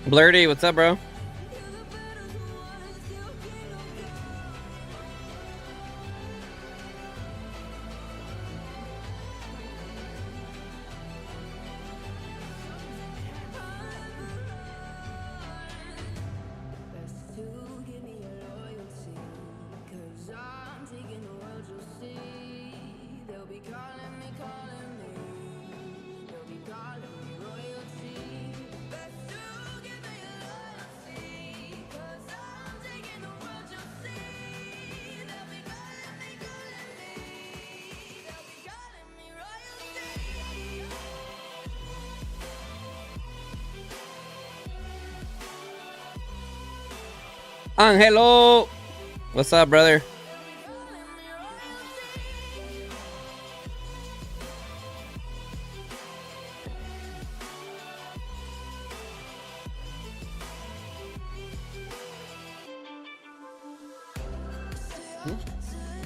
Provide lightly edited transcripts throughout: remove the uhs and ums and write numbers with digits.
Blurdy, what's up, bro? Angelo, what's up, brother?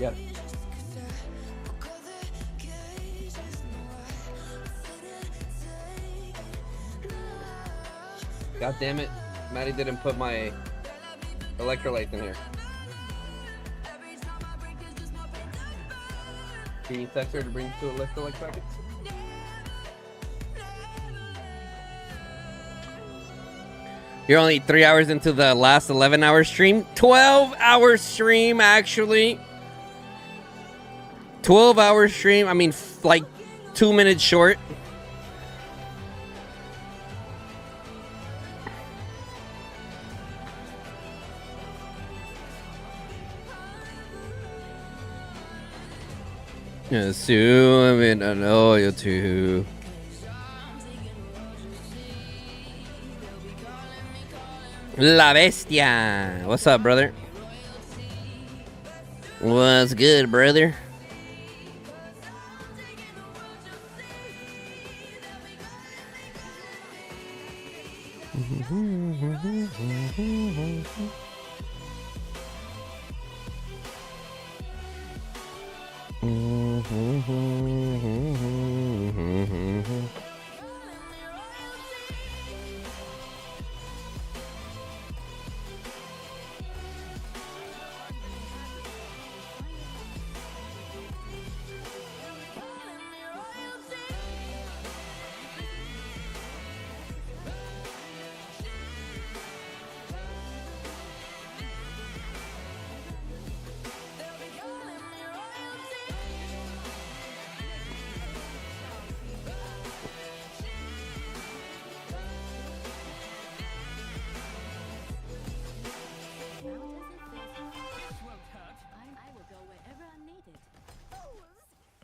Yep. God damn it. Maddie didn't put my electrolytes in here. Can you text her to bring 2 electrolyte packets? You're only 3 hours into the last 11-hour stream. 12-hour stream, actually. 12-hour stream. I mean, like 2 minutes short. Assuming I know you too. La Bestia. What's up, brother? What's good, brother?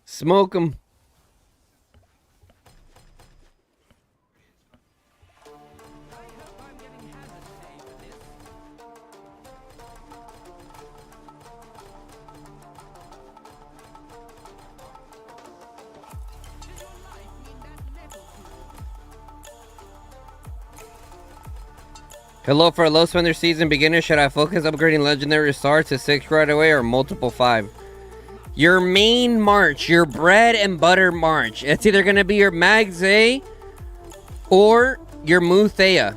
Smoke 'em. Hello, for a low spender season beginner, should I focus upgrading legendary star to 6 right away or multiple 5? Your main march, your bread and butter march. It's either going to be your Magze or your Muthea.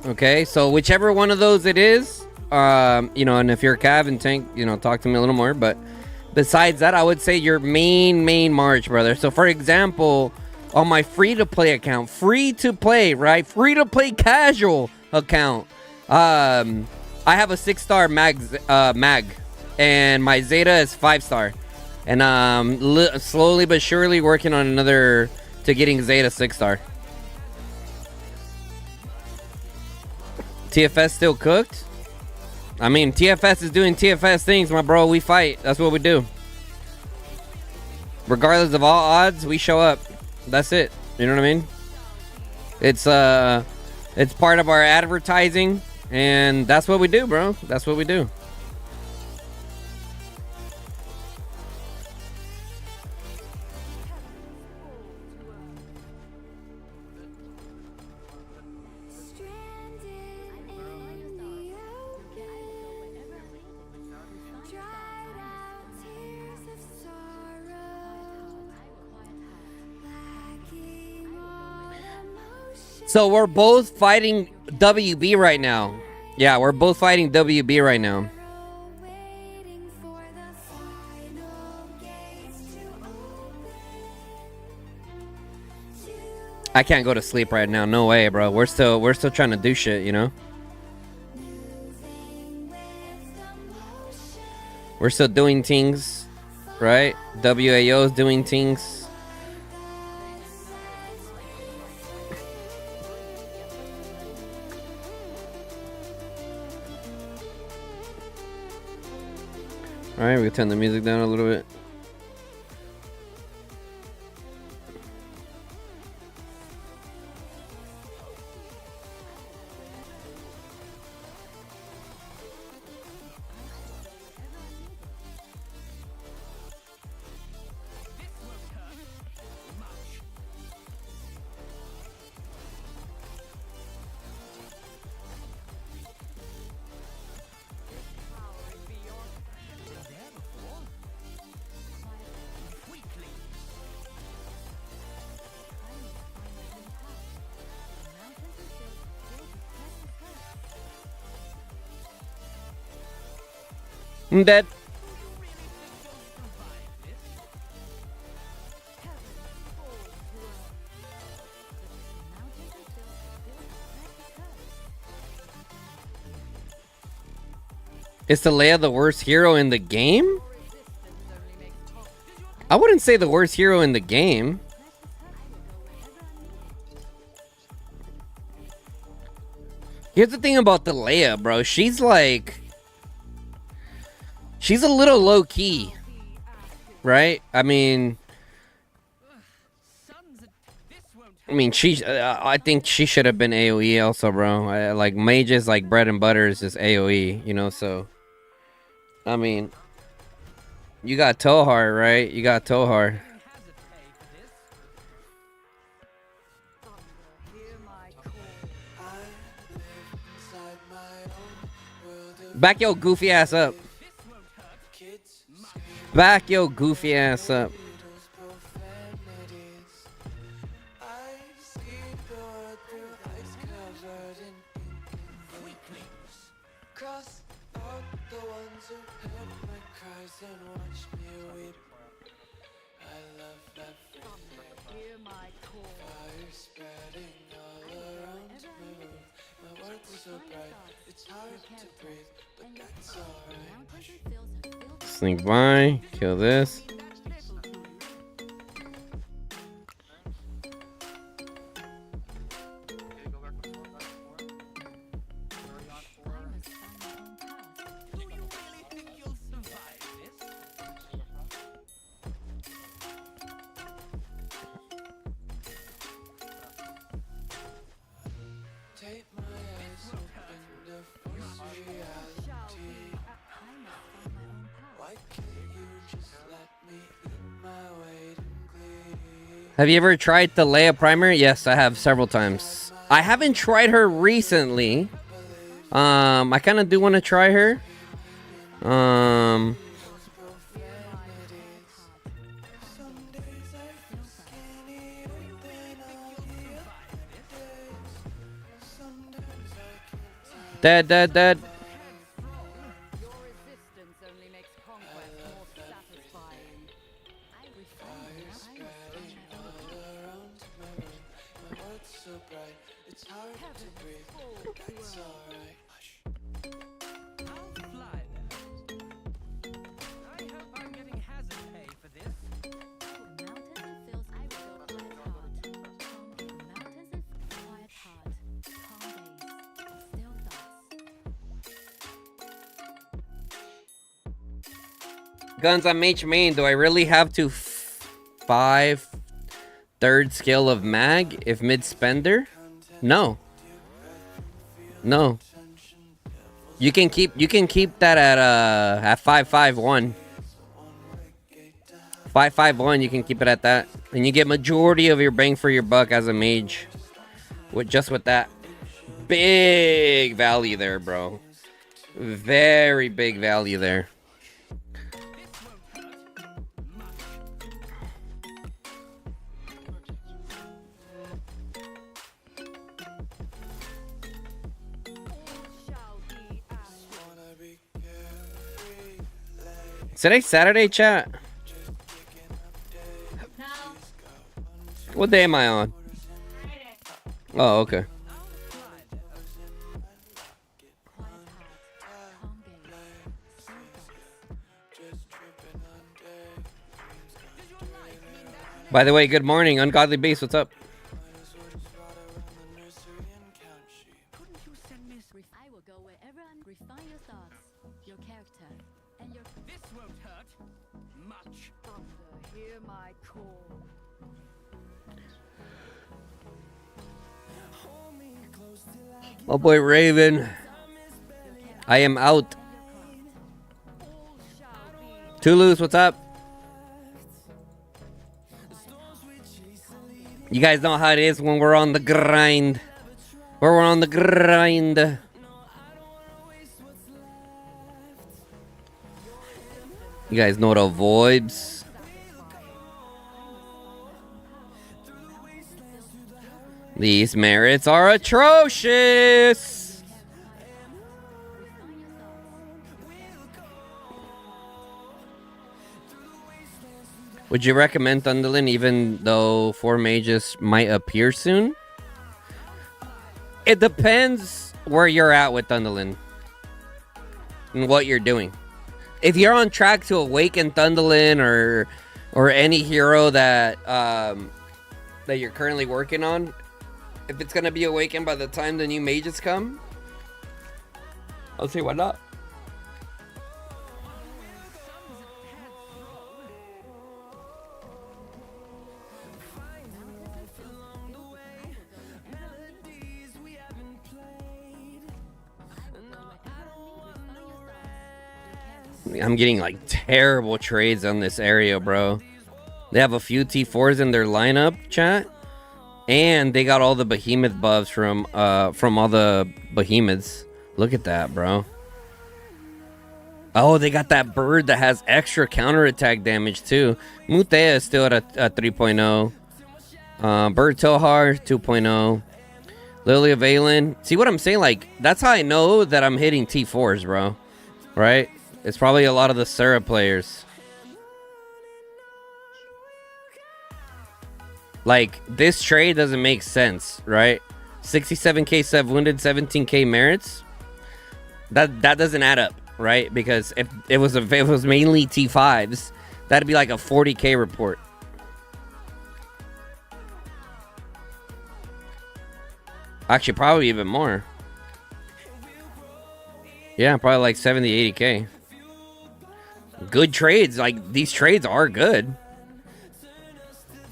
Okay, so whichever one of those it is, you know, and if you're a Cav and tank, you know, talk to me a little more. But besides that, I would say your main march, brother. So for example, on my free-to-play account, free-to-play, right? Free-to-play casual account, I have a 6-star mag, and my Zeta is 5-star. And slowly but surely working on another to getting Zeta 6-star. TFS still cooked? I mean, TFS is doing TFS things, my bro. We fight. That's what we do. Regardless of all odds, we show up. That's it. You know what I mean? It's part of our advertising, and that's what we do, bro. That's what we do. So we're both fighting WB right now. Yeah, we're both fighting WB right now. I can't go to sleep right now. No way, bro. We're still trying to do shit, you know? We're still doing things, right? WAO's doing things. Alright, we can turn the music down a little bit. I'm dead. Is the Leia the worst hero in the game? I wouldn't say the worst hero in the game. Here's the thing about the Leia, bro. She's like... She's a little low-key. Right? I mean, I think she should have been AoE also, bro. Like, Mage's like bread and butter is just AoE, you know, so... I mean... You got Tohar, right? You got Tohar. Back your goofy ass up. Back your goofy ass up. Sneak by, kill this. Have you ever tried the Leia primer? Yes, I have several times. I haven't tried her recently. I kind of do want to try her. Dead. Guns on Mage main. Do I really have to 5 third skill of mag if mid spender? No. You can keep that at 551. 551, you can keep it at that. And you get majority of your bang for your buck as a mage. With that. Big value there, bro. Very big value there. Today Saturday, chat? What day am I on? Oh, okay. By the way, good morning, Ungodly Beast. What's up? I will go wherever and refine your thoughts, your character, and your. This won't hurt much. Hear my call. Oh boy, Raven. I am out. Toulouse, what's up? You guys know how it is when we're on the grind. When we're on the grind. You guys know the vibes. These merits are atrocious. Would you recommend Thunderlin even though 4 mages might appear soon? It depends where you're at with Thunderlin and what you're doing. If you're on track to awaken Thunderlin or any hero that that you're currently working on, if it's gonna be awakened by the time the new mages come, I'll say why not. I'm getting like terrible trades on this area, bro. They have a few T4s in their lineup, chat, and they got all the behemoth buffs from all the behemoths. Look at that, bro. Oh, they got that bird that has extra counterattack damage too. Mutea is still at a 3.0. Bird Tohar 2.0. Lily of Valen. See what I'm saying? Like, that's how I know that I'm hitting T4s, bro. Right? It's probably a lot of the Sura players. Like, this trade doesn't make sense, right? 67k sub wounded, 17k merits. That doesn't add up, right? Because if it was mainly T5s, that'd be like a 40k report. Actually, probably even more. Yeah, probably like 70, 80k. Good trades. Like, these trades are good.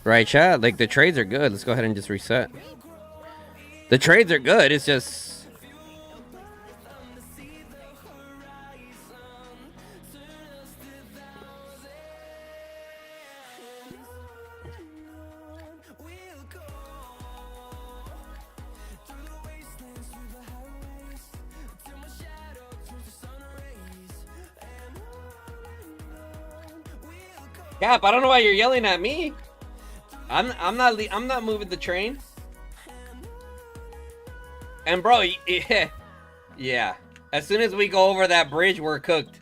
Right, chat? Like, the trades are good. Let's go ahead and just reset. The trades are good. It's just... Cap, I don't know why you're yelling at me. I'm not moving the train. And bro, yeah. As soon as we go over that bridge, we're cooked.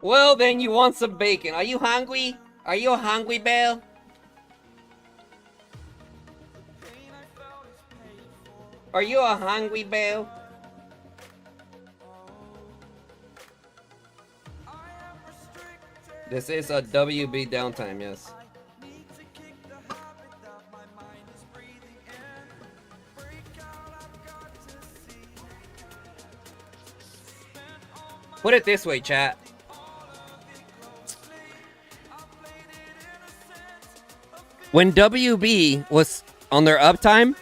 Well, then you want some bacon. Are you hungry? Are you hungry, Belle? Are you a hungry, Belle? This is a WB downtime, yes. Put it this way, chat. When WB was on their uptime,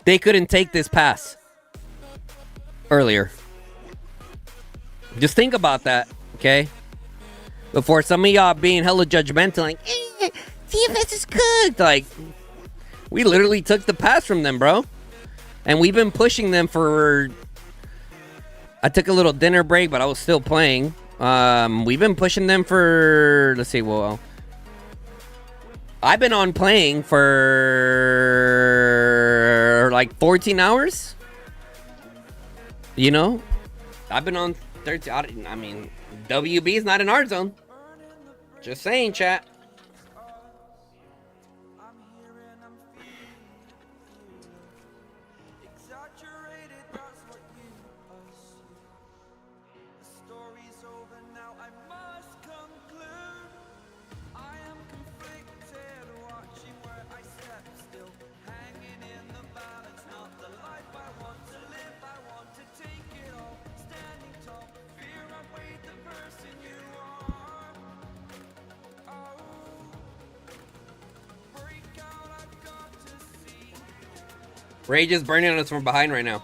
they couldn't take this pass earlier. Just think about that, okay? Before some of y'all being hella judgmental, like, TFS is cooked. Like, we literally took the pass from them, bro. And we've been pushing them for... I took a little dinner break, but I was still playing. We've been pushing them for... Let's see, well... I've been on playing for... like 14 hours. You know? I've been on 13... I mean, WB is not in our zone. Just saying, chat. Rage is burning us from behind right now.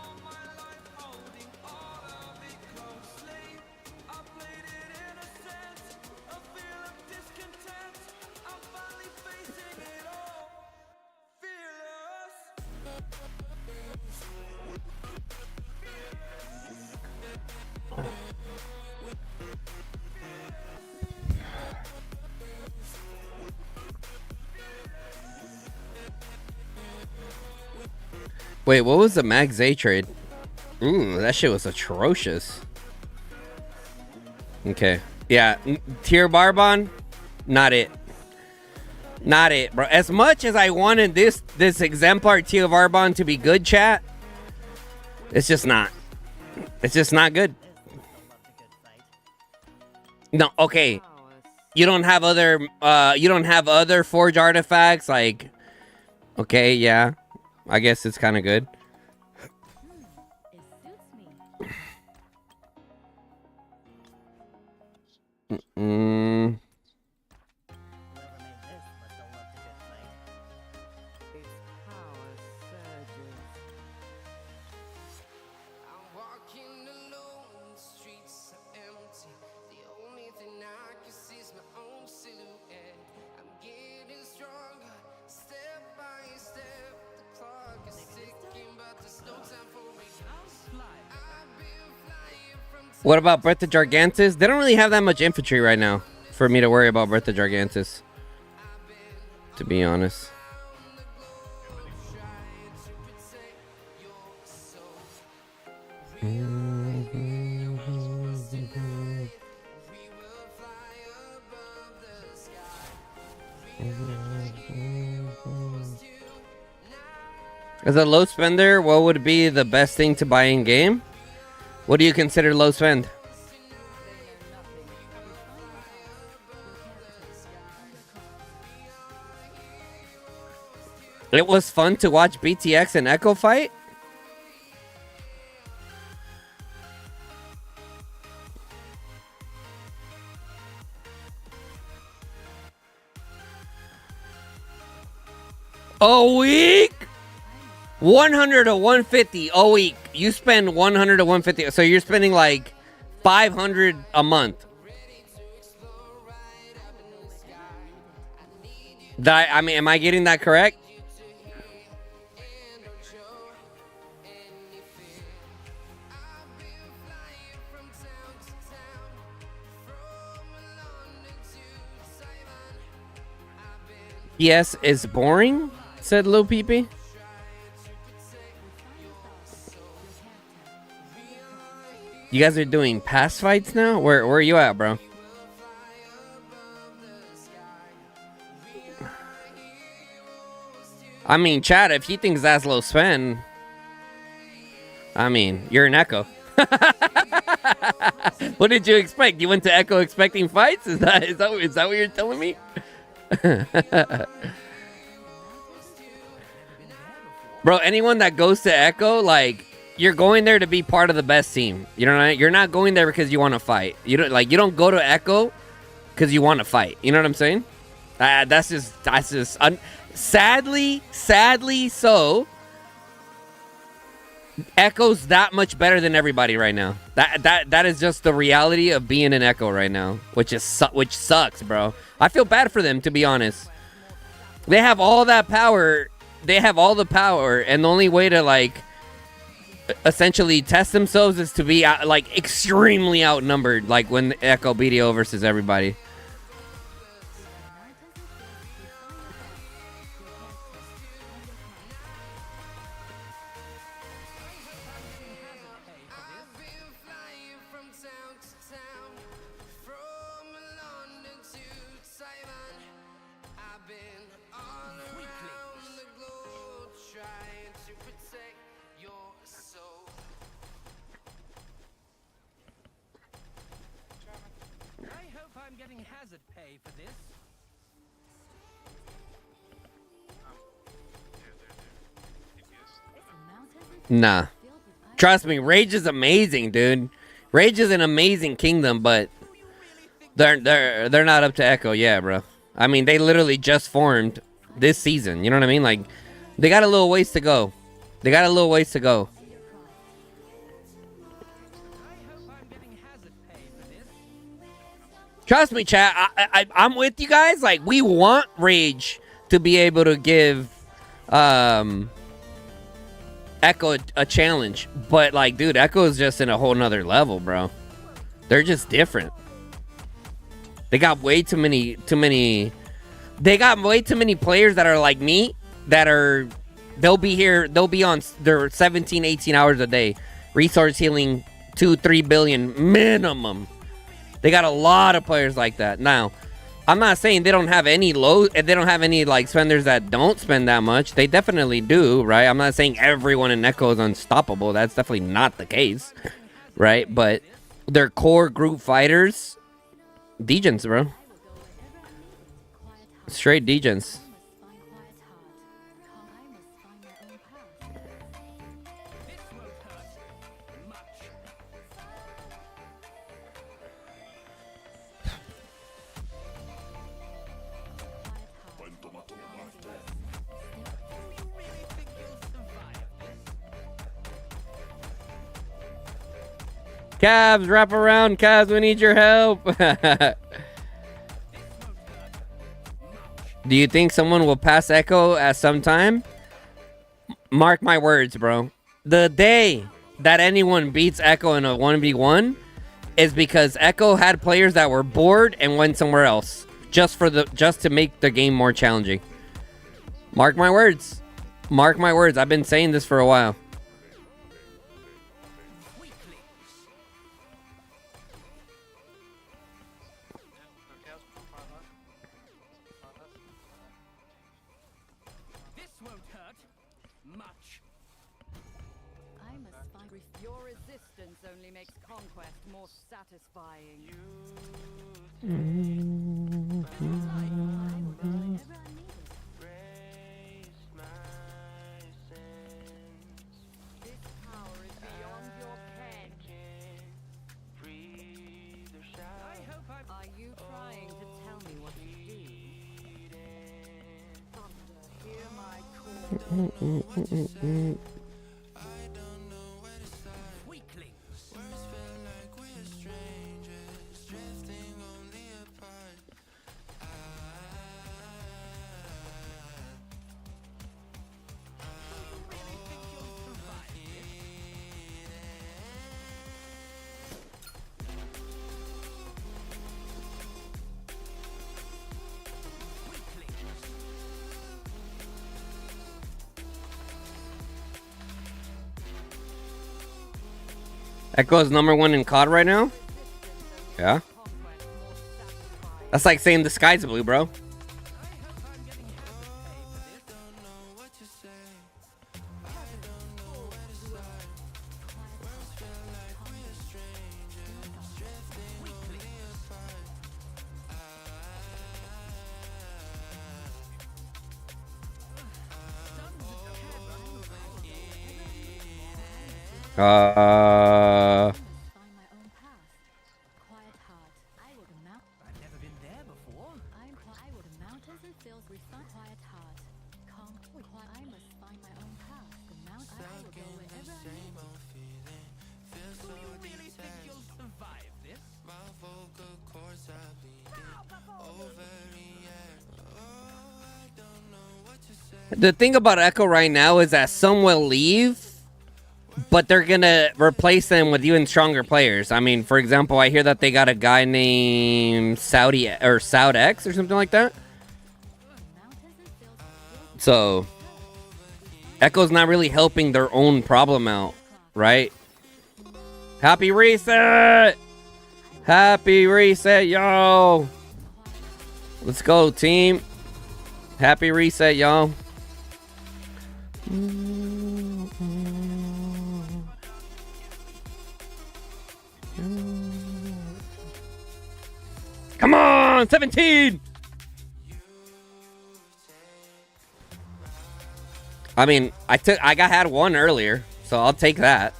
Wait, what was the Max A trade? Ooh, that shit was atrocious. Okay. Yeah, Tier Barbon, not it. Not it, bro. As much as I wanted this exemplar Tier Barbon to be good, chat, it's just not. It's just not good. No, okay. You don't have other forge artifacts like, okay, yeah. I guess it's kind of good. What about Breath of Gigantus? They don't really have that much infantry right now for me to worry about Breath of Gigantus, to be honest. As a low spender, what would be the best thing to buy in game? What do you consider low spend? It was fun to watch BTX and Echo fight. A week? 100 to 150 a week. You spend 100 to 150. So you're spending like 500 a month. I mean, am I getting that correct? Yes, it's boring, said Lil Peepee. You guys are doing past fights now? Where are you at, bro? I mean, Chad, if he thinks that's low spend, I mean, you're an Echo. What did you expect? You went to Echo expecting fights? Is that what you're telling me? Bro, anyone that goes to Echo, like, you're going there to be part of the best team. You know what I mean? You're not going there because you want to fight. You don't go to Echo because you want to fight. You know what I'm saying? That's just sadly so. Echo's that much better than everybody right now. That is just the reality of being an Echo right now, which sucks, bro. I feel bad for them, to be honest. They have all that power. They have all the power, and the only way to, like, essentially test themselves is to be like extremely outnumbered, like when Echo BDO versus everybody. Nah. Trust me, Rage is amazing, dude. Rage is an amazing kingdom, but they're not up to Echo, yeah, bro. I mean, they literally just formed this season. You know what I mean? Like, they got a little ways to go. They got a little ways to go. Trust me, chat. I'm with you guys. Like, we want Rage to be able to give Echo a challenge, but like, dude, Echo is just in a whole nother level, bro. They're just different. They got way too many. They got way too many players that are like me. They'll be here. They'll be on their 17, 18 hours a day, resource healing 2-3 billion minimum. They got a lot of players like that. Now, I'm not saying they don't have any they don't have any like spenders that don't spend that much. They definitely do, right? I'm not saying everyone in Echo is unstoppable. That's definitely not the case, right? But their core group fighters, degens, bro. Straight degens. Cavs, wrap around. Cavs, we need your help. Do you think someone will pass Echo at some time? Mark my words, bro. The day that anyone beats Echo in a 1v1 is because Echo had players that were bored and went somewhere else just to make the game more challenging. Mark my words. Mark my words. I've been saying this for a while. Echo's #1 in COD right now? Yeah. That's like saying the sky's blue, bro. The thing about Echo right now is that some will leave, but they're gonna replace them with even stronger players. I mean, for example, I hear that they got a guy named Saudi or Saud X or something like that. So Echo's not really helping their own problem out, right? Happy reset! Happy reset, yo! Let's go, team. Happy reset, y'all. Come on, 17! I mean, I had one earlier, so I'll take that.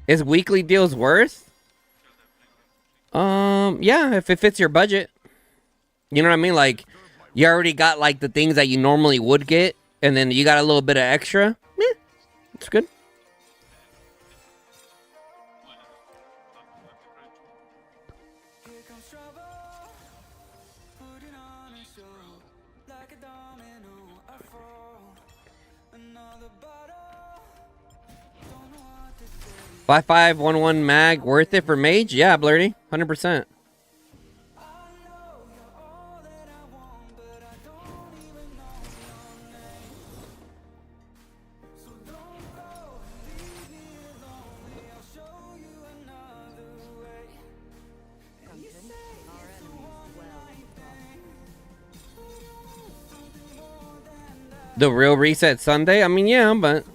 Is weekly deals worth? Yeah, if it fits your budget. You know what I mean? Like, you already got like the things that you normally would get, and then you got a little bit of extra. Yeah, it's good. Five 511 mag worth it for Mage? Yeah, Blurty, 100%. The real reset Sunday? I mean, yeah, but...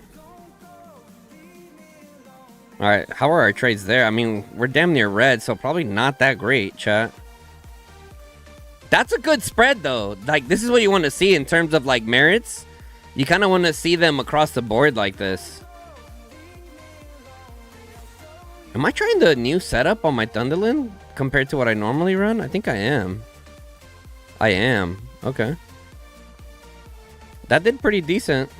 Alright, how are our trades there? I mean, we're damn near red, so probably not that great, chat. That's a good spread, though. Like, this is what you want to see in terms of, like, merits. You kind of want to see them across the board like this. Am I trying the new setup on my Thunderland compared to what I normally run? I think I am. I am. Okay. That did pretty decent.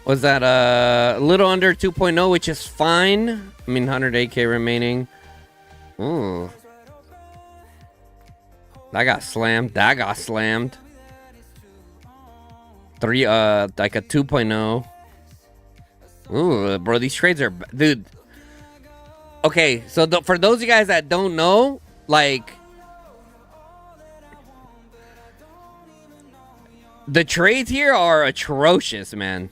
Was that a little under 2.0, which is fine. I mean, 108k remaining. Ooh. That got slammed. That got slammed. Like a 2.0. Ooh, bro, these trades are... Dude. Okay, so for those of you guys that don't know, like... The trades here are atrocious, man.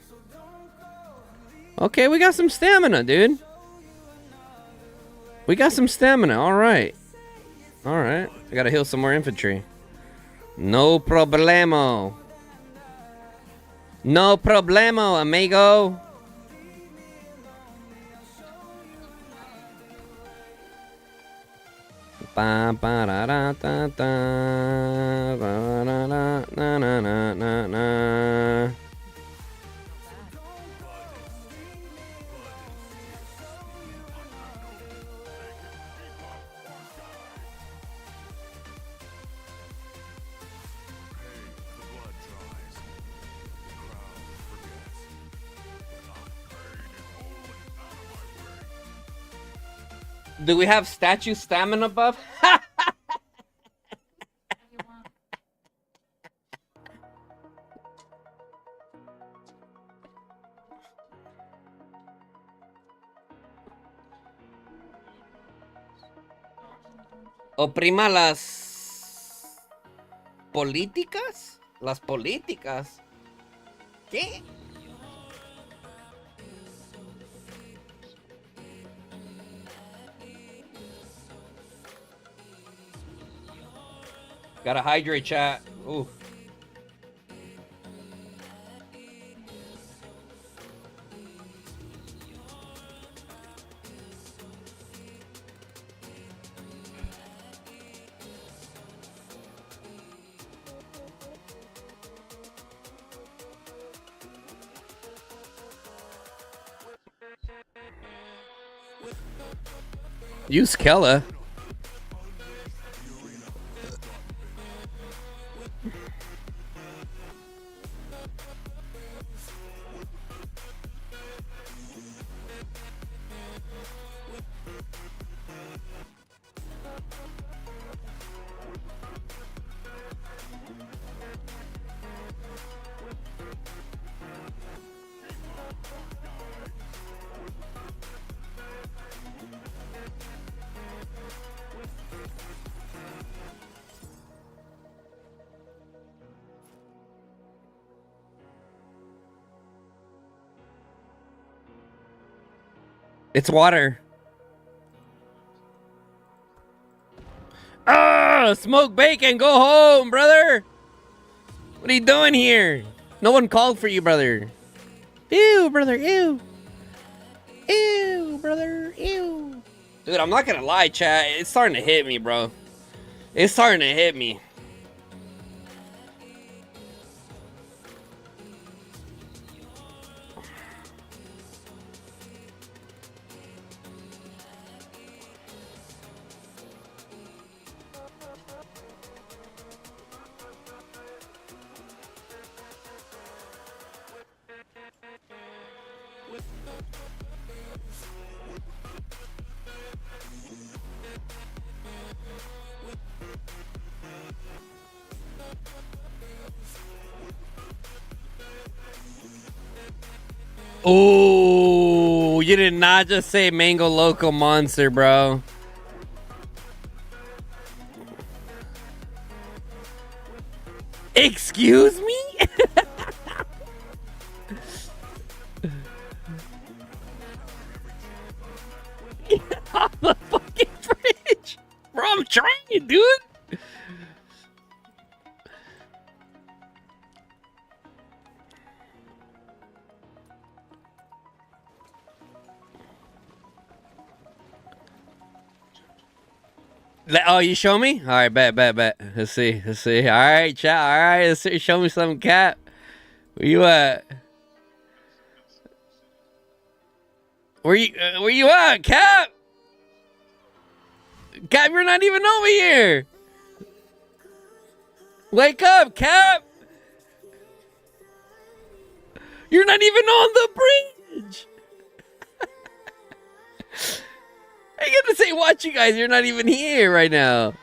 Okay, we got some stamina, dude. We got some stamina, alright. Alright, I gotta heal some more infantry. No problemo. No problemo, amigo. Ba ba da da da da ba da da na na na na na. Do we have statue stamina buff? Oprima las políticas. Las políticas. ¿Qué? Gotta hydrate, chat. Ooh. Use Kella. It's water. Ah, smoke bacon. Go home, brother. What are you doing here? No one called for you, brother. Ew, brother. Ew. Ew, brother. Ew. Dude, I'm not gonna lie, chat. It's starting to hit me, bro. It's starting to hit me. Oh, you did not just say Mango Loco Monster, bro. Excuse me? On the fucking fridge. Bro, I'm trying, dude. Oh, you show me? All right, bet. Let's see. All right, chat. All right, let's see. Show me some, Cap. Where you at? Where you at, Cap? Cap, you're not even over here. Wake up, Cap. You're not even on the bridge. I get to say, watch you guys. You're not even here right now.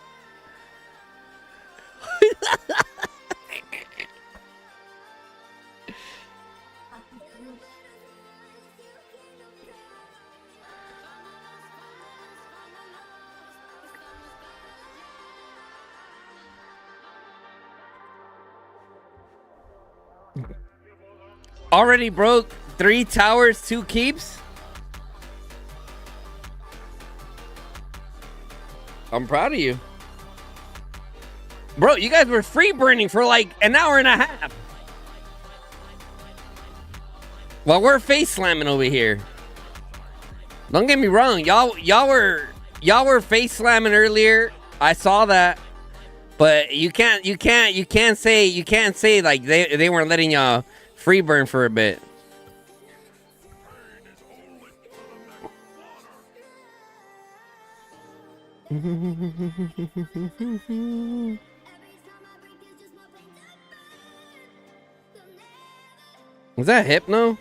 Already broke 3 towers, 2 keeps. I'm proud of you. Bro, you guys were free burning for like an hour and a half. While we're face slamming over here. Don't get me wrong, y'all were face slamming earlier. I saw that. But you can't say like they weren't letting y'all free burn for a bit. Was that Hypno?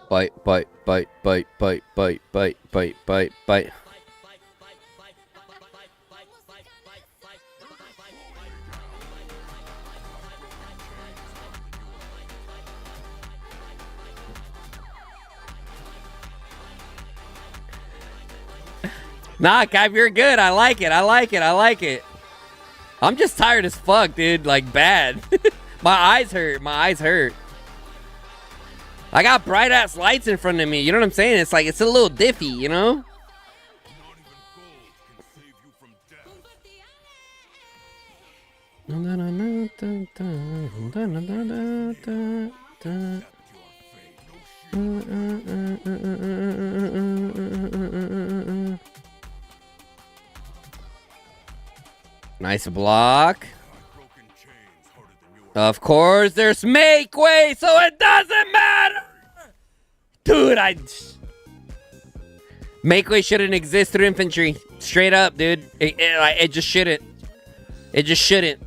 Bite. Nah, Cap, you're good. I like it. I'm just tired as fuck, dude. Like, bad. My eyes hurt. I got bright ass lights in front of me. You know what I'm saying? It's like it's a little diffy, you know? Nice block. Of course, there's make way, so it doesn't matter. Dude, make way shouldn't exist through infantry. Straight up, dude. It just shouldn't. It just shouldn't.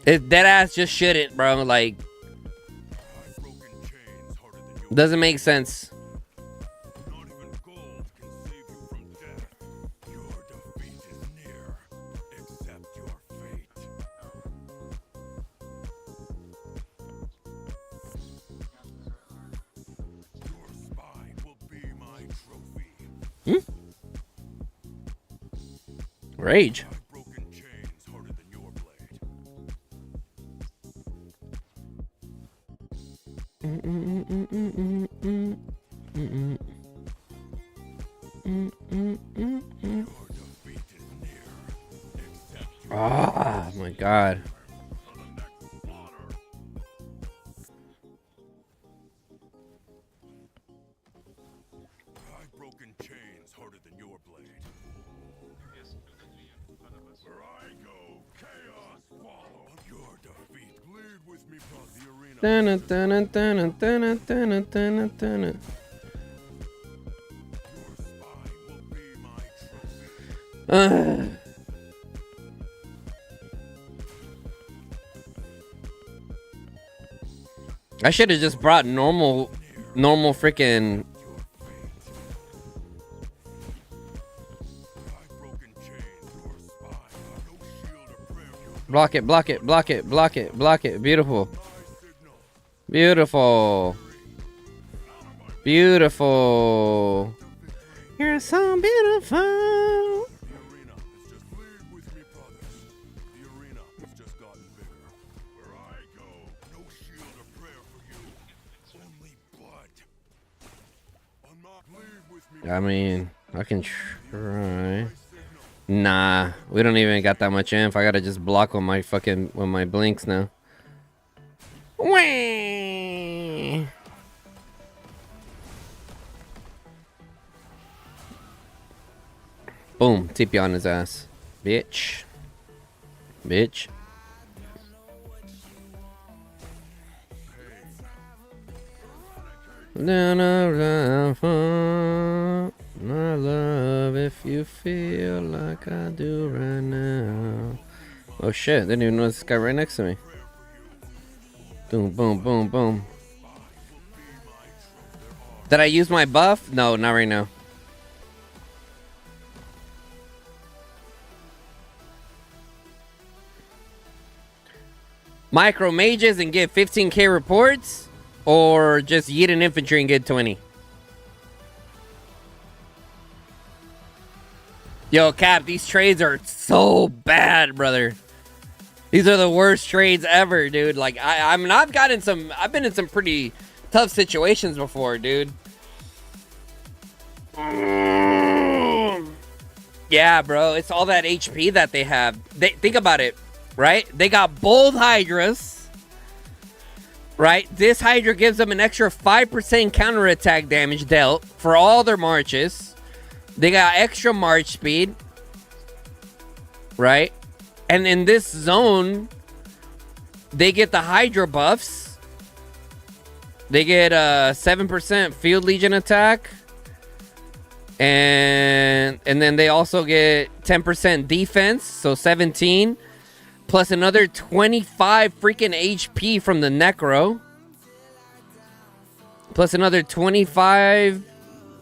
It dead ass just shouldn't, bro. Like, doesn't make sense. Hmm? Rage. Broken chains harder than your blade. Your defeat is near. Accept your Oh my god. for the next slaughter. I've broken chains harder than your blade. Where I go, chaos follows. Your defeat. Bleed with me, brother. The arena. Dun, dun, dun, dun, dun, dun, dun. Your spine will be my trophy. I should have just brought normal freaking. I've broken chains. Your spine. No shield or prayer. Your Block it, block it, block it, block it, block it. Beautiful. signal. Beautiful. Beautiful. You're so beautiful. The arena is just bleed with me, brothers. The arena has just gotten bigger. Where I go, no shield or prayer for you. Only blood. Unlock, bleed with me. I mean, I can try. Nah, we don't even got that much inf. I gotta just block with my fucking blinks now. Whee! Boom, TP on his ass. Bitch. Bitch. Then around for my love if you feel like I do right now. Oh shit, didn't even know this guy right next to me. Boom, boom, boom, boom. Did I use my buff? No, not right now. Micro mages and get 15k reports, or just yeet an infantry and get 20. Yo, Cap, these trades are so bad, brother. These are the worst trades ever, dude. Like, I mean, I've been in some pretty tough situations before, dude. Yeah, bro, it's all that HP that they have. Think about it, right? They got both Hydras, right? This Hydra gives them an extra 5% counterattack damage dealt for all their marches. They got extra march speed, right? And in this zone, they get the Hydra buffs. They get 7% Field Legion attack. And then they also get 10% defense, so 17. Plus another 25 freaking HP from the Necro. Plus another 25...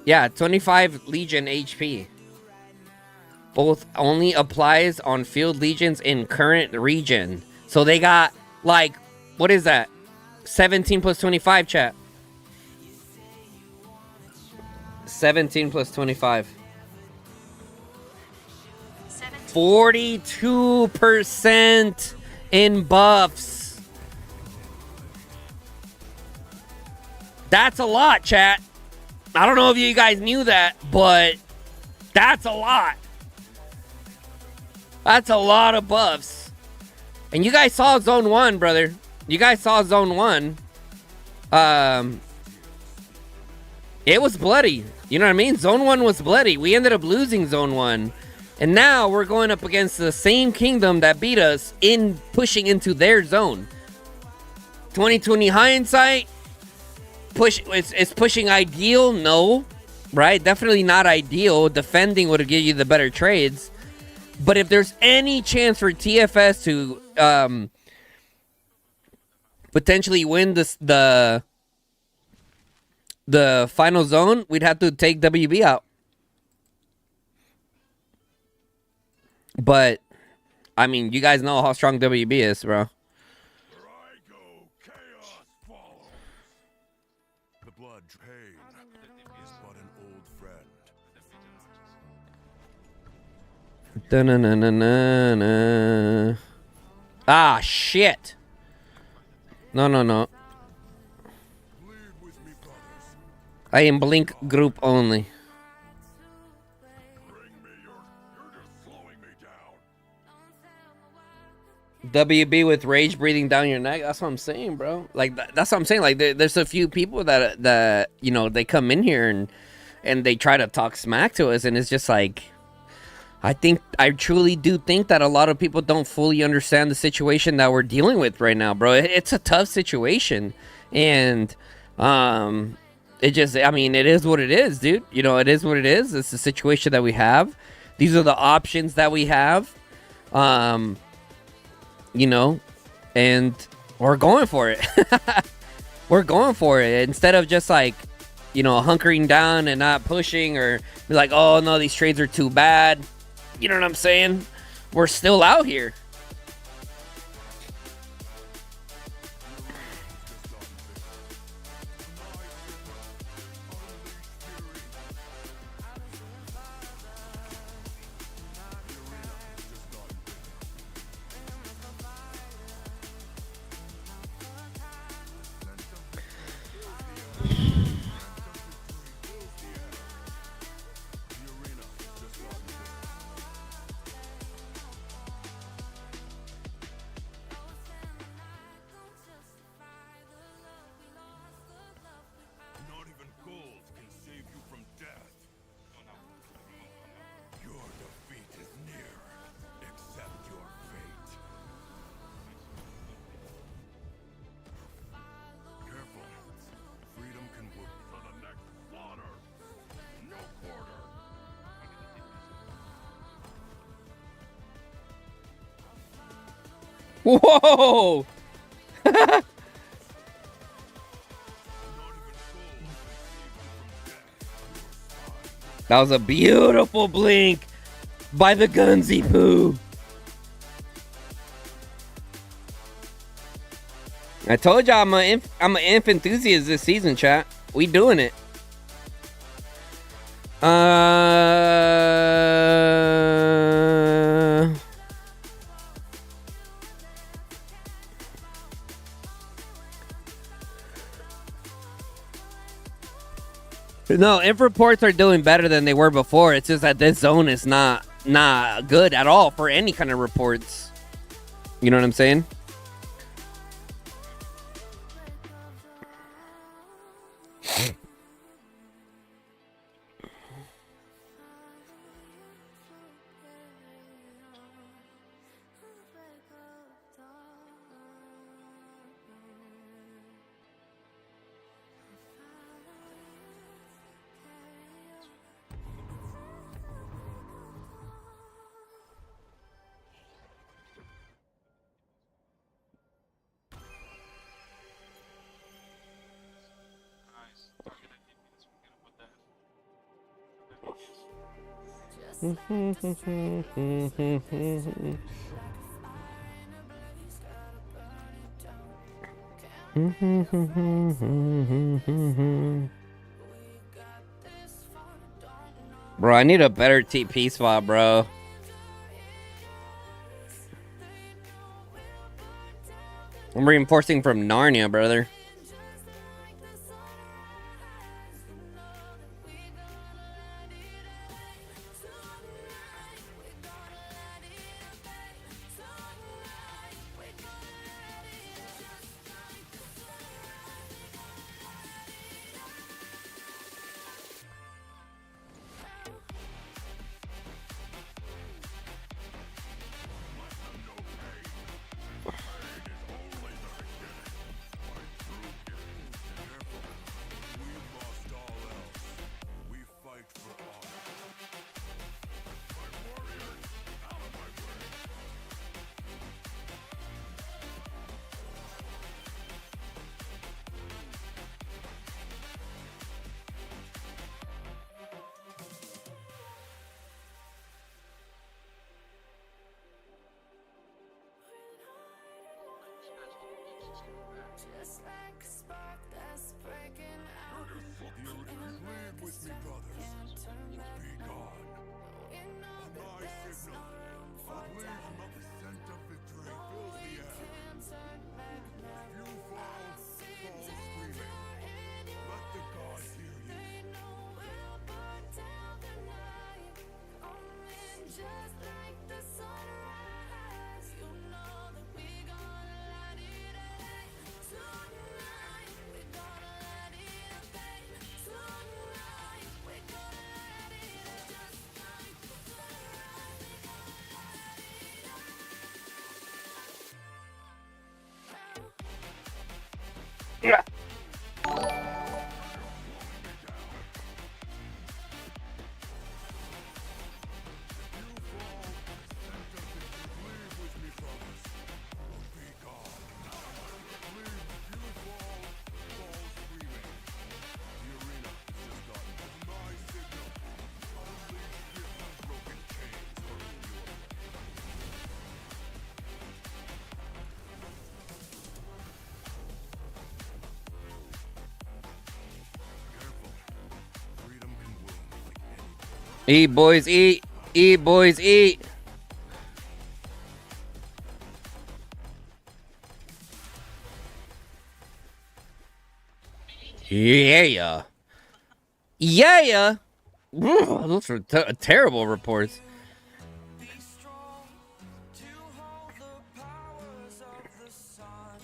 Yeah, 25 Legion HP. Both only applies on Field Legions in current region. So they got, like, what is that? 17 plus 25, chat. 17 plus 25. 42% in buffs. That's a lot, chat. I don't know if you guys knew that, but that's a lot. That's a lot of buffs. And you guys saw Zone 1, brother. You guys saw Zone 1. It was bloody. You know what I mean? Zone 1 was bloody. We ended up losing Zone 1. And now we're going up against the same kingdom that beat us in pushing into their zone. 2020 hindsight. It's pushing ideal? No. Right? Definitely not ideal. Defending would give you the better trades. But if there's any chance for TFS to potentially win the final zone, we'd have to take WB out. But, I mean, you guys know how strong WB is, bro. Where I go, chaos follows. The blood pain is but an old friend. Dun-na-na-na-na-na. Ah, shit. No, no, no. Bleed with me, brothers. I am Blink group only. Bring me you're just slowing me down. WB with rage breathing down your neck. That's what I'm saying, bro. Like that's what I'm saying. Like there's a few people that you know, they come in here and they try to talk smack to us, and it's just like, I truly do think that a lot of people don't fully understand the situation that we're dealing with right now, bro. It's a tough situation, and it just, I mean, it is what it is, dude. You know, it is what it is. It's the situation that we have. These are the options that we have. You know, and we're going for it. We're going for it instead of just like, you know, hunkering down and not pushing, or be like, oh no, these trades are too bad. You know what I'm saying? We're still out here. Not even gold can save you from death. Your defeat is near. Accept your fate. Careful. Freedom can work for the next slaughter. No quarter. Whoa! That was a beautiful blink by the Gunsy Poo. I told y'all I'm an inf enthusiast this season, chat. We doing it. No, inf reports are doing better than they were before. It's just that this zone is not good at all for any kind of reports. You know what I'm saying? Bro, I need a better TP spot, bro. I'm reinforcing from Narnia, brother. my signal. A gleam of scent of victory fills the air. If you fall screaming. Let the gods hear you. Just like the sunrise, you know that we gonna light it up. Tonight, we gonna light it up, babe. Tonight, we gonna light it up. Just like the sunrise, we gonna light it Leave with me, brothers. Or be gone. Leave if you fall screaming. The arena has just gotten my signal. Unleash your broken chains for your Careful. Freedom can wound like any. Eat, boys, eat. Eat, boys, eat. Yeah. Yeah. Those are terrible reports. Be strong to hold the powers of the sun.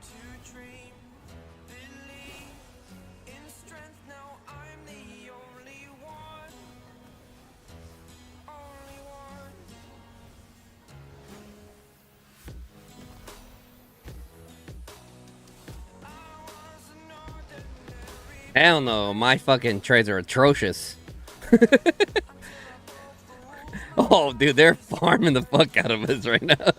To dream, believe in strength. Now I'm the only one. Only one. I was an ordinary. Hell no, my fucking trades are atrocious. Oh, dude, they're farming the fuck out of us right now.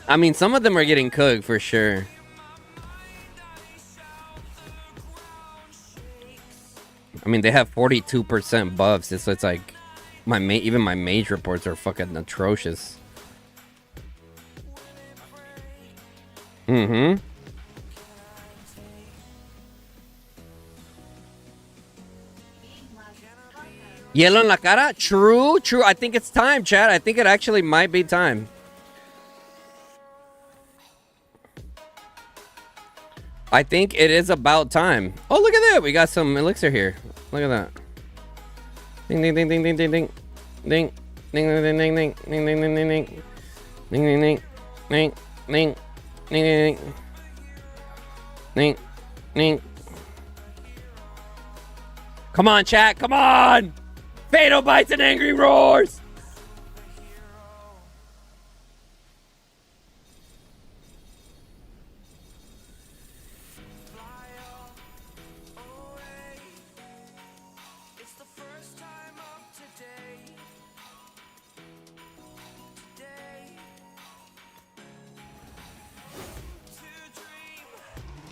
I mean, some of them are getting cooked for sure. I mean, they have 42% buffs. It's like even my mage reports are fucking atrocious. Mm-hmm. Yellow en la cara? True, true. I think it's time, chat. I think it actually might be time. I think it is about time. Oh, look at that. We got some elixir here. Look at that. Ding, ding, ding, ding, ding, ding, ding. Ding, ding, ding, ding, ding, ding, ding, ding, ding, ding, ding. Ding, ding, ding, ding, ding, ding, ding, ding, ding. Come on, chat. Come on. Fatal bites and angry roars. It's the first time of today. Today. To dream,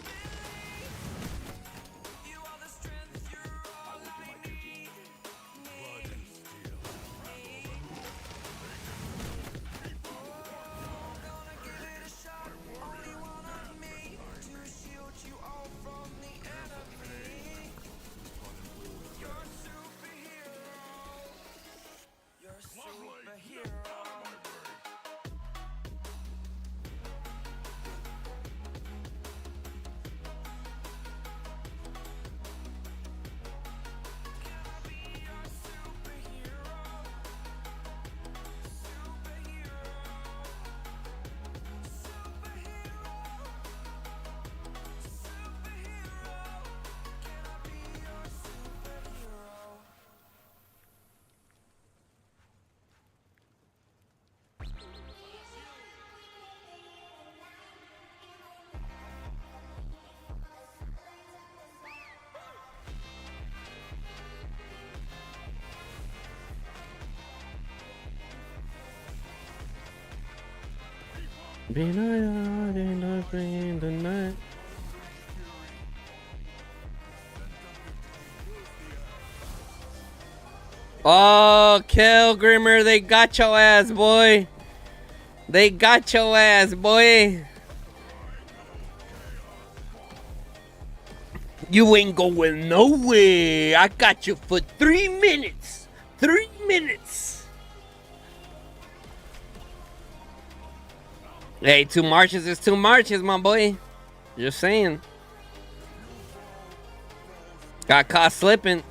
believe. You are the strength, you're all I need. Blood and steel. Gonna give it a shot. Only one of me to shield you all from the enemy. You're a superhero. You're a superhero. Been out in the night. Oh, kill Grimmer, they got your ass, boy. They got your ass, boy. You ain't going nowhere. I got you for 3 minutes. 3 minutes. Hey, 2 marches is 2 marches, my boy. Just saying. Got caught slipping.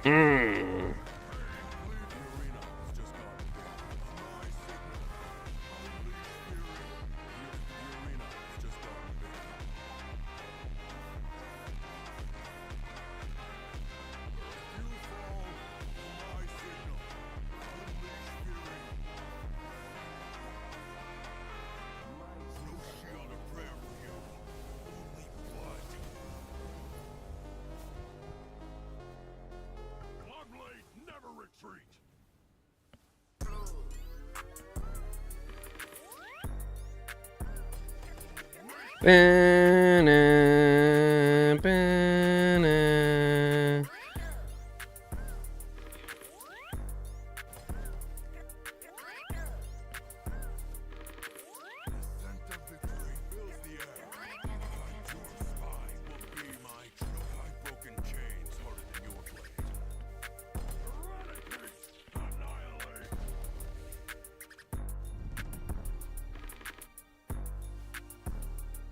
Mm. Ba-na, ba-na.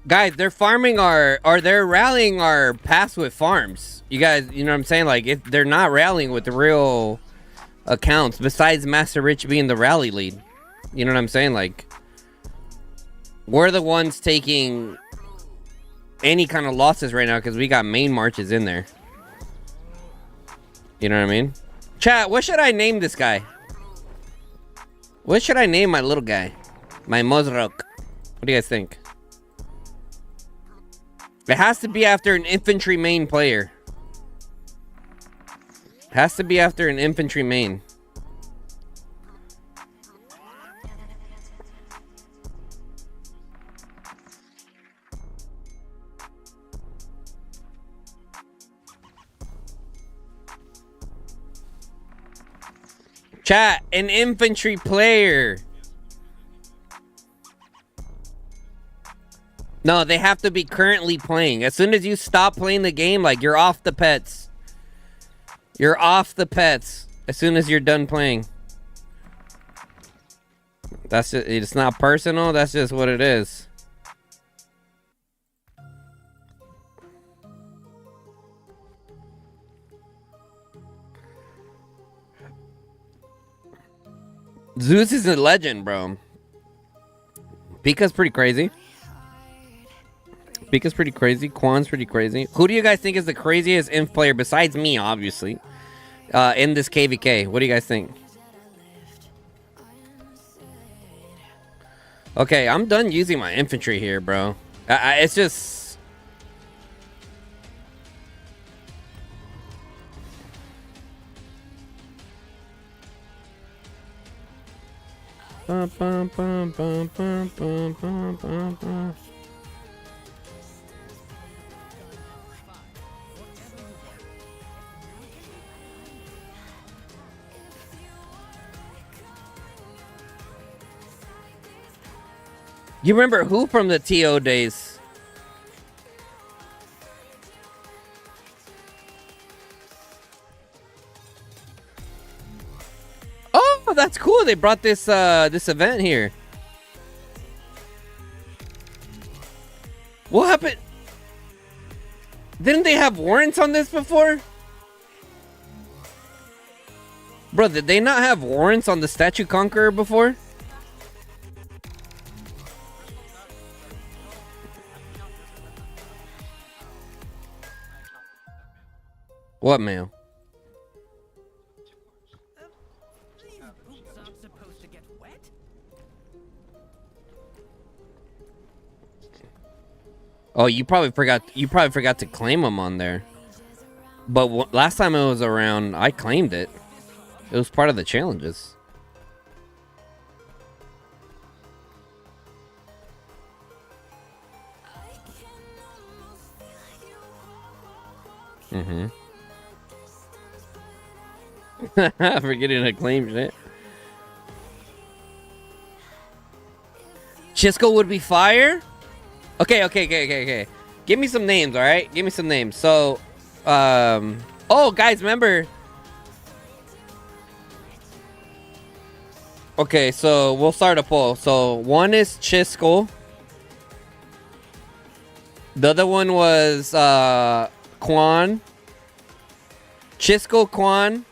Guys, they're farming or they're rallying our pass with farms. You guys, you know what I'm saying? Like, they're not rallying with the real accounts, besides Master Rich being the rally lead. You know what I'm saying? Like, we're the ones taking any kind of losses right now because we got main marches in there. You know what I mean? Chat, what should I name this guy? What should I name my little guy? My Mozrok. What do you guys think? It has to be after an infantry main player. Has to be after an infantry main. Chat, an infantry player. No, they have to be currently playing. As soon as you stop playing the game, like, you're off the pets. You're off the pets as soon as you're done playing. That's just, it's not personal, that's just what it is. Zeus is a legend, bro. Pika's pretty crazy. Pika's pretty crazy. Quan's pretty crazy. Who do you guys think is the craziest inf player besides me, obviously, in this KVK? What do you guys think? Okay, I'm done using my infantry here, bro. It's just... Bum, bum, bum, bum, bum, bum, bum, bum, bum. You remember who from the TO days? Oh, that's cool. They brought this this event here. What happened? Didn't they have warrants on this before? Bro, did they not have warrants on the Statue Conqueror before? What, mail? Oh, you probably forgot. You probably forgot to claim them on there. But last time it was around, I claimed it. It was part of the challenges. Mm-hmm. Forgetting to claim shit. Chisco would be fire? Okay. Give me some names, alright? Give me some names. So, oh, guys, remember... Okay, so we'll start a poll. So, one is Chisco. The other one was, Quan. Chisco, Quan.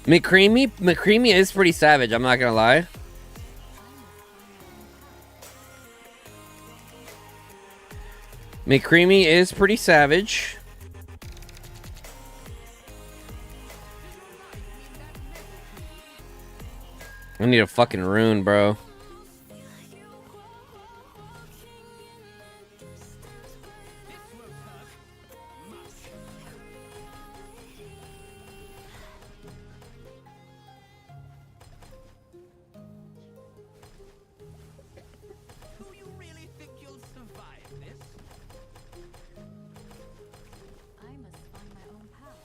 McCreamy is pretty savage, I'm not gonna lie. McCreamy is pretty savage. I need a fucking rune, bro. Do you really think you'll survive this? I must find my own path.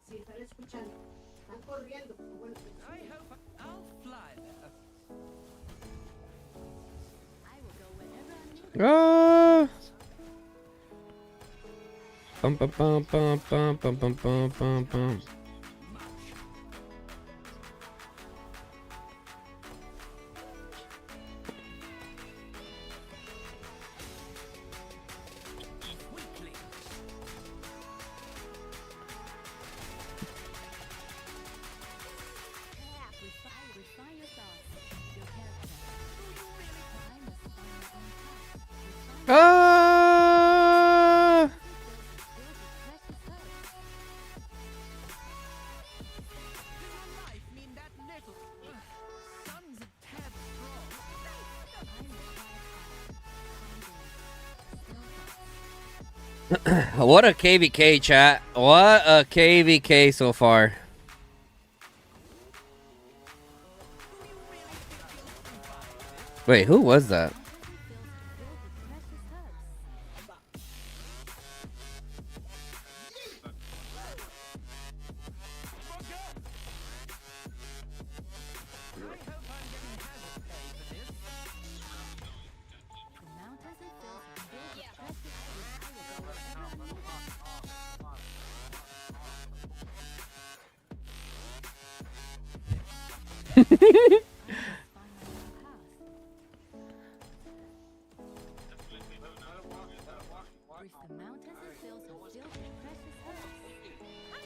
Sí, están escuchando. Están corriendo. Bueno, I hope I'll fly there. I will go whenever I'm needed. Ah. Bum, bum, bum, bum, bum, bum, bum, bum, bum, bum. Weakling. Refine your thoughts. Your character. I must find my own path. Ah. Build with precious herbs. Does your life mean that little? Sun's a tad strong. I must find a path. What a KVK, chat. What a KVK so far. Wait, who was that? The mountains and hills are filled with precious herbs. I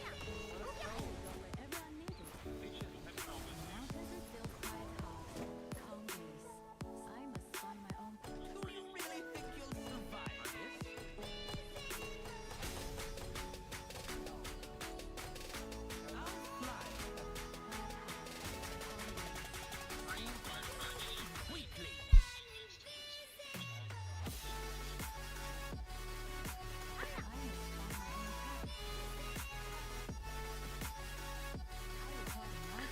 will go wherever I'm needed. The mountains and hills quiet heart, calm breeze. I must find my own path. Do you really think you'll survive this? I'll fly. Weakling.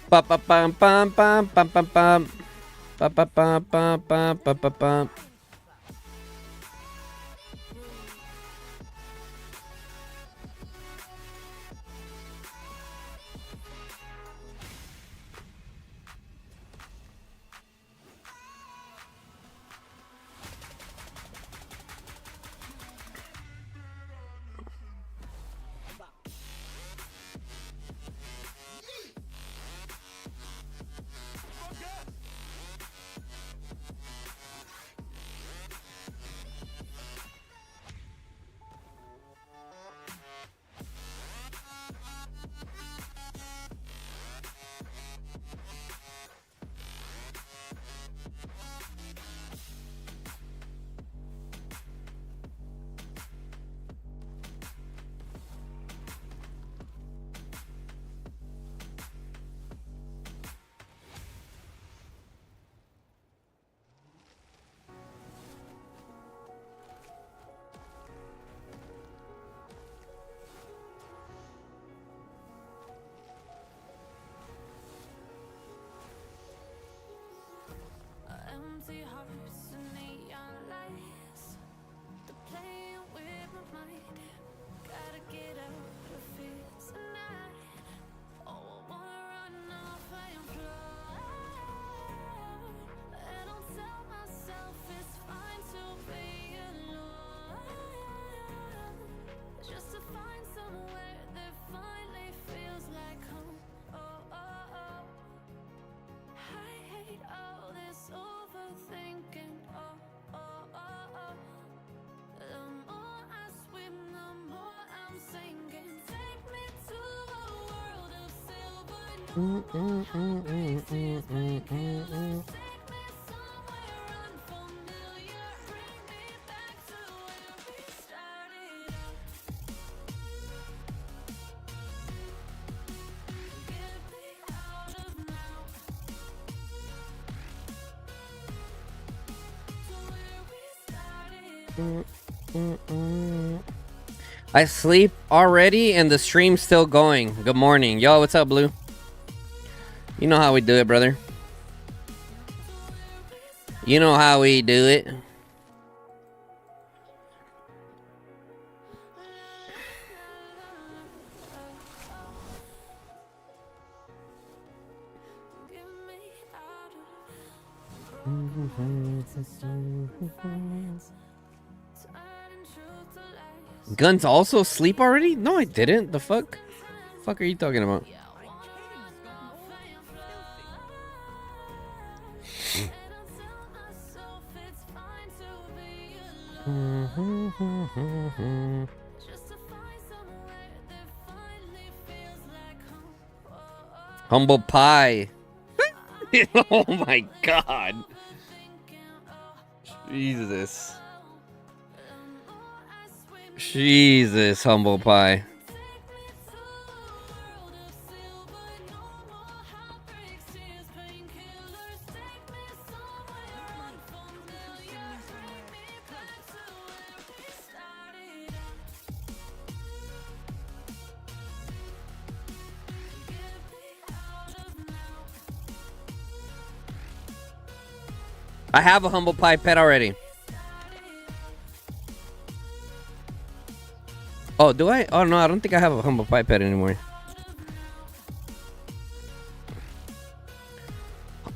Ba ba bum bum bum bum bum bum. Ba ba bum bum bum bum bum bum. hearts and neon lights. They're playing with my mind. Gotta get out of here tonight. Oh, I wanna run off and fly. And I'll tell myself it's fine to be alone. Just to find somewhere that finally feels like home. Oh, oh, oh. I hate all this overthinking. Oh, oh, oh, oh. The more I swim, the more I'm sinking. Take me to a world of silver. No more heartbreaks, tears, painkillers. Take me somewhere unfamiliar. Bring me back to where we started out. Get me out of now. To where we started out. I sleep already and the stream's still going. Good morning. Yo, what's up, Blue? You know how we do it, brother. You know how we do it. Get me out of broken hearts and sacrifice. Turning truth to lies. Guns also sleep already? No, I didn't. The fuck? Fuck are you talking about? Yeah, I wanna run off and fly. And I'll tell myself it's fine to be alone. Just to find somewhere that finally feels like home. Oh, oh, Humble pie. Oh my god. thinking, oh, Jesus. the more I swim, Jesus, humble pie. take me to a world of silver. No more heartbreaks, tears, painkillers. Take me somewhere unfamiliar. Bring me back to where we started out. Get me out of now. I have a humble pie pet already. Oh, do I? Oh no, I don't think I have a humble pie pet anymore.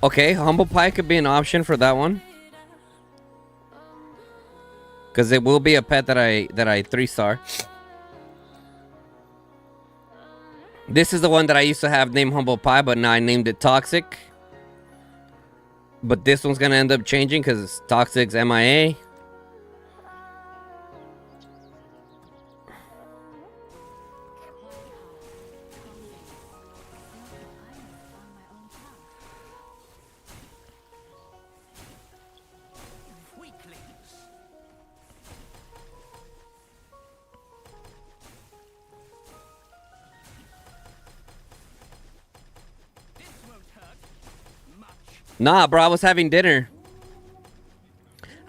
Okay, humble pie could be an option for that one. Cause it will be a pet that I 3-star. This is the one that I used to have named Humble Pie, but now I named it Toxic. But this one's gonna end up changing because Toxic's MIA. Nah, bro, I was having dinner.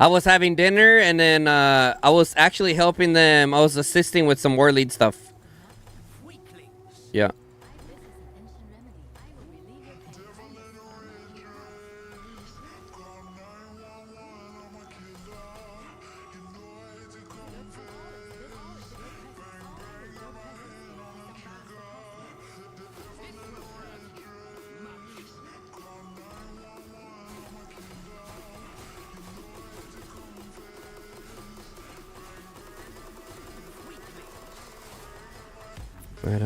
And then I was actually helping them. I was assisting with some war lead stuff. Yeah. But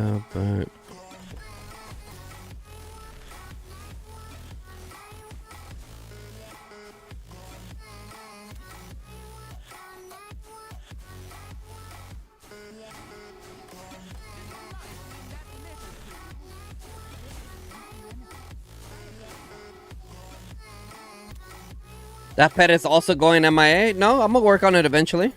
that pet is also going MIA. No, I'm gonna work on it eventually.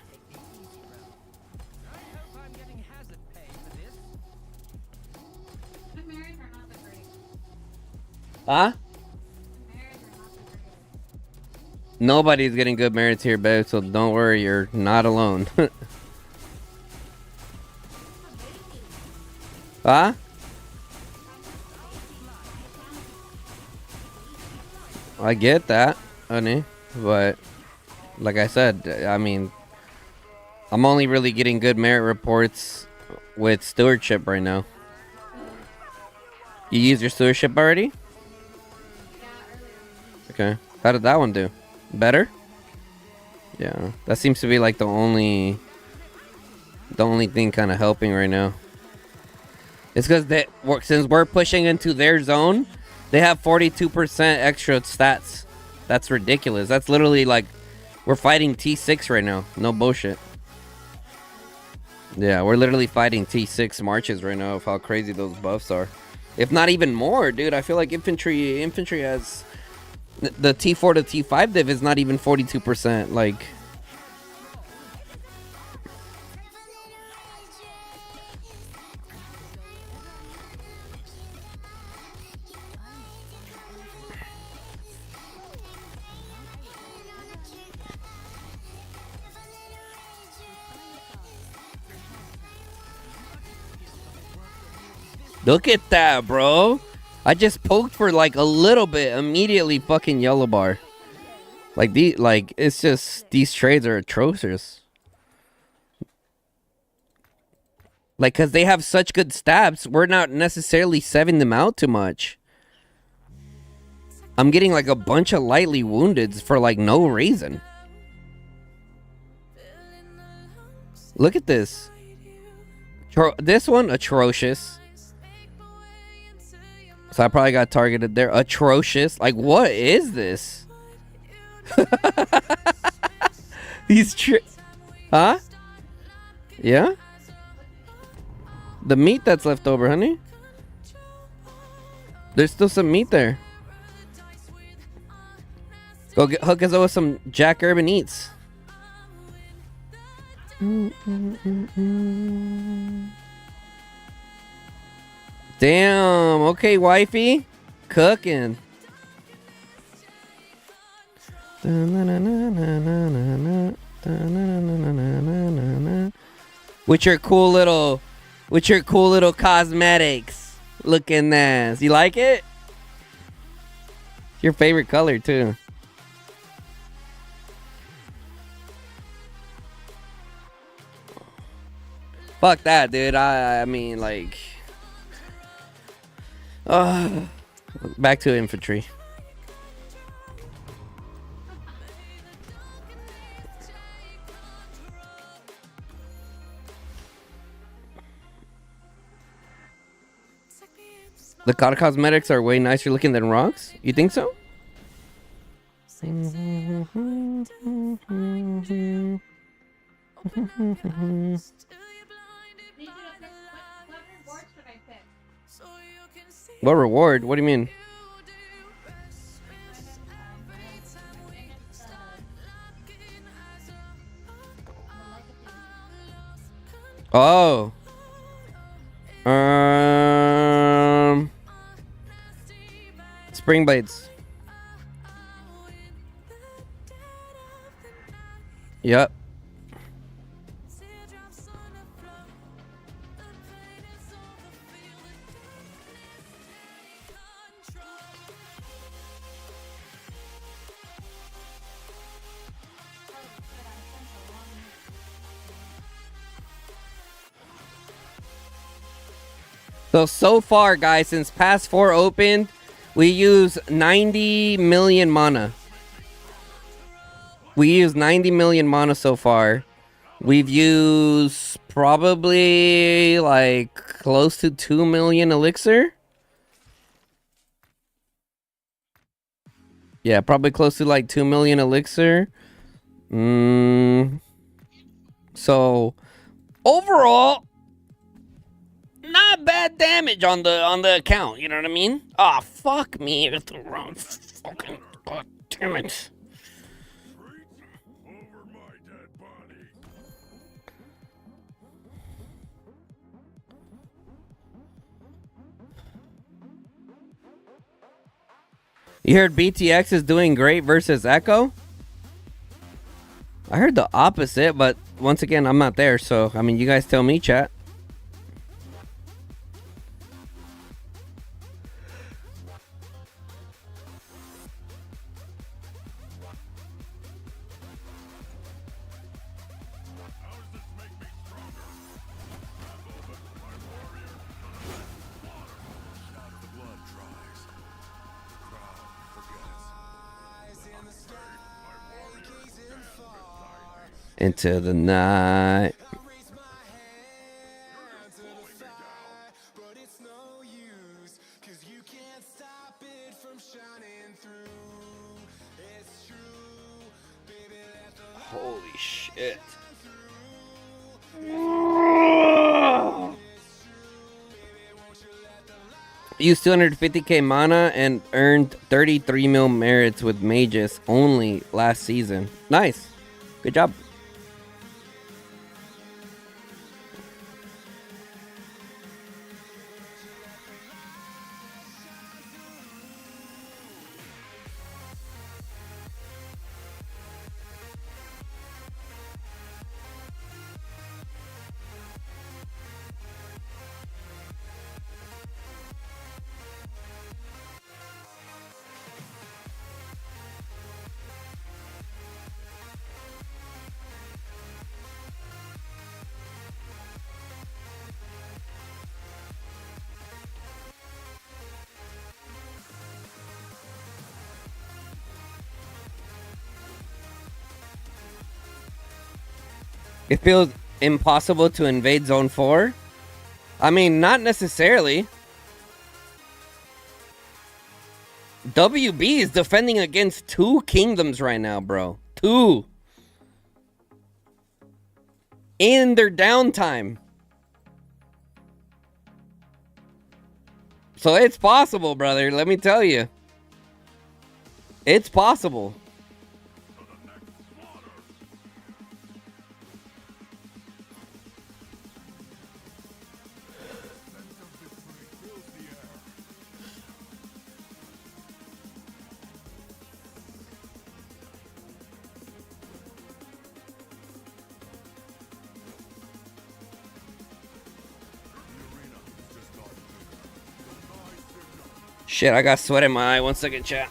The marriage are not that great. Huh? The marriage are not that great. Nobody's getting good merits here, babe, so don't worry, you're not alone. Huh? I get that, honey. But like I said, I mean, I'm only really getting good merit reports with stewardship right now. You use your stewardship already? Okay. How did that one do? Better? Yeah. That seems to be like the only thing kind of helping right now. It's because since we're pushing into their zone, they have 42% extra stats. That's ridiculous. That's literally like we're fighting T6 right now. No bullshit. Yeah, we're literally fighting T6 marches right now of how crazy those buffs are. If not even more, dude. I feel like infantry has the T4 to T5 div is not even 42%. Like, look at that, bro. I just poked for like a little bit, immediately fucking yellow bar. Like it's just these trades are atrocious. Like, cause they have such good stats, we're not necessarily seving them out too much. I'm getting like a bunch of lightly woundeds for like no reason. Look at this. This one atrocious. So I probably got targeted there. Atrocious. Like, what is this? Huh? Yeah? The meat that's left over, honey. There's still some meat there. Go hook us up with some Jack Urban Eats. Damn. Okay, wifey. Cooking. With your cool little cosmetics. Looking nice. You like it? Your favorite color too. Fuck that, dude. I mean, like, back to infantry. The Kata cosmetics are way nicer looking than rocks. You think so? What reward? What do you mean? Oh. Spring blades. Yep. So far, guys, since Pass 4 opened, we use 90 million mana. We use 90 million mana so far. We've used probably like close to 2 million elixir. Yeah, probably close to like 2 million elixir. So overall, not bad damage on the account, you know what I mean? Ah, fuck me. It's the wrong fucking, god damn it. Over my dead body. You heard BTX is doing great versus Echo? I heard the opposite, but once again, I'm not there, so I mean, you guys tell me, chat. Into the night. Holy shit. Used 250k mana and earned 33 mil merits with Mages only last season. Nice. Good job. It feels impossible to invade Zone 4. I mean, not necessarily. WB is defending against 2 kingdoms right now, bro. 2. In their downtime. So it's possible, brother. Let me tell you. It's possible. Shit, I got sweat in my eye. 1 second, chat.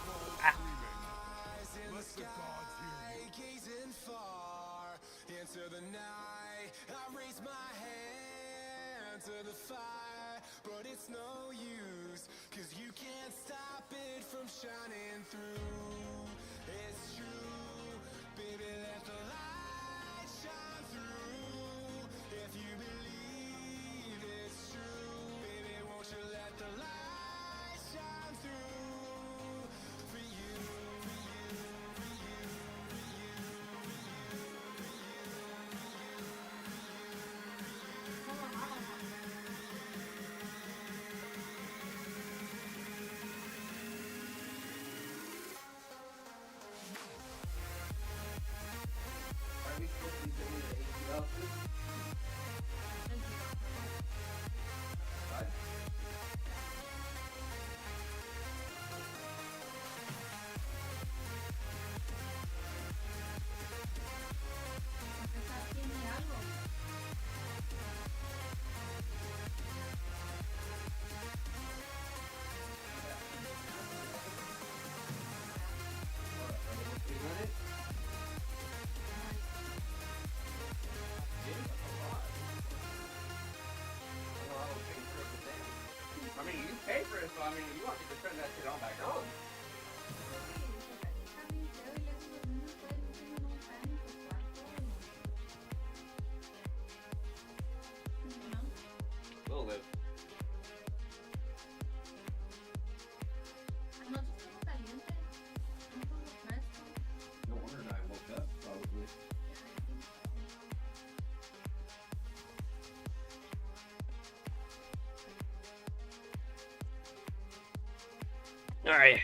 Alright.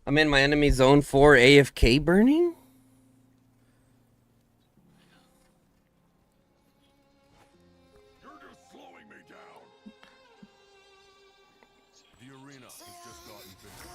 I'm in my enemy zone 4 AFK burning? You're just slowing me down. The arena has just gotten bigger.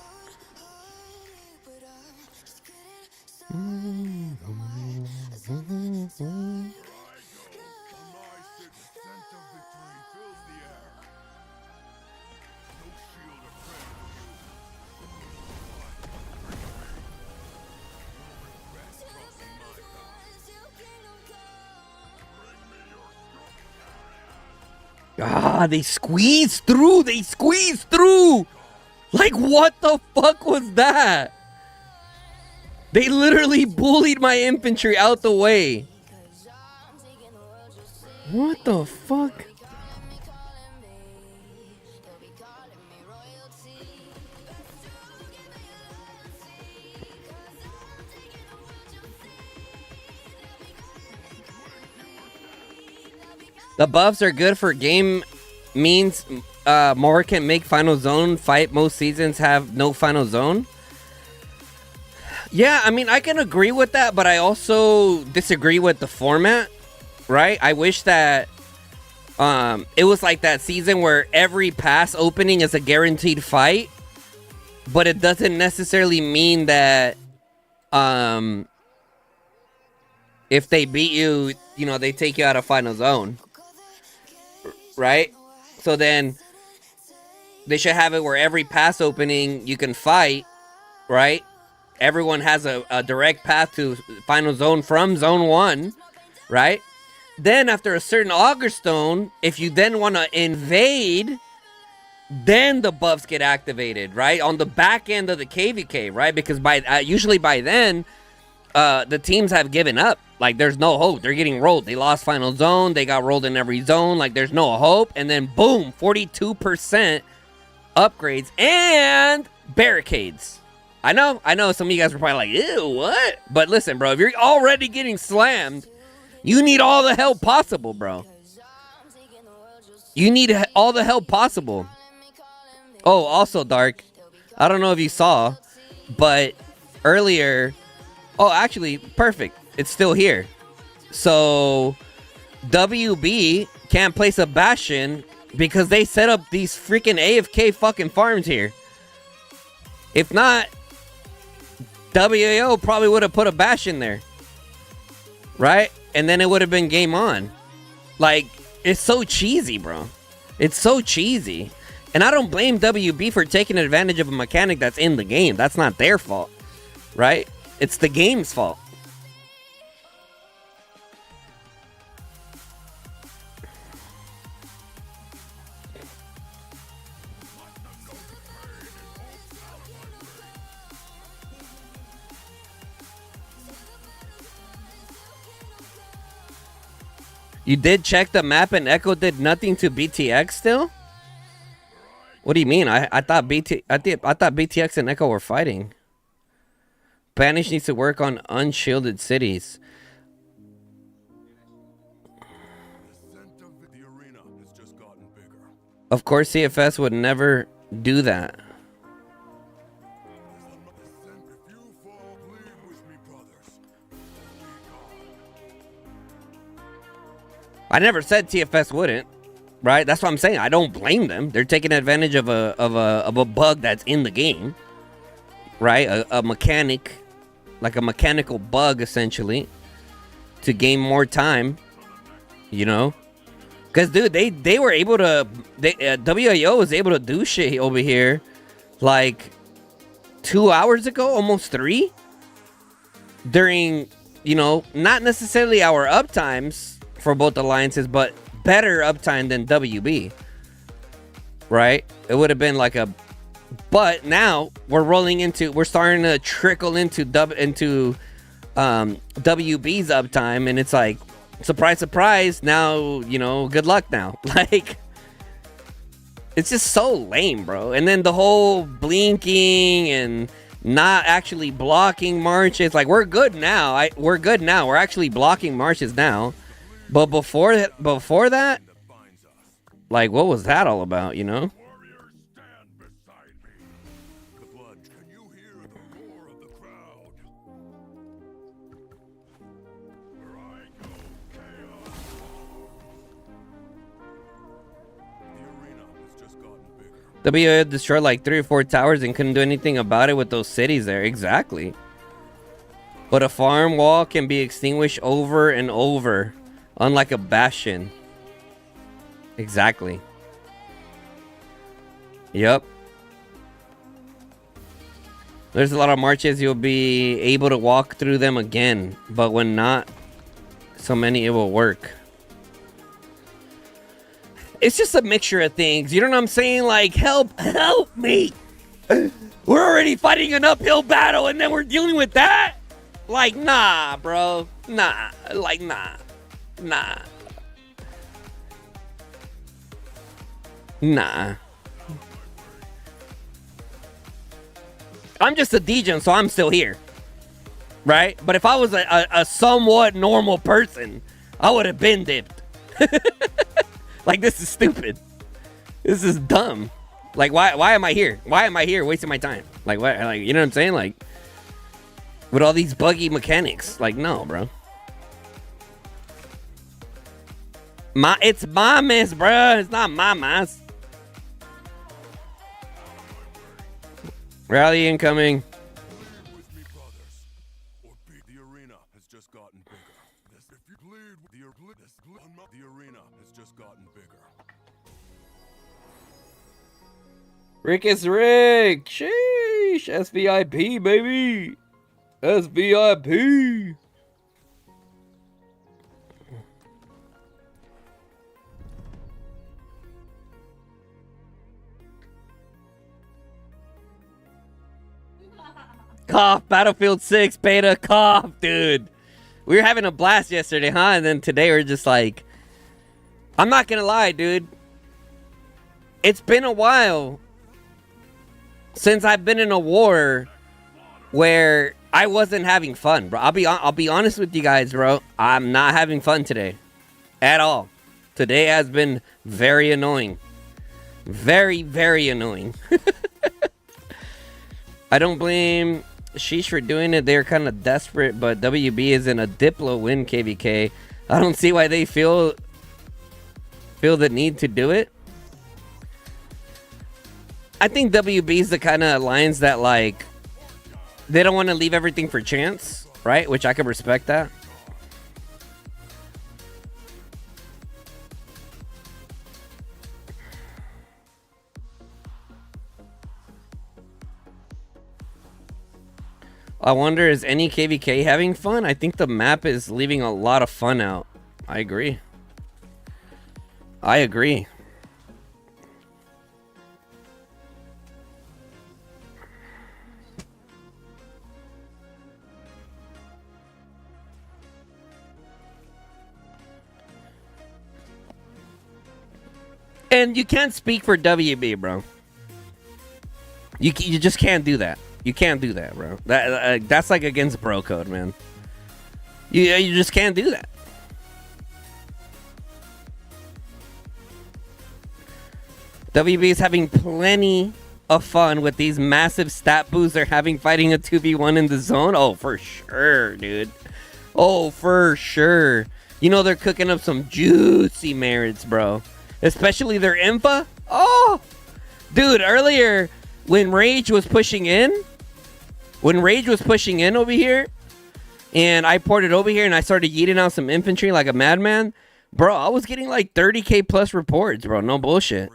Ah, they squeezed through! They squeezed through! Like, what the fuck was that? They literally bullied my infantry out the way. What the fuck? The buffs are good for game means more can make final zone fight. Most seasons have no final zone. Yeah, I mean, I can agree with that, but I also disagree with the format, right? I wish that it was like that season where every pass opening is a guaranteed fight, but it doesn't necessarily mean that if they beat you, you know, they take you out of final zone, right? So then they should have it where every pass opening you can fight, right? Everyone has a direct path to final zone from zone 1, right? Then after a certain auger stone, if you then want to invade, then the buffs get activated, right? On the back end of the KVK, right? Because usually by then, the teams have given up. Like, there's no hope. They're getting rolled. They lost final zone. They got rolled in every zone. Like, there's no hope. And then, boom, 42% upgrades and barricades. I know some of you guys were probably like, ew, what? But listen, bro, if you're already getting slammed, you need all the help possible, bro. You need all the help possible. Oh, also, Dark, I don't know if you saw, but earlier, oh, actually, perfect. It's still here. So, WB can't place a Bastion because they set up these freaking AFK fucking farms here. If not, WAO probably would have put a Bastion there. Right? And then it would have been game on. Like, it's so cheesy, bro. It's so cheesy. And I don't blame WB for taking advantage of a mechanic that's in the game. That's not their fault. Right? It's the game's fault. You did check the map and Echo did nothing to BTX still? What do you mean? I thought BTX and Echo were fighting. Banish needs to work on unshielded cities. The arena has just gotten bigger. Of course CFS would never do that. If you fall, bleed with me, brothers. I never said TFS wouldn't, right? That's what I'm saying. I don't blame them. They're taking advantage of a bug that's in the game, right? A mechanic, like a mechanical bug essentially, to gain more time, you know? Because dude, they were able to. WIO was able to do shit over here, like 2 hours ago, almost 3, during, you know, not necessarily our uptimes for both alliances, but better uptime than WB, right? It would have been like a, but now we're starting to trickle into WB's uptime, and it's like, surprise, surprise, now, you know, good luck now. Like, it's just so lame, bro. And then the whole blinking and not actually blocking marches, like, we're good now. We're good now. We're actually blocking marches now. But before that, like, what was that all about, you know? Warriors, stand beside me. The blood. Can you hear the roar of the crowd? Where I go, chaos. The arena has just gotten bigger. WA destroyed like 3 or 4 towers and couldn't do anything about it with those cities there. Exactly. But a farm wall can be extinguished over and over, unlike a bastion. Exactly. Yep. There's a lot of marches you'll be able to walk through them again, but when not so many, it will work. It's just a mixture of things, you know what I'm saying? Like, help me. We're already fighting an uphill battle and then we're dealing with that? Like, nah, bro. Nah. Like, nah. Nah. Nah. I'm just a DJ, so I'm still here. Right? But if I was a somewhat normal person, I would have been dipped. Like, this is stupid. This is dumb. Like, why am I here? Why am I here wasting my time? Like, what? Like, you know what I'm saying? Like, with all these buggy mechanics. Like, no, bro. It's my mess, bro. It's not my mess. Rally incoming. With me, brothers. Or be the arena has just gotten bigger. This, if you bleed with the arena has just gotten bigger. Rick is Rick. Sheesh. SVIP, baby. SVIP. Cough. Battlefield 6 beta. Cough, dude. We were having a blast yesterday, huh? And then today we're just like... I'm not gonna lie, dude. It's been a while since I've been in a war where I wasn't having fun, bro. I'll be honest with you guys, bro. I'm not having fun today at all. Today has been very annoying. Very, very annoying. I don't blame Sheesh for doing it. They're kind of desperate, but WB is in a Diplo win KVK. I don't see why they feel the need to do it. I think WB is the kind of alliance that, like, they don't want to leave everything for chance, right? Which I can respect that. I wonder, is any KVK having fun? I think the map is leaving a lot of fun out. I agree. I agree. And you can't speak for WB, bro. You just can't do that. You can't do that, bro. That's like against bro code, man. You just can't do that. WB is having plenty of fun with these massive stat boosts they're having fighting a 2v1 in the zone. Oh, for sure, dude. Oh, for sure. You know they're cooking up some juicy merits, bro. Especially their infa. Oh, dude, earlier when Rage was pushing in over here, and I ported over here and I started yeeting out some infantry like a madman, bro, I was getting like 30k plus reports, bro. No bullshit.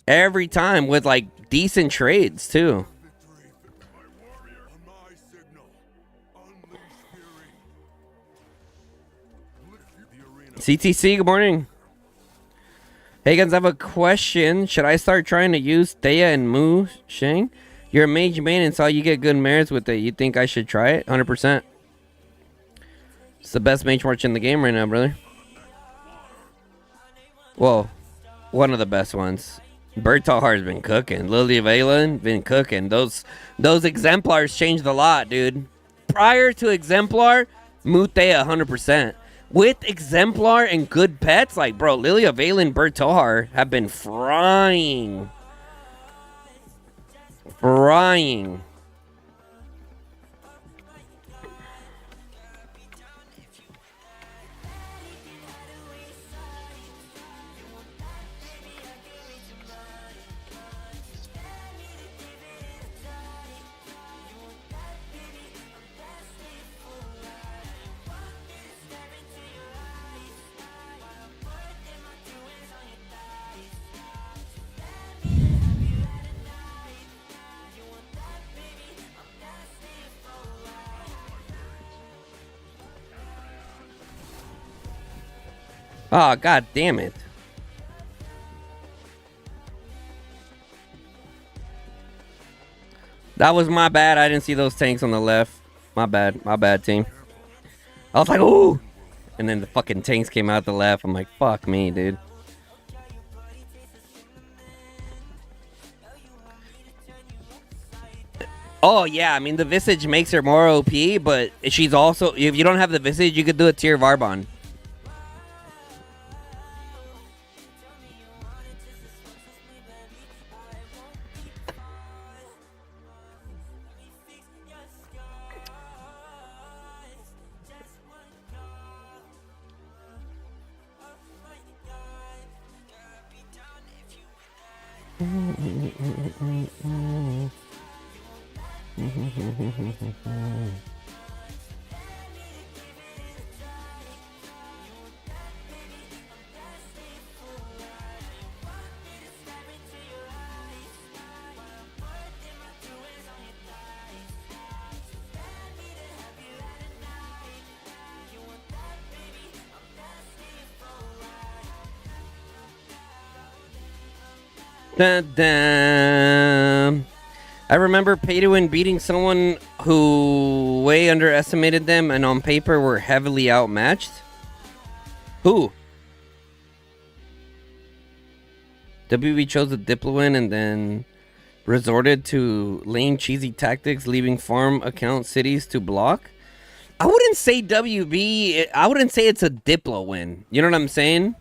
Every time with like decent trades too. CTC, good morning. Hey guys, I have a question. Should I start trying to use Thea and Mu Shang? You're a mage main and saw you get good merits with it. You think I should try it? 100%. It's the best mage march in the game right now, brother. Well, one of the best ones. Bertahar has been cooking. Lily Valen been cooking. Those exemplars changed a lot, dude. Prior to exemplar, Muthea 100%. With exemplar and good pets, like, bro, Lilia Valen, Bertahar have been frying. Frying. Oh, god damn it. That was my bad. I didn't see those tanks on the left. My bad, team. I was like, ooh! And then the fucking tanks came out the left. I'm like, fuck me, dude. Oh, yeah, I mean, the Visage makes her more OP, but she's also... If you don't have the Visage, you could do a tier Varbon. Dun, dun. I remember P.2 beating someone who way underestimated them and on paper were heavily outmatched. Who? WB chose the Diplo and then resorted to lame cheesy tactics, leaving farm account cities to block. I wouldn't say WB. I wouldn't say it's a Diplo win. You know what I'm saying?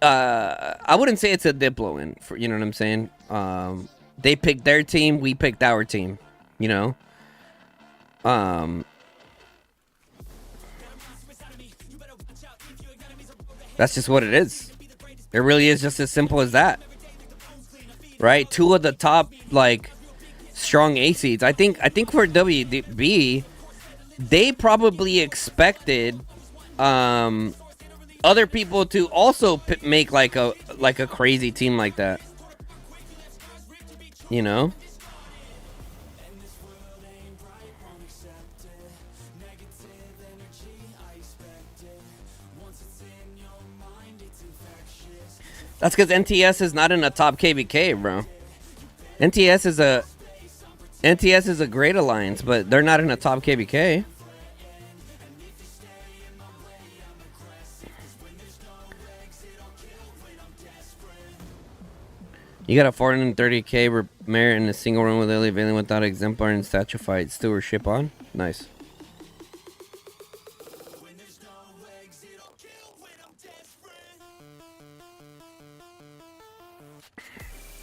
I wouldn't say it's a Diplo win. For you know what I'm saying? They picked their team. We picked our team. You know. That's just what it is. It really is just as simple as that. Right? Two of the top like strong A seeds. I think for WB, they probably expected other people to also make like a crazy team like that. You know? That's because NTS is not in a top KVK, bro. NTS is a great alliance, but they're not in a top KVK. You got a 430k merit in a single run with Lily Valen without exemplar and statuified stewardship on. Nice.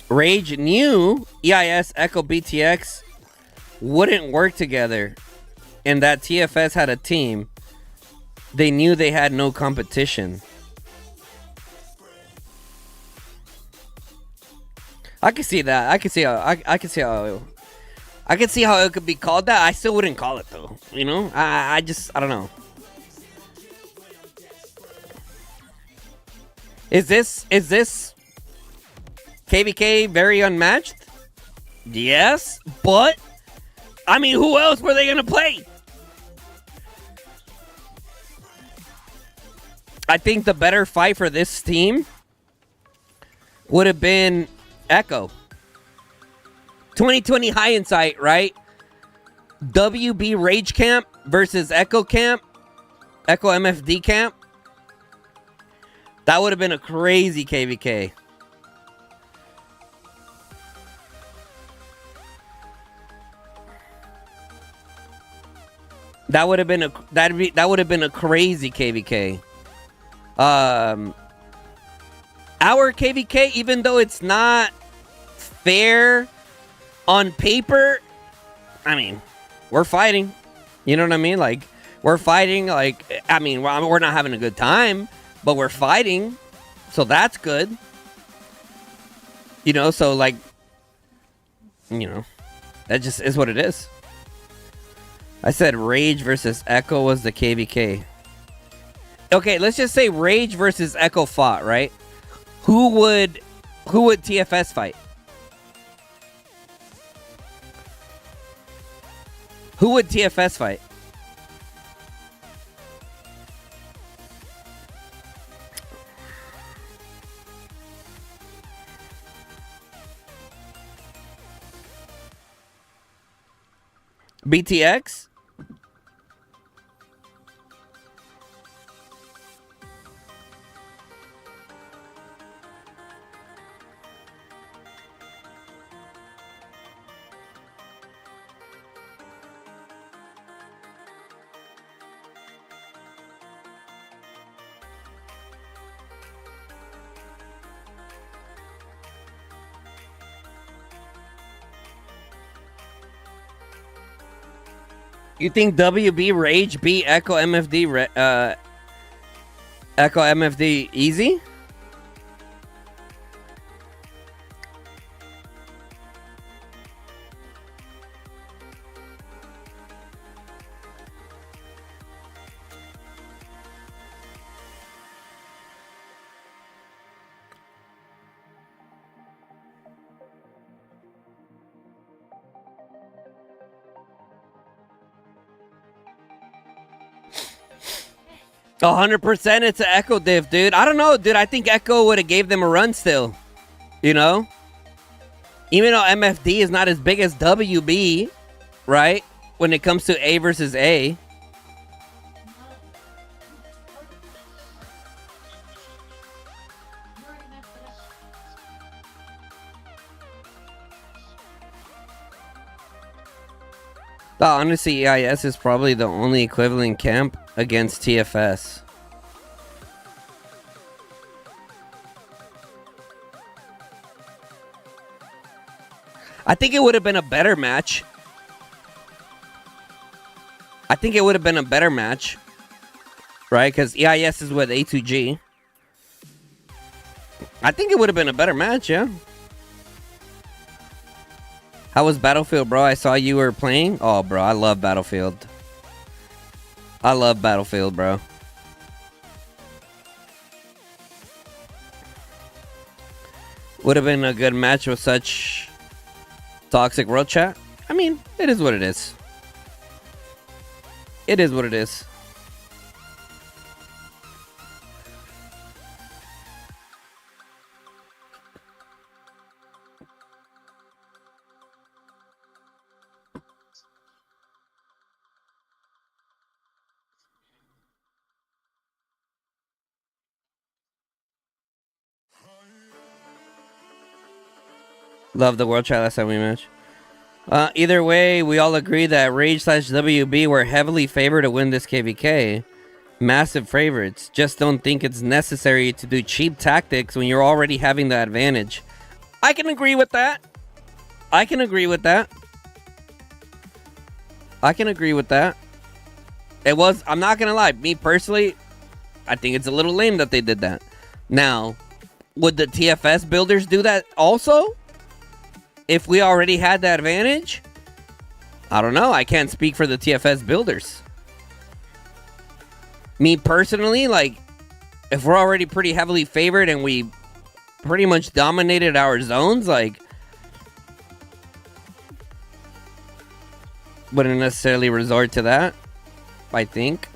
Rage knew EIS Echo BTX wouldn't work together and that TFS had a team. They knew they had no competition. I can see that. I can see how I can see how it could be called that. I still wouldn't call it though. You know? I don't know. Is this KVK very unmatched? Yes, but I mean, who else were they gonna play? I think the better fight for this team would have been Echo. 2020 hindsight, right? WB Rage Camp versus Echo Camp. Echo MFD Camp. That would have been a crazy KVK. That would have been a crazy KVK. Our KVK, even though it's not fair on paper, I mean, we're fighting. You know what I mean? Like, we're fighting. Like, I mean, we're not having a good time, but we're fighting. So that's good. You know, so like, you know, that just is what it is. I said Rage versus Echo was the KVK. Okay, let's just say Rage versus Echo fought, right? Who would TFS fight? Who would TFS fight? BTX? You think WB Rage beat Echo MFD Echo MFD easy? A 100% it's an Echo diff, dude. I don't know, dude. I think Echo would have gave them a run still. You know? Even though MFD is not as big as WB, right? When it comes to A versus A. Honestly, EIS is probably the only equivalent camp against TFS. I think it would have been a better match. I think it would have been a better match. Right? Because EIS is with A2G. I think it would have been a better match, yeah. How was Battlefield, bro? I saw you were playing. Oh, bro, I love Battlefield. I love Battlefield, bro. Would have been a good match with such toxic world chat. I mean, it is what it is. It is what it is. Love the world chat last time we matched. Either way, we all agree that Rage / WB were heavily favored to win this KVK. Massive favorites. Just don't think it's necessary to do cheap tactics when you're already having the advantage. I can agree with that. I can agree with that. I can agree with that. It was, I'm not gonna lie, me personally, I think it's a little lame that they did that. Now, would the TFS builders do that also? If we already had the advantage? I don't know. I can't speak for the TFS builders. Me personally, like, if we're already pretty heavily favored and we pretty much dominated our zones, like, wouldn't necessarily resort to that, I think.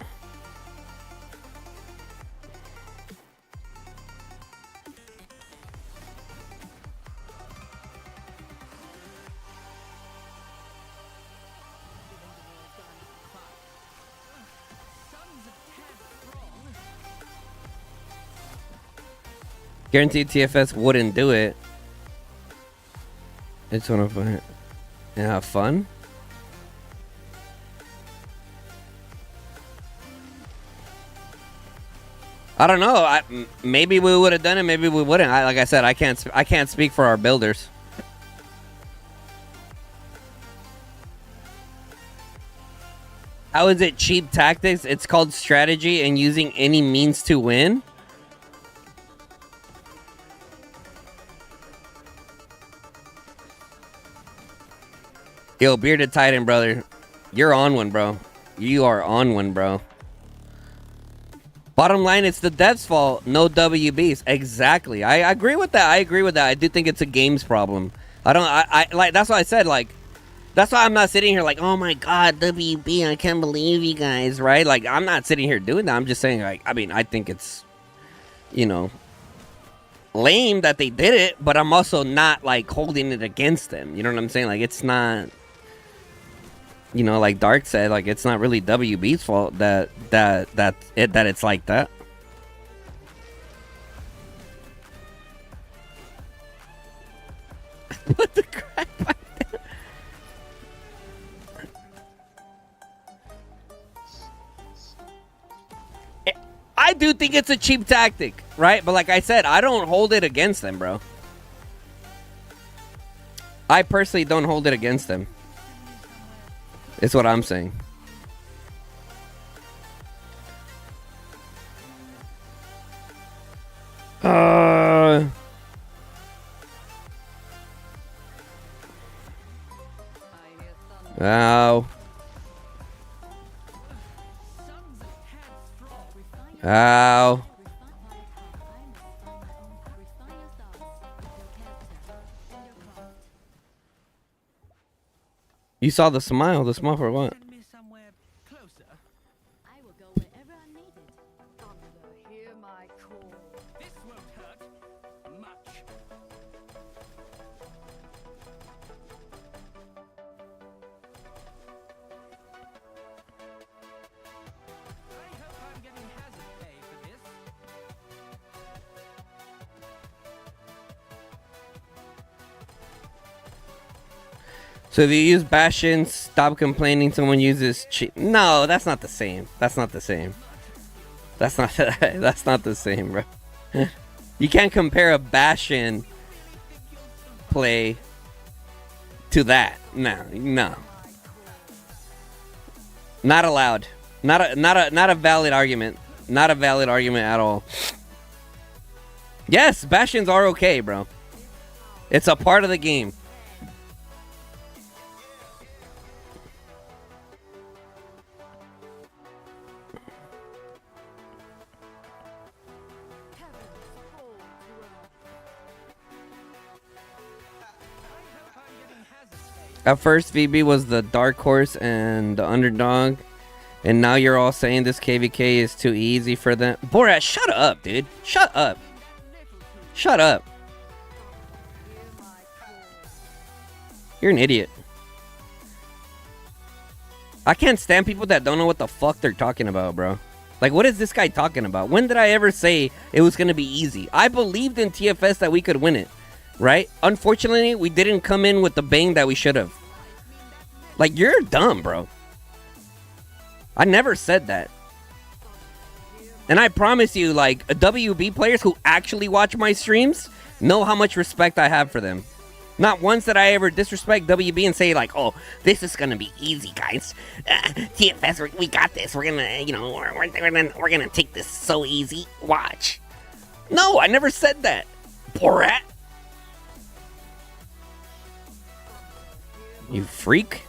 Guaranteed TFS wouldn't do it. It's one of and have fun. I don't know. Maybe we would have done it. Maybe we wouldn't. Like I said, I can't speak for our builders. How is it cheap tactics? It's called strategy and using any means to win. Yo, Bearded Titan, brother. You're on one, bro. You are on one, bro. Bottom line, it's the devs' fault. No WBs. Exactly. I agree with that. I agree with that. I do think it's a games problem. I like, that's why I said, like, that's why I'm not sitting here like, oh my God, WB, I can't believe you guys, right? Like, I'm not sitting here doing that. I'm just saying, like, I mean, I think it's, you know, lame that they did it, but I'm also not, like, holding it against them. You know what I'm saying? Like, it's not... you know, like Dark said, like it's not really WB's fault that it's like that. What the crap? I do think it's a cheap tactic, right? But like I said, I don't hold it against them, bro. I personally don't hold it against them. It's what I'm saying. Ow. Ow. You saw the smile for what? Send me somewhere closer. I will go wherever I'm needed. Thunder, hear my call. This won't hurt much. I hope I'm getting hazard pay for this. So if you use Bastion, stop complaining someone uses cheat. No, that's not the same. That's not the same. That's not that's not the same, bro. You can't compare a Bastion play to that. No. Not allowed. Not a valid argument. Not a valid argument at all. Yes, Bastions are okay, bro. It's a part of the game. At first, VB was the dark horse and the underdog. And now you're all saying this KVK is too easy for them. Borat, shut up, dude. Shut up. Shut up. You're an idiot. I can't stand people that don't know what the fuck they're talking about, bro. Like, what is this guy talking about? When did I ever say it was going to be easy? I believed in TFS that we could win it, right? Unfortunately, we didn't come in with the bang that we should have. Like, you're dumb, bro. I never said that. And I promise you, like, WB players who actually watch my streams know how much respect I have for them. Not once did I ever disrespect WB and say, like, oh, this is going to be easy, guys. TFS, we got this. We're going to, you know, we're gonna take this so easy. Watch. No, I never said that. Borat. You freak.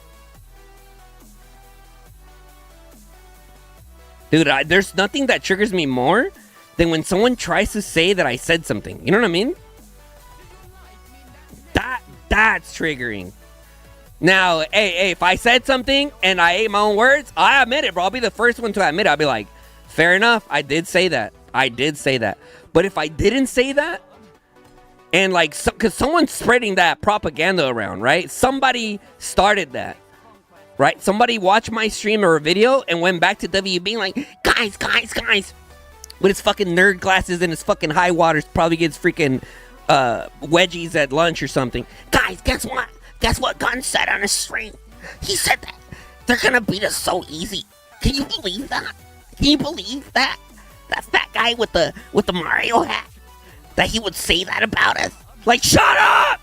Dude, there's nothing that triggers me more than when someone tries to say that I said something. You know what I mean? That's triggering. Now, hey, if I said something and I ate my own words, I admit it, bro. I'll be the first one to admit it. I'll be like, fair enough. I did say that. But if I didn't say that, and like, because someone's spreading that propaganda around, right? Somebody started that. Right? Somebody watched my stream or a video and went back to WB like, guys. With his fucking nerd glasses and his fucking high waters, probably gets freaking wedgies at lunch or something. Guys, guess what? Guess what Gunn said on his stream? He said that they're gonna beat us so easy. Can you believe that? Can you believe that? That fat guy with the Mario hat, that he would say that about us? Like, shut up!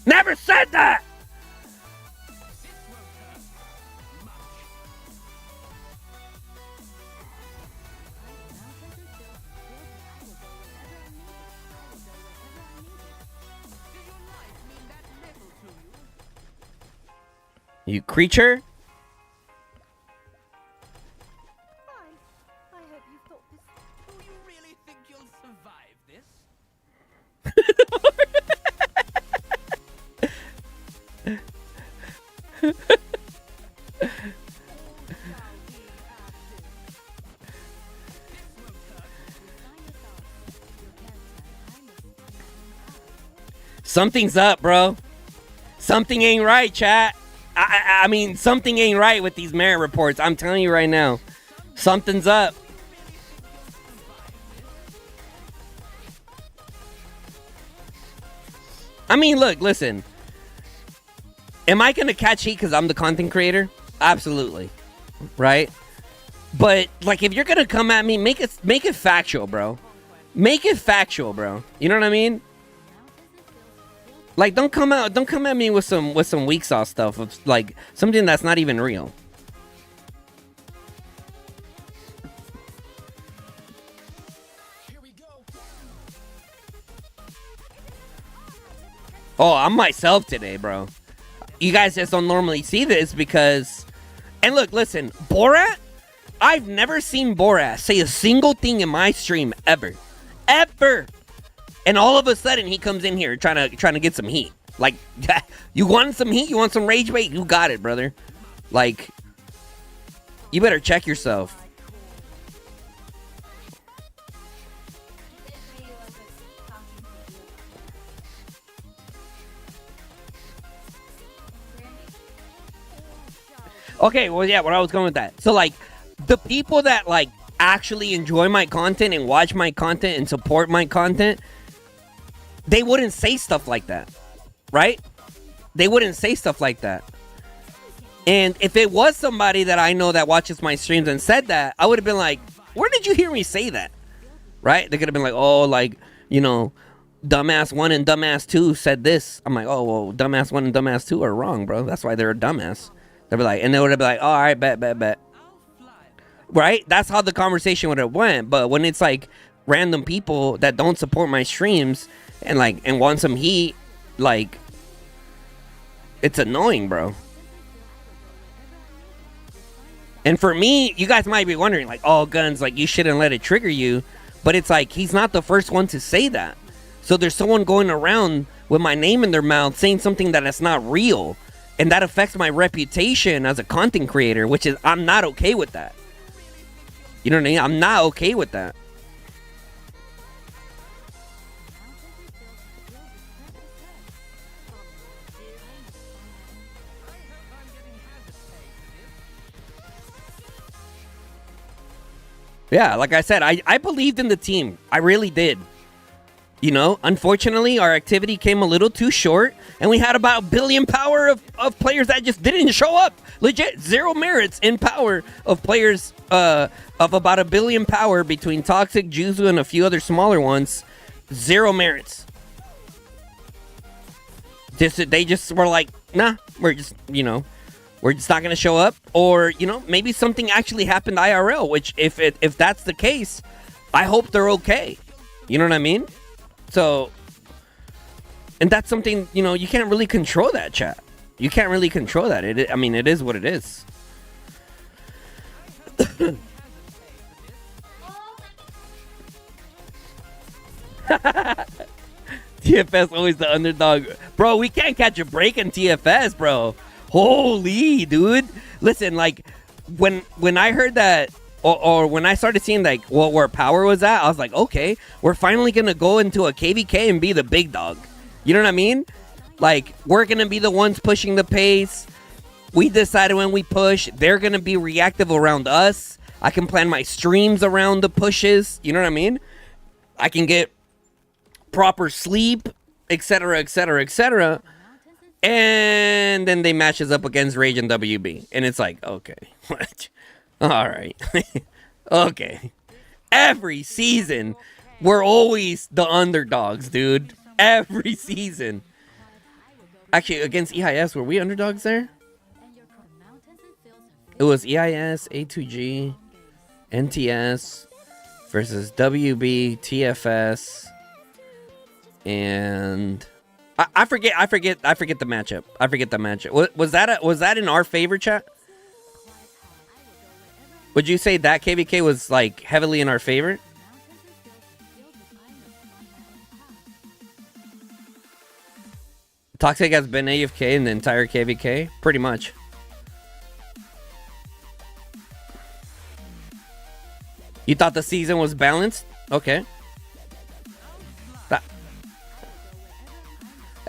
Never said that! You creature? I hope you thought this. Do you really think you'll survive this? Something's up, bro. Something ain't right, chat. I mean, something ain't right with these merit reports. I'm telling you right now. Something's up. I mean, look, listen. Am I going to catch heat because I'm the content creator? Absolutely. Right? But, like, if you're going to come at me, make it factual, bro. Make it factual, bro. You know what I mean? Like, don't come at me with some weak sauce stuff of, like, something that's not even real. Oh, I'm myself today, bro. You guys just don't normally see this because... And look, listen, Borat, I've never seen Borat say a single thing in my stream ever. Ever. And all of a sudden, he comes in here trying to get some heat. Like, you want some heat? You want some rage bait? You got it, brother. Like, you better check yourself. Okay, well, yeah, where I was going with that. So, like, the people that, like, actually enjoy my content and watch my content and support my content, they wouldn't say stuff like that, right? They wouldn't say stuff like that. And if it was somebody that I know that watches my streams and said that, I would have been like, where did you hear me say that? Right? They could have been like, oh, like, you know, dumbass 1 and dumbass 2 said this. I'm like, oh, well, dumbass 1 and dumbass 2 are wrong, bro. That's why they're a dumbass. They'd be like, and they would have been like, oh, all right, bet. Right? That's how the conversation would have went. But when it's like random people that don't support my streams and want some heat, like, it's annoying, bro. And for me, you guys might be wondering, like, oh, Guns, like, you shouldn't let it trigger you. But it's like, he's not the first one to say that. So there's someone going around with my name in their mouth saying something that is not real. And that affects my reputation as a content creator, which is, I'm not okay with that. You know what I mean? I'm not okay with that. Yeah, like I said, I believed in the team. I really did. You know, unfortunately, our activity came a little too short, and we had about 1 billion power of players that just didn't show up. Legit, 0 merits in power of players of about 1 billion power between Toxic, Juzu, and a few other smaller ones. 0 merits. They just were like, nah, we're just not going to show up. Or, you know, maybe something actually happened IRL, which if that's the case, I hope they're okay. You know what I mean? So, and that's something, you know, you can't really control that, chat. You can't really control that. I mean, it is what it is. TFS always the underdog. Bro, we can't catch a break in TFS, bro. Holy, dude. Listen, like, when I heard that, or when I started seeing, like, where power was at, I was like, okay, we're finally going to go into a KVK and be the big dog. You know what I mean? Like, we're going to be the ones pushing the pace. We decided when we push, they're going to be reactive around us. I can plan my streams around the pushes. You know what I mean? I can get proper sleep, etc., etc., etc. And then they match us up against Rage and WB. And it's like, okay, what? All right. Okay. Every season, we're always the underdogs, dude. Every season. Actually, against EIS, were we underdogs there? It was EIS, A2G, NTS versus WB, TFS, and I forget the matchup. I forget the matchup. Was that in our favor, chat? Would you say that KVK was, like, heavily in our favor? Toxic has been AFK in the entire KVK? Pretty much. You thought the season was balanced? Okay.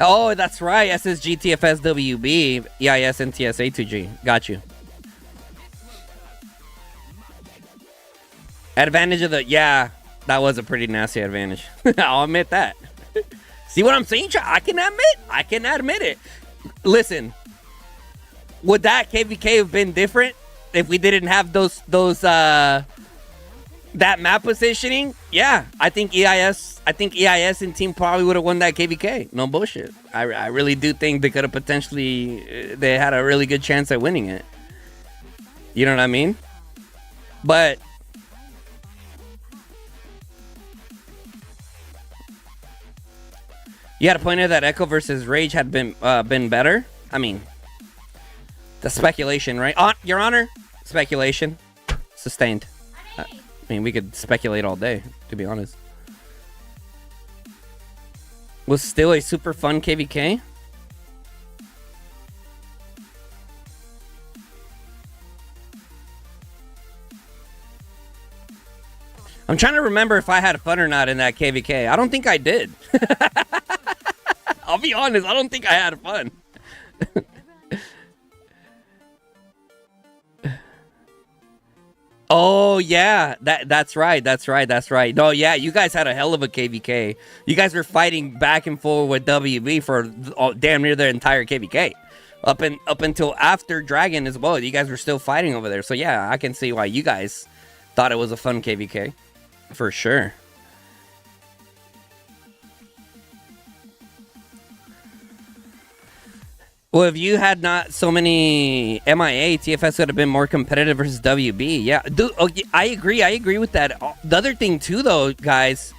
Oh, that's right. SSG, TFS, WB, EIS, and TSA2G. Got you. Advantage of the... Yeah, that was a pretty nasty advantage. I'll admit that. See what I'm saying? I can admit it. Listen, would that KVK have been different if we didn't have those that map positioning? Yeah, I think EIS and team probably would have won that KVK. No bullshit. I really do think they could have potentially, they had a really good chance at winning it. You know what I mean? But you had a point there that Echo versus Rage had been better. I mean, the speculation, right? Your Honor, speculation, sustained. I mean, we could speculate all day, to be honest. Was still a super fun KVK. I'm trying to remember if I had fun or not in that KVK. I don't think I did. I'll be honest, I don't think I had fun. Oh yeah, that's right. No, yeah, you guys had a hell of a KVK. You guys were fighting back and forth with WB for damn near the entire KVK, up until after Dragon as well. You guys were still fighting over there. So yeah, I can see why you guys thought it was a fun KVK, for sure. Well, if you had not so many MIA, TFS would have been more competitive versus WB. Yeah, dude, okay, I agree with that. The other thing, too, though, guys,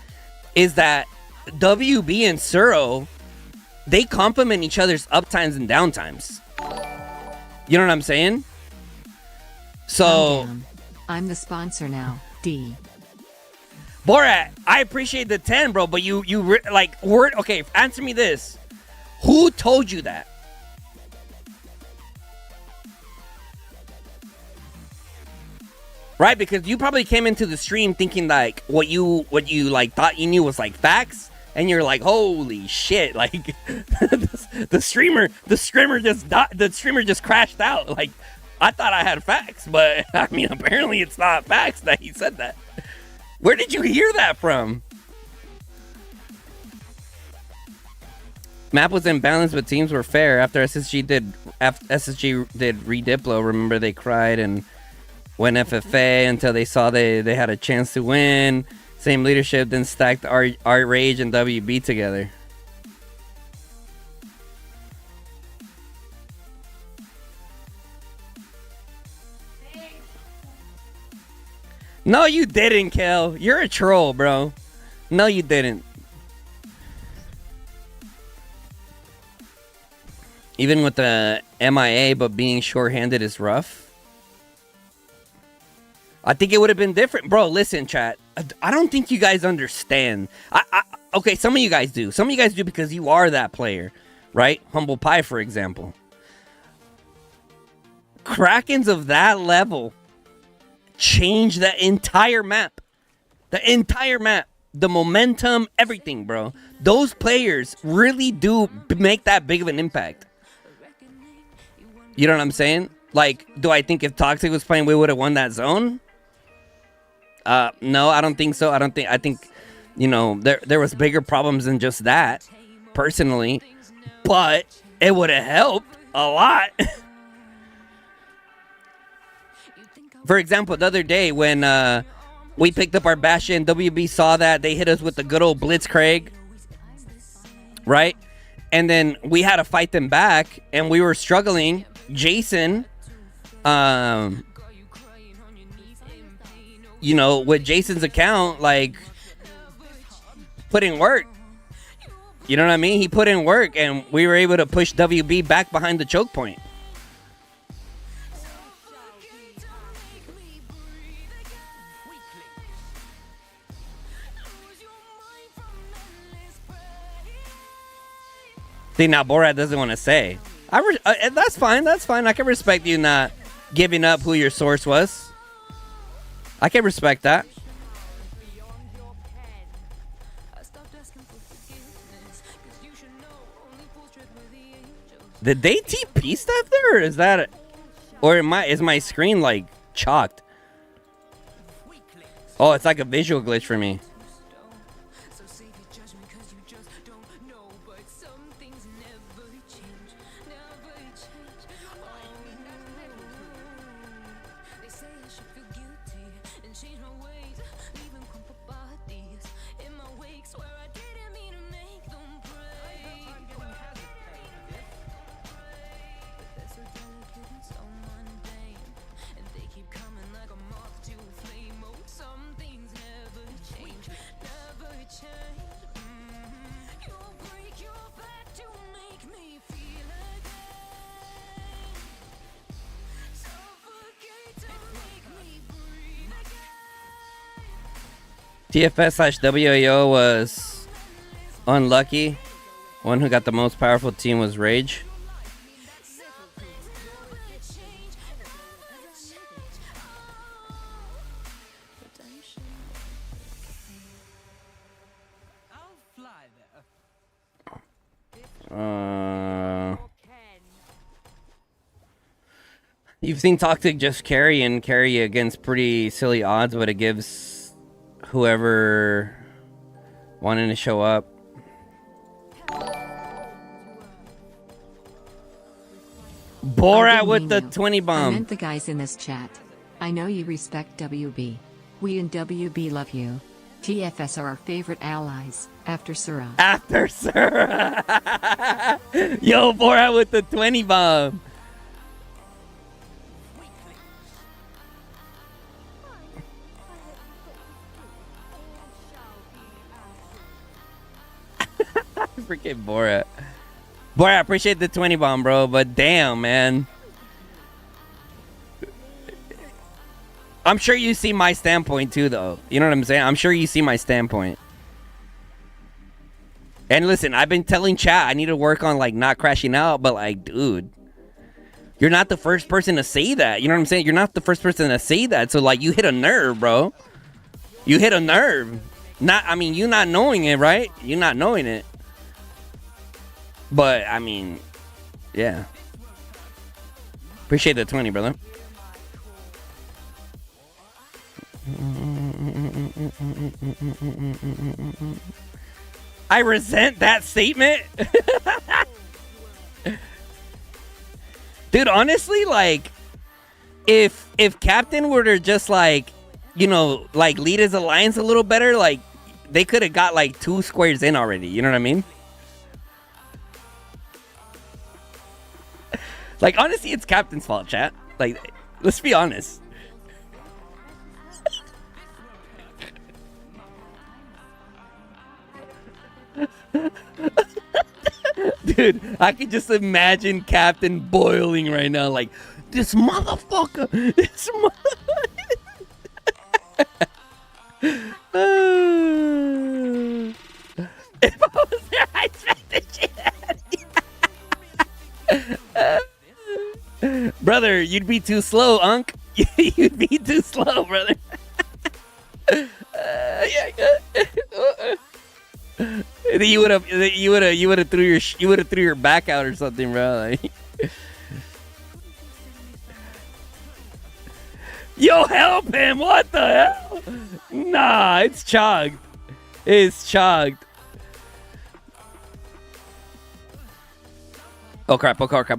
is that WB and Suro, they complement each other's uptimes and downtimes. You know what I'm saying? So... I'm the sponsor now, D. Borat, I appreciate the 10, bro, but okay, answer me this. Who told you that? Right, because you probably came into the stream thinking like what you like thought you knew was like facts, and you're like, holy shit, like the streamer just crashed out. Like, I thought I had facts, but I mean apparently it's not facts that he said that. Where did you hear that from? Map was imbalanced, but teams were fair. After SSG did rediplo, remember they cried and went FFA until they saw they had a chance to win. Same leadership, then stacked Art Rage and WB together. No, you didn't, Kel. You're a troll, bro. No, you didn't. Even with the MIA, but being short-handed is rough. I think it would have been different. Bro, listen, chat. I don't think you guys understand. Okay, some of you guys do. Some of you guys do because you are that player, right? Humble Pie, for example. Krakens of that level change the entire map. The entire map. The momentum, everything, bro. Those players really do make that big of an impact. You know what I'm saying? Like, do I think if Toxic was playing, we would have won that zone? No, I don't think so. I think, you know, there was bigger problems than just that, personally. But it would have helped a lot. For example, the other day when we picked up our Bastion, WB saw that. They hit us with the good old Blitzkrieg. Right? And then we had to fight them back, and we were struggling. Jason, you know, with Jason's account, like, put in work. You know what I mean? He put in work, and we were able to push WB back behind the choke point. See, now Borat doesn't want to say. That's fine. That's fine. I can respect you not giving up who your source was. I can respect that. Did they TP stuff there, or is that, or is my screen like chalked? Oh, it's like a visual glitch for me. TFS/WAO was unlucky. One who got the most powerful team was Rage. You've seen Toxic just carry against pretty silly odds, but it gives whoever wanting to show up. Borat with the 20 I bomb. meant the guys in this chat. I know you respect WB. We in WB love you. TFS are our favorite allies, after Sura. After Sura. Yo, Borat with the 20 bomb. Freaking Borat. Borat, I appreciate the 20 bomb, bro, but damn, man. I'm sure you see my standpoint too, though. You know what I'm saying? I'm sure you see my standpoint. And listen, I've been telling chat I need to work on like not crashing out, but like, dude, you're not the first person to say that. You know what I'm saying? You're not the first person to say that. So like, you hit a nerve, bro. You hit a nerve. I mean, you not knowing it, right? You not knowing it. But I mean, yeah. Appreciate the 20, brother. I resent that statement. Dude, honestly, like, if Captain were to just like, you know, like lead his alliance a little better, like they could have got like 2 squares in already. You know what I mean? Like, honestly, it's Captain's fault, chat. Like, let's be honest. Dude, I can just imagine Captain boiling right now. Like, this motherfucker. This if I was there, I'd smack the shit out of you. Brother, you'd be too slow, Unc. You'd be too slow, brother. You would have threw your back out or something, bro. Like, yo, help him! What the hell? Nah, it's chogged. It's chogged. Oh crap! Oh crap!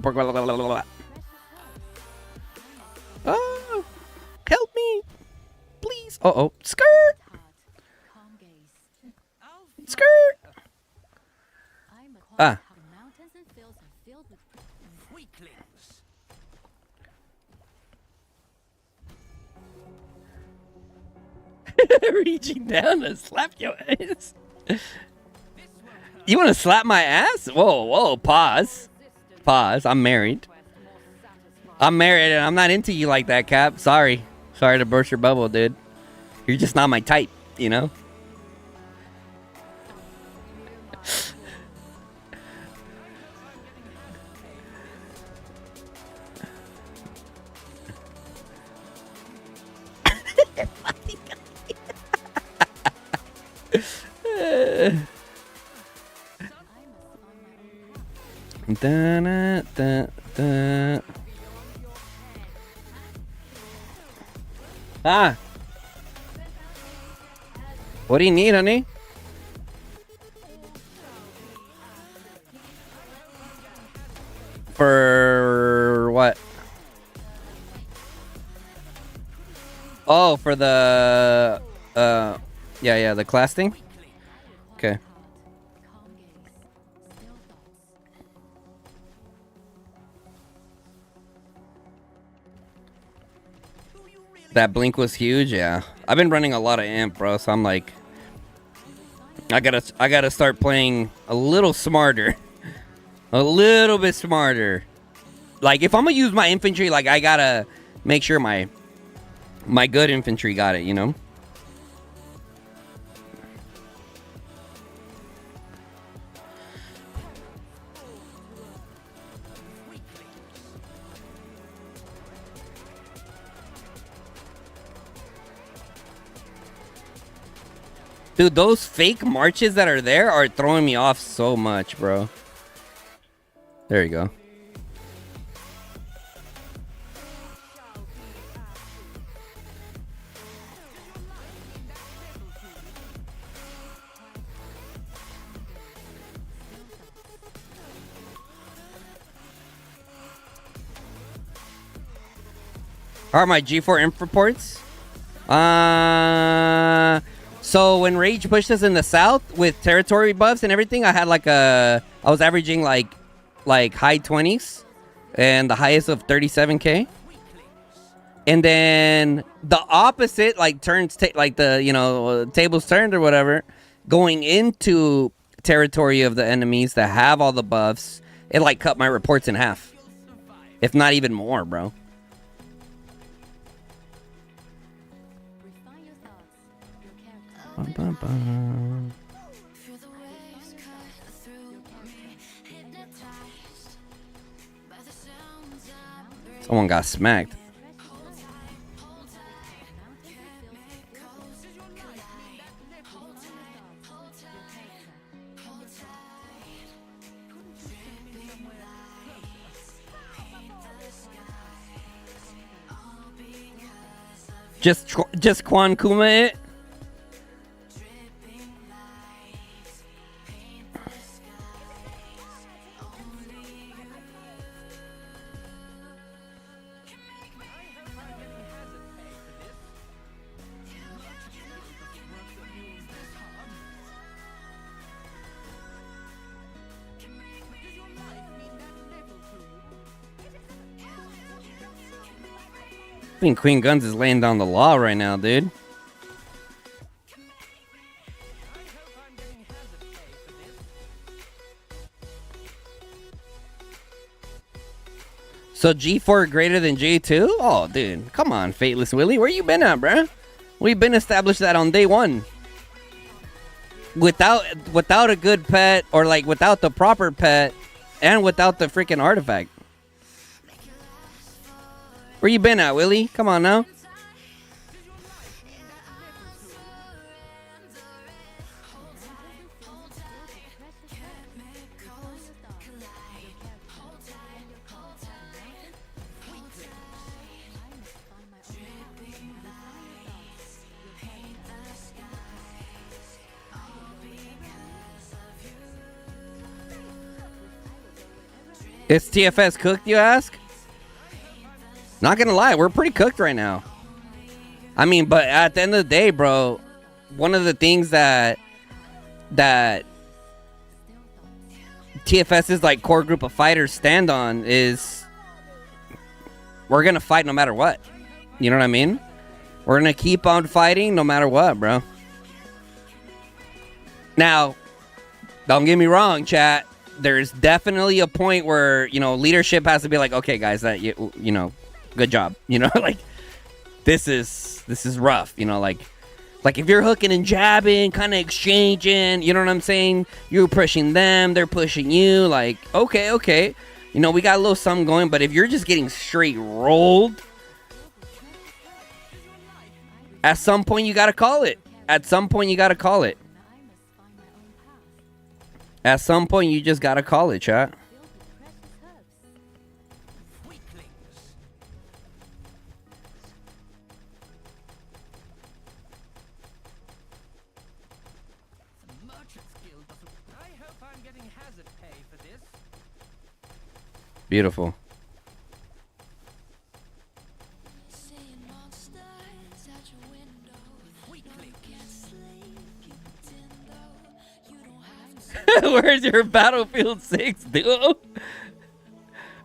Oh, help me, please! Oh, skirt, skirt. Ah. Reaching down to slap your ass. You want to slap my ass? Whoa, pause. I'm married. And I'm not into you like that, Cap. Sorry to burst your bubble, dude. You're just not my type, you know? Da, da, da. Ah. What do you need, honey? For what? Oh, for the yeah, the class thing? Okay. That blink was huge, yeah. I've been running a lot of amp, bro, so I'm like I gotta start playing a little smarter. A little bit smarter. Like if I'm gonna use my infantry, like I gotta make sure my good infantry got it, you know? Dude, those fake marches that are there are throwing me off so much, bro. There you go. Are my G4 imp reports? So when Rage pushed us in the south with territory buffs and everything, I was averaging like high 20s and the highest of 37k. And then the opposite, like turns, like the, you know, tables turned or whatever, going into territory of the enemies that have all the buffs, it like cut my reports in half. If not even more, bro. Someone got smacked. Just Quan Kuma it. I think Queen Guns is laying down the law right now, dude. So G4 greater than J2? Oh, dude. Come on, Fateless Willie. Where you been at, bruh? We've been established that on day one. Without a good pet, or like without the proper pet, and without the freaking artifact. Where you been at, Willie? Come on now. Is TFS cooked, you ask? Not gonna lie, we're pretty cooked right now. I mean, but at the end of the day, bro, one of the things that TFS's like core group of fighters stand on is we're gonna fight no matter what. You know what I mean? We're gonna keep on fighting no matter what, bro. Now, don't get me wrong, chat. There's definitely a point where, you know, leadership has to be like, okay, guys, that you know, good job. You know, like this is rough. You know, like if you're hooking and jabbing, kind of exchanging. You know what I'm saying? You're pushing them, they're pushing you. Like, okay. You know, we got a little something going. But if you're just getting straight rolled, at some point you gotta call it. At some point you gotta call it. At some point, you just gotta call it, chat. Beautiful. Seeing monsters at your window. No, you can't sleep. You pretend though you don't have to. Where's your Battlefield 6 duo?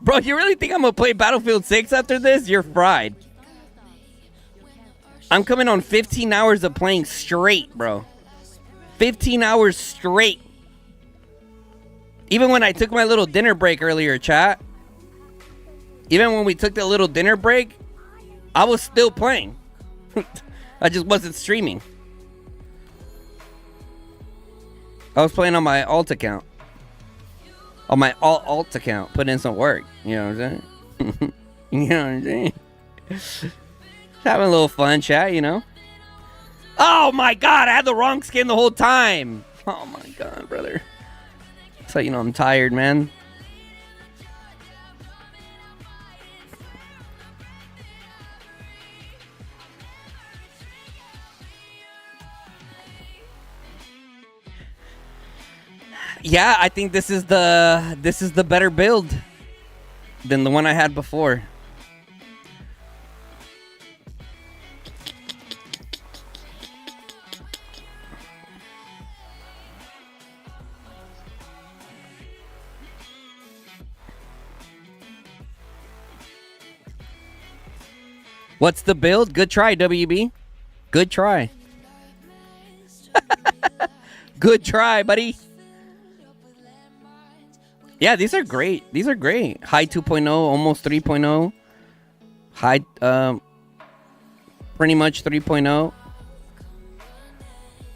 Bro, you really think I'm gonna play Battlefield 6 after this? You're fried. I'm coming on 15 hours of playing straight, bro. 15 hours straight. Even when I took my little dinner break earlier, chat. Even when we took the little dinner break, I was still playing. I just wasn't streaming. I was playing on my alt account. On my alt account. Put in some work. You know what I'm saying? You know what I'm saying? Having a little fun, chat, you know? Oh my god, I had the wrong skin the whole time. Oh my god, brother. So, you know, I'm tired, man. Yeah, I think this is the better build than the one I had before. What's the build? Good try, WB. Good try. Good try, buddy. Yeah, these are great. These are great. High 2.0, almost 3.0. High, pretty much 3.0.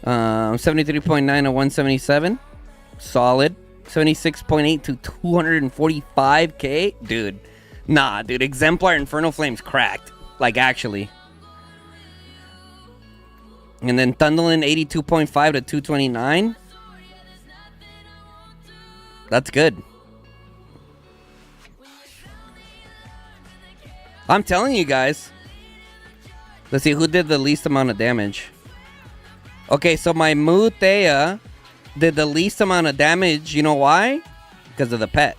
73.9 to 177. Solid. 76.8 to 245k. Dude. Nah, dude. Exemplar Infernal Flames cracked. Like, actually. And then Thunderlin 82.5 to 229. That's good. I'm telling you guys. Let's see who did the least amount of damage. Okay, so my Muthea did the least amount of damage. You know why? Because of the pet.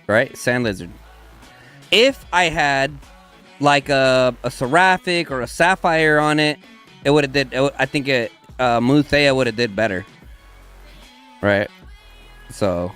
Right? Sand Lizard. If I had like a Seraphic or a Sapphire on it, it would have did. I think Muthea would have did better. Right? So.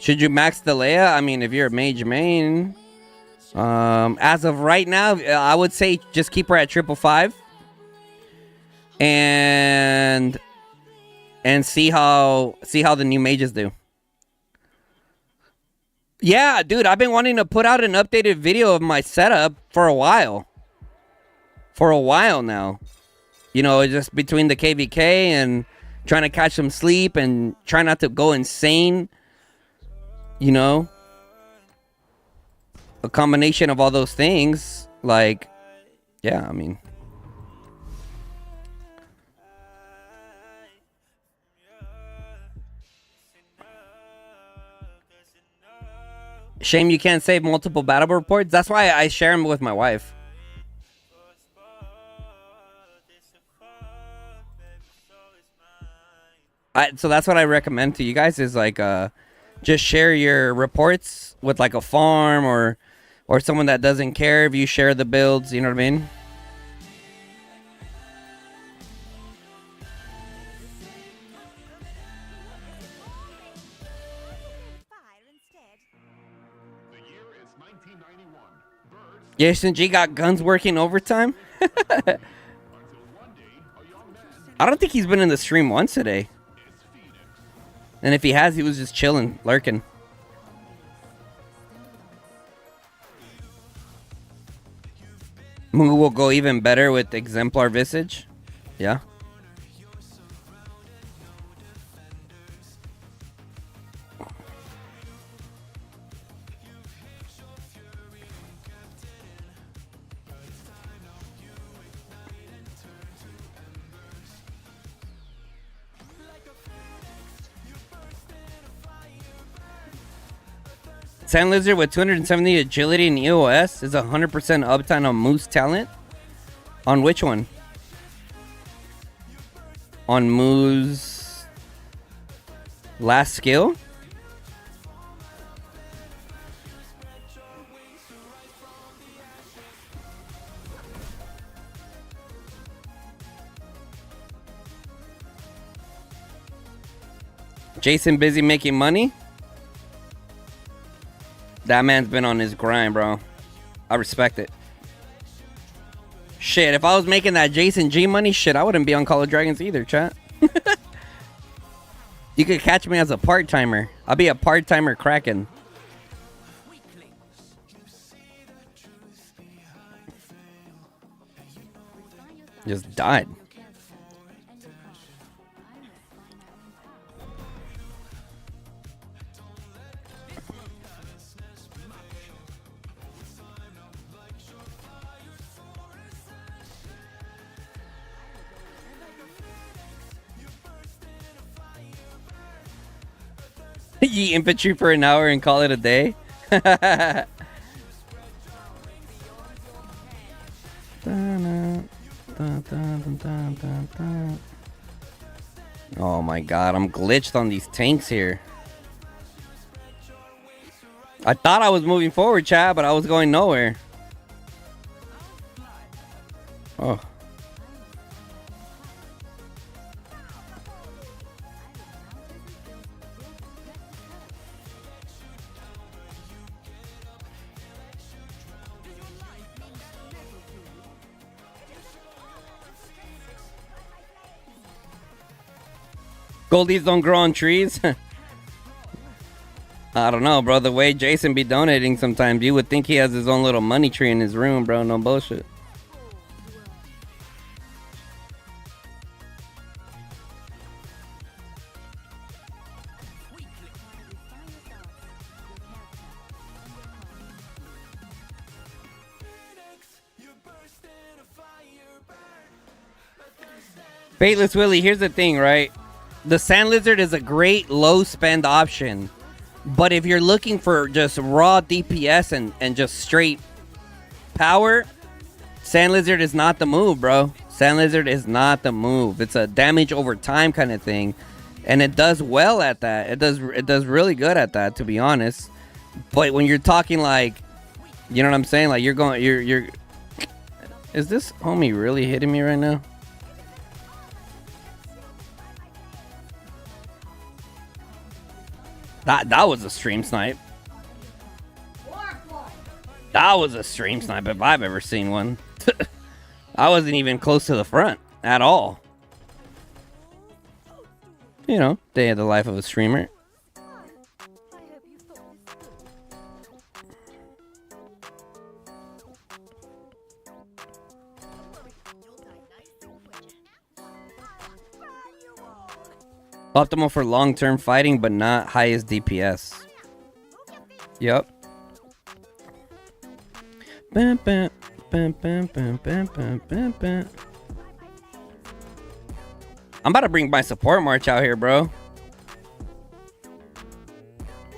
Should you max the Leia? I mean, if you're a Mage main, as of right now, I would say just keep her at 555 and see how the new mages do. Yeah, dude, I've been wanting to put out an updated video of my setup for a while. For a while now. You know, just between the KVK and trying to catch some sleep and try not to go insane. You know, a combination of all those things, like, yeah, I mean. Shame you can't save multiple battle reports. That's why I share them with my wife. So that's what I recommend to you guys is like, just share your reports with like a farm or someone that doesn't care if you share the builds, you know what I mean? Jason G got guns working overtime? I don't think he's been in the stream once today. And if he has, he was just chilling, lurking. Moo will go even better with Exemplar Visage. Yeah. Sand Lizard with 270 agility and EOS is 100% uptime on Moose talent. On which one? On Moose last skill? Jason busy making money? That man's been on his grind, bro. I respect it. Shit, if I was making that Jason G money, shit, I wouldn't be on Call of Dragons either, chat. You could catch me as a part-timer. I'll be a part-timer Kraken. Just died. Ye infantry for an hour and call it a day. Oh my god, I'm glitched on these tanks here. I thought I was moving forward, chat, but I was going nowhere. Oh. Goldies don't grow on trees? I don't know, bro. The way Jason be donating sometimes, you would think he has his own little money tree in his room, bro. No bullshit. Fateless Willie, here's the thing, right? The Sand Lizard is a great low spend option. But if you're looking for just raw DPS and just straight power, Sand Lizard is not the move, bro. Sand Lizard is not the move. It's a damage over time kind of thing. And it does well at that. It does really good at that, to be honest. But when you're talking like, you know what I'm saying? Like you're is this homie really hitting me right now? That was a stream snipe. That was a stream snipe if I've ever seen one. I wasn't even close to the front at all. You know, day of the life of a streamer. Optimal for long-term fighting, but not highest DPS. Yep. I'm about to bring my support march out here, bro.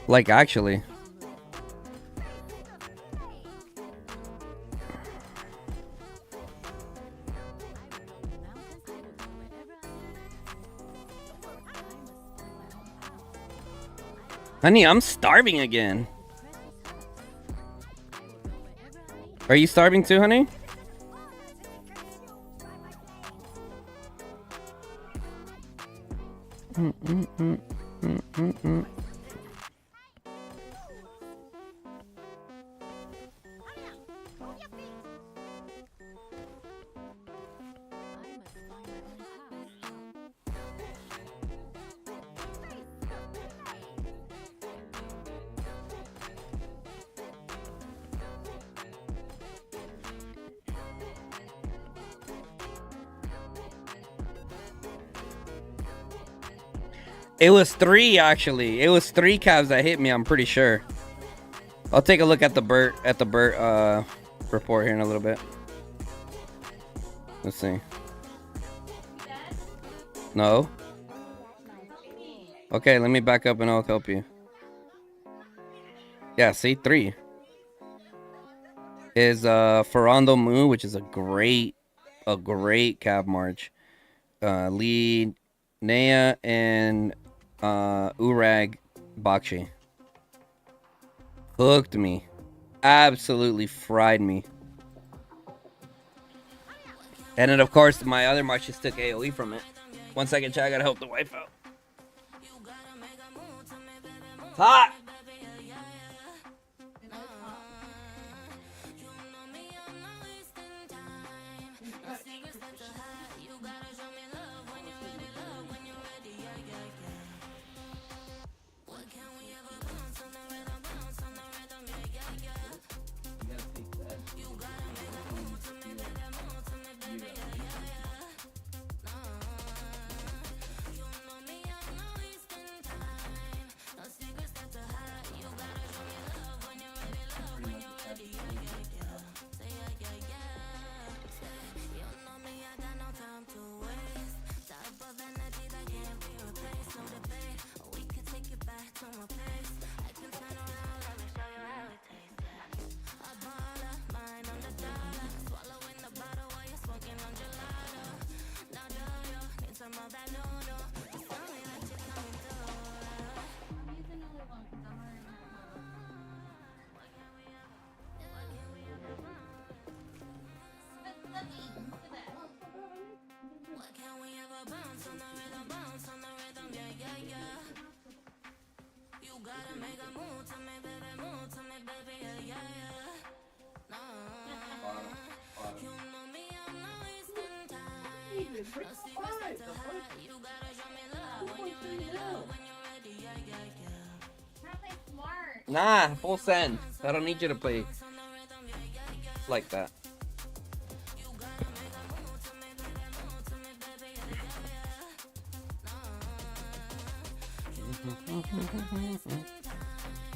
Like, actually. Honey, I'm starving again. Are you starving too, honey? It was 3 actually. It was 3 calves that hit me, I'm pretty sure. I'll take a look at the Burt report here in a little bit. Let's see. No. Okay, let me back up and I'll help you. Yeah, C3 is Ferrando Moon, which is a great cab march. Lead Naya and Urag Bakshi. Hooked me. Absolutely fried me. And then, of course, my other marches took AoE from it. 1 second, chat. I gotta help the wife out. It's hot! Nah, full send. I don't need you to play like that.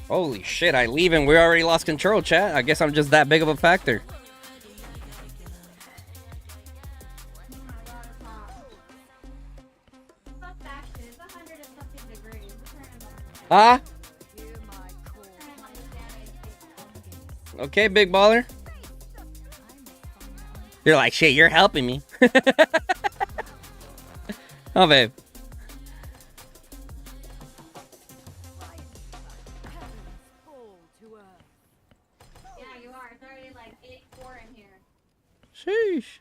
Holy shit, I leave and we already lost control, chat. I guess I'm just that big of a factor. Fuck that shit. It's 100 and something degrees. Huh? Okay, big baller. You're like, shit, you're helping me. Oh, babe. Yeah, you are. It's already like 8-4 in here. Sheesh.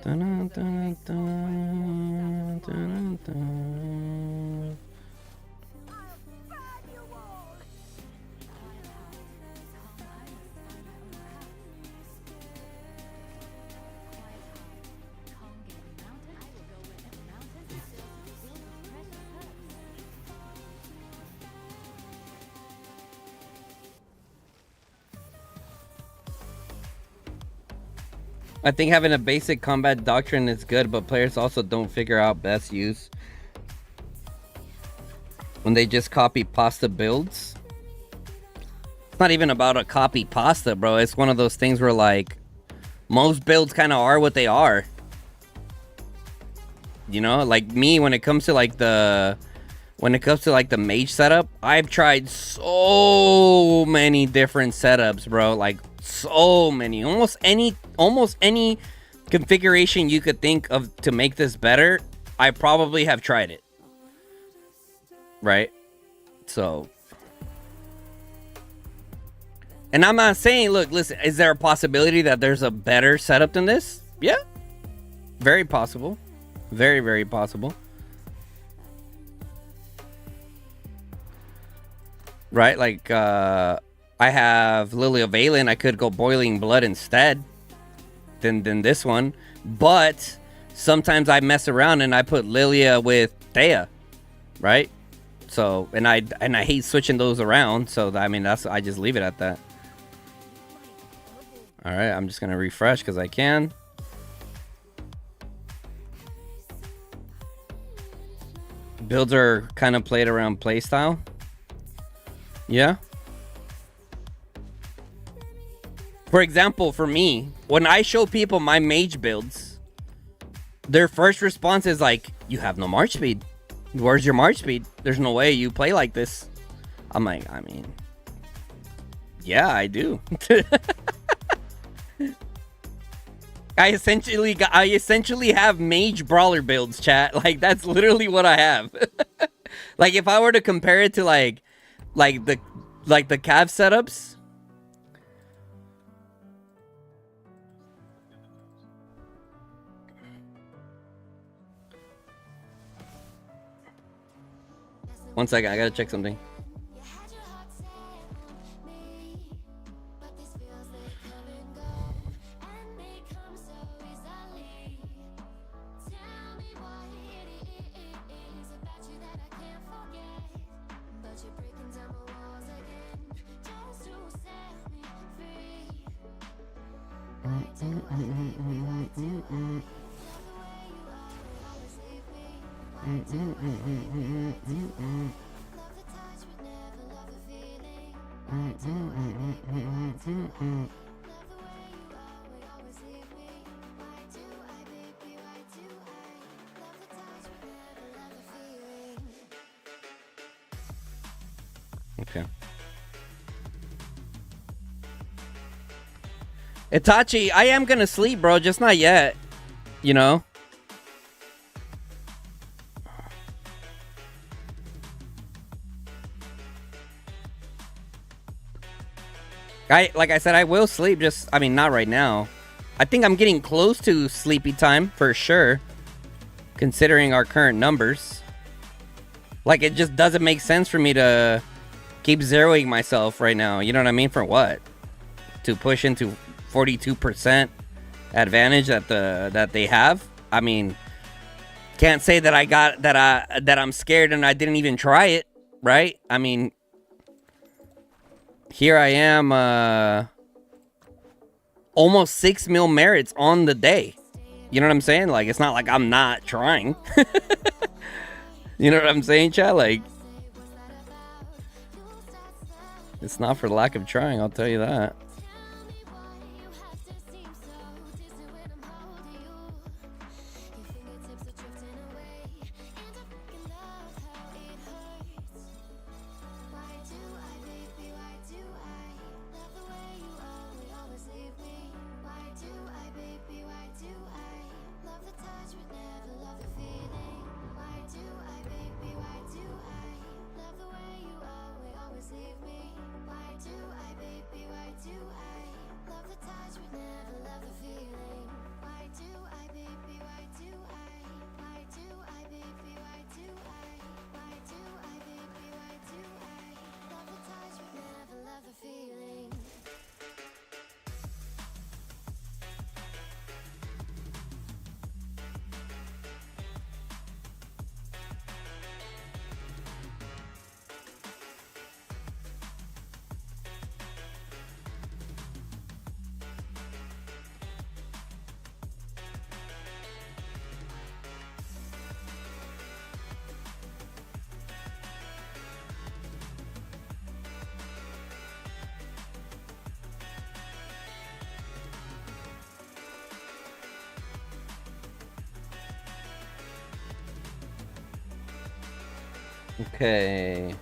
Dun, dun, dun, dun, dun. I think having a basic combat doctrine is good, but players also don't figure out best use when they just copy pasta builds. It's not even about a copy pasta, bro. It's one of those things where, like, most builds kind of are what they are. You know, like me, when it comes to like the mage setup, I've tried so many different setups, bro. Like, so many. Almost any configuration you could think of to make this better, I probably have tried it. Right? So, and I'm not saying, look, listen, is there a possibility that there's a better setup than this? Yeah. Very possible. Very, very possible. Right? Like, I have Lily of Valen. I could go Boiling Blood instead than this one. But sometimes I mess around and I put Lilia with Thea. Right? So, and I hate switching those around. So, I mean, I just leave it at that. Alright, I'm just going to refresh because I can. Builds are kind of played around playstyle. Yeah. For example, for me, when I show people my mage builds, their first response is like, "You have no March speed. Where's your March speed? There's no way you play like this." I'm like, I mean, yeah, I do. I essentially have mage brawler builds, chat. Like, that's literally what I have. Like, if I were to compare it to like the cav setups. One second, I gotta check something. You had your heart set on me, but these feels they come and go, and they come so easily. Tell me what it is about you that I can't forget, but you're breaking down my walls again, just to set me free. Why do I, baby, why do I? Love the way you always leave me. Why do I, baby, why do I? Love the touch but never love the feeling. Why do I, baby, why do I? Love the way you always leave me. Why do I, baby, why do I? Love the touch but never love the feeling. Okay. Itachi, I am gonna sleep, bro. Just not yet. You know? Like I said, I will sleep. Just, I mean, not right now. I think I'm getting close to sleepy time for sure, considering our current numbers. Like, it just doesn't make sense for me to keep zeroing myself right now. You know what I mean? For what? To push into 42% advantage that they have. I mean, can't say that that I'm scared and I didn't even try it, right? I mean, here I am, almost 6 mil merits on the day. You know what I'm saying? Like, it's not like I'm not trying. You know what I'm saying, chat? Like, it's not for lack of trying, I'll tell you that. Okay.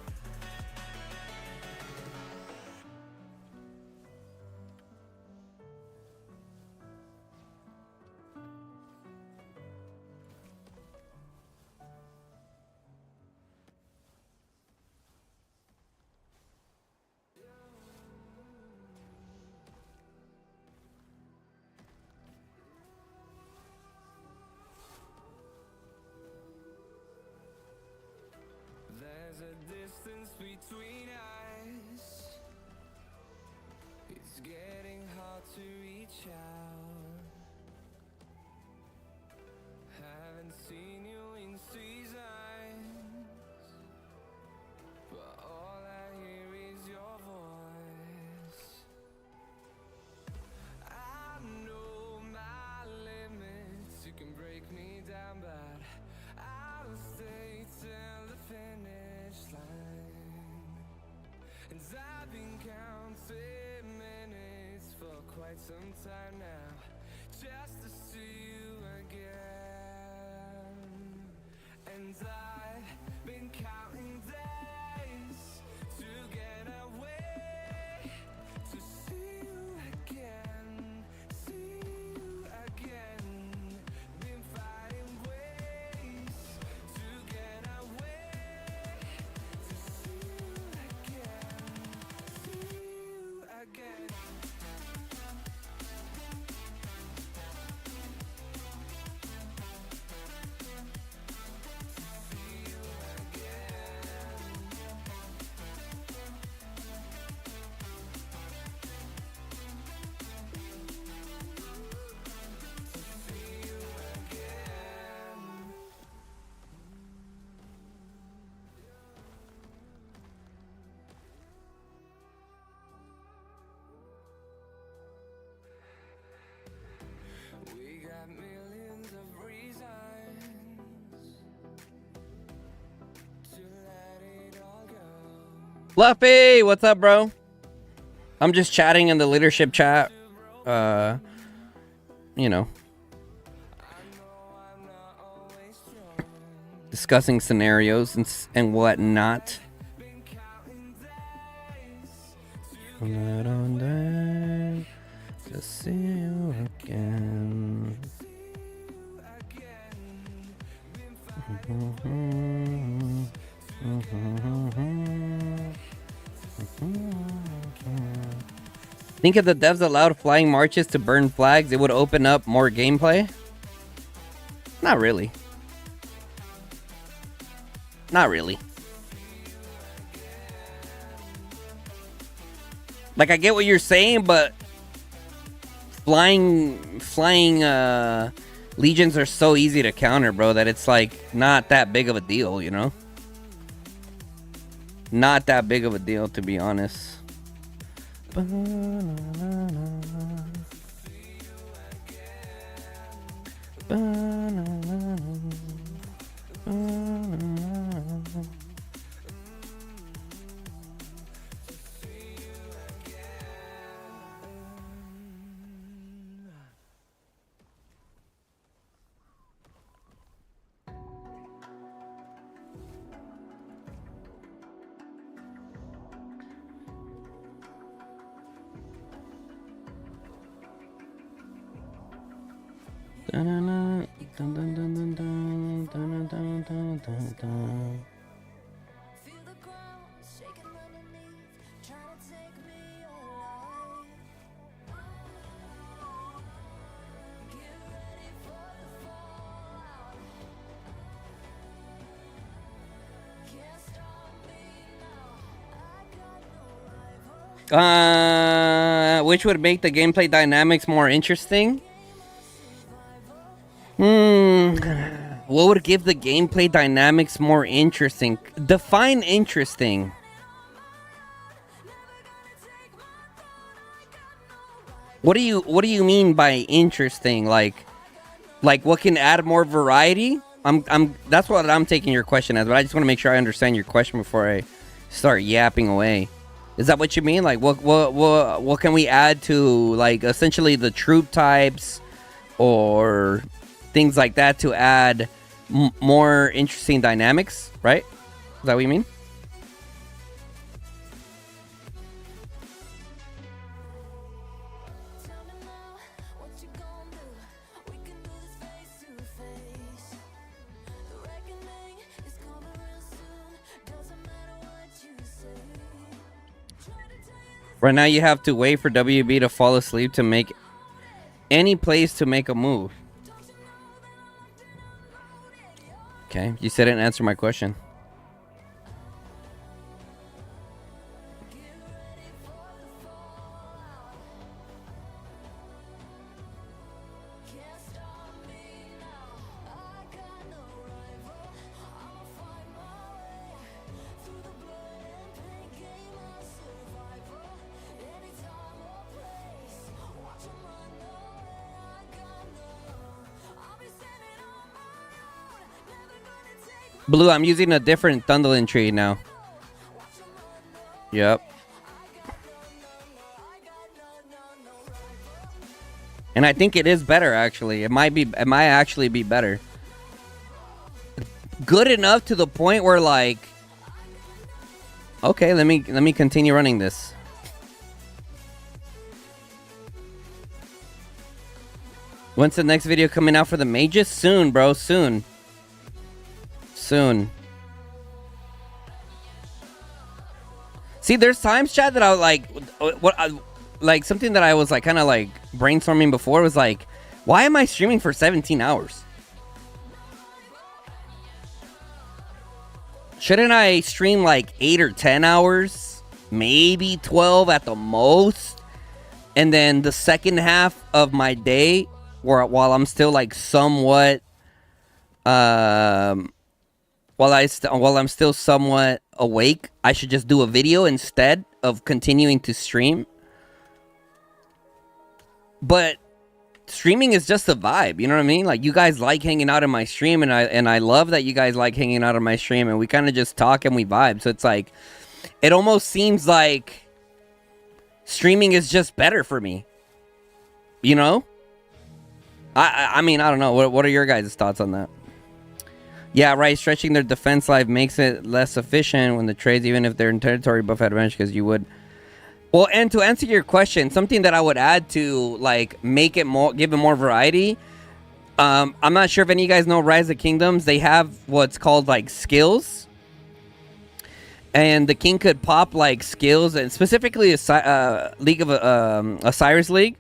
There's a distance between us. It's getting hard to reach out. Haven't seen you in seasons, but all I hear is your voice. I know my limits. You can break me down, but I'll stay till the finish line. And I've been counting minutes for quite quite some time now, just to see you again. And I've been counting days to get away, to see you again, see you again. Been finding ways to get away, to see you again, see you again. We got millions of reasons to let it all go. Fluffy, what's up, bro? I'm just chatting in the leadership chat. You know, discussing scenarios and whatnot. Not on day to see you again. Think if the devs allowed flying marches to burn flags, it would open up more gameplay? Not really. Not really. Like, I get what you're saying, but flying legions are so easy to counter, bro, that it's like not that big of a deal, you know? Not that big of a deal, to be honest. Feel the ground shaking underneath, trying to take me alive. Get ready for the fallout. Can't stop me now. I got no rival. Which would make the gameplay dynamics more interesting? What would give the gameplay dynamics more interesting? Define interesting. What do you mean by interesting? Like what can add more variety? That's what I'm taking your question as, but I just want to make sure I understand your question before I start yapping away. Is that what you mean? Like what can we add to, like, essentially the troop types or things like that to add more interesting dynamics, right? Is that what you mean? Tell me now, what you gonna do? We can do this face to face. The reckoning is coming real soon. Doesn't matter what you say. Try to tell you this. Right now you have to wait for WB to fall asleep to make any place to make a move. Okay, you said it didn't answer my question. Can't stop me now. I got no rival. I'ma find my way through the blood and pain game of survival. Anytime or place, watch 'em run away. I got no. I'll be standing on my own. Never gonna take my Blue, I'm using a different Thunderlin tree now. watch 'em run away. Yep. I got no rival. And I think it is better, actually. It might actually be better. Good enough to the point where, like, okay, let me continue running this. When's the next video coming out for the mages? Soon, bro. Soon. See, there's times, chat, that I was like something that I was like kind of like brainstorming before was like, why am I streaming for 17 hours? Shouldn't I stream like 8 or 10 hours? Maybe 12 at the most. And then the second half of my day, while I'm still like somewhat, while I'm still somewhat awake, I should just do a video instead of continuing to stream. But streaming is just a vibe, you know what I mean? Like, you guys like hanging out in my stream, and I love that you guys like hanging out in my stream, and we kind of just talk and we vibe. So it's like, it almost seems like streaming is just better for me, you know? I mean, I don't know. What are your guys' thoughts on that? Yeah, right. Stretching their defense life makes it less efficient when the trades, even if they're in territory buff advantage, because you would. Well, and to answer your question, something that I would add to like make it more, give it more variety. I'm not sure if any of you guys know Rise of Kingdoms. They have what's called like skills, and the king could pop like skills, and specifically a League of Osiris League.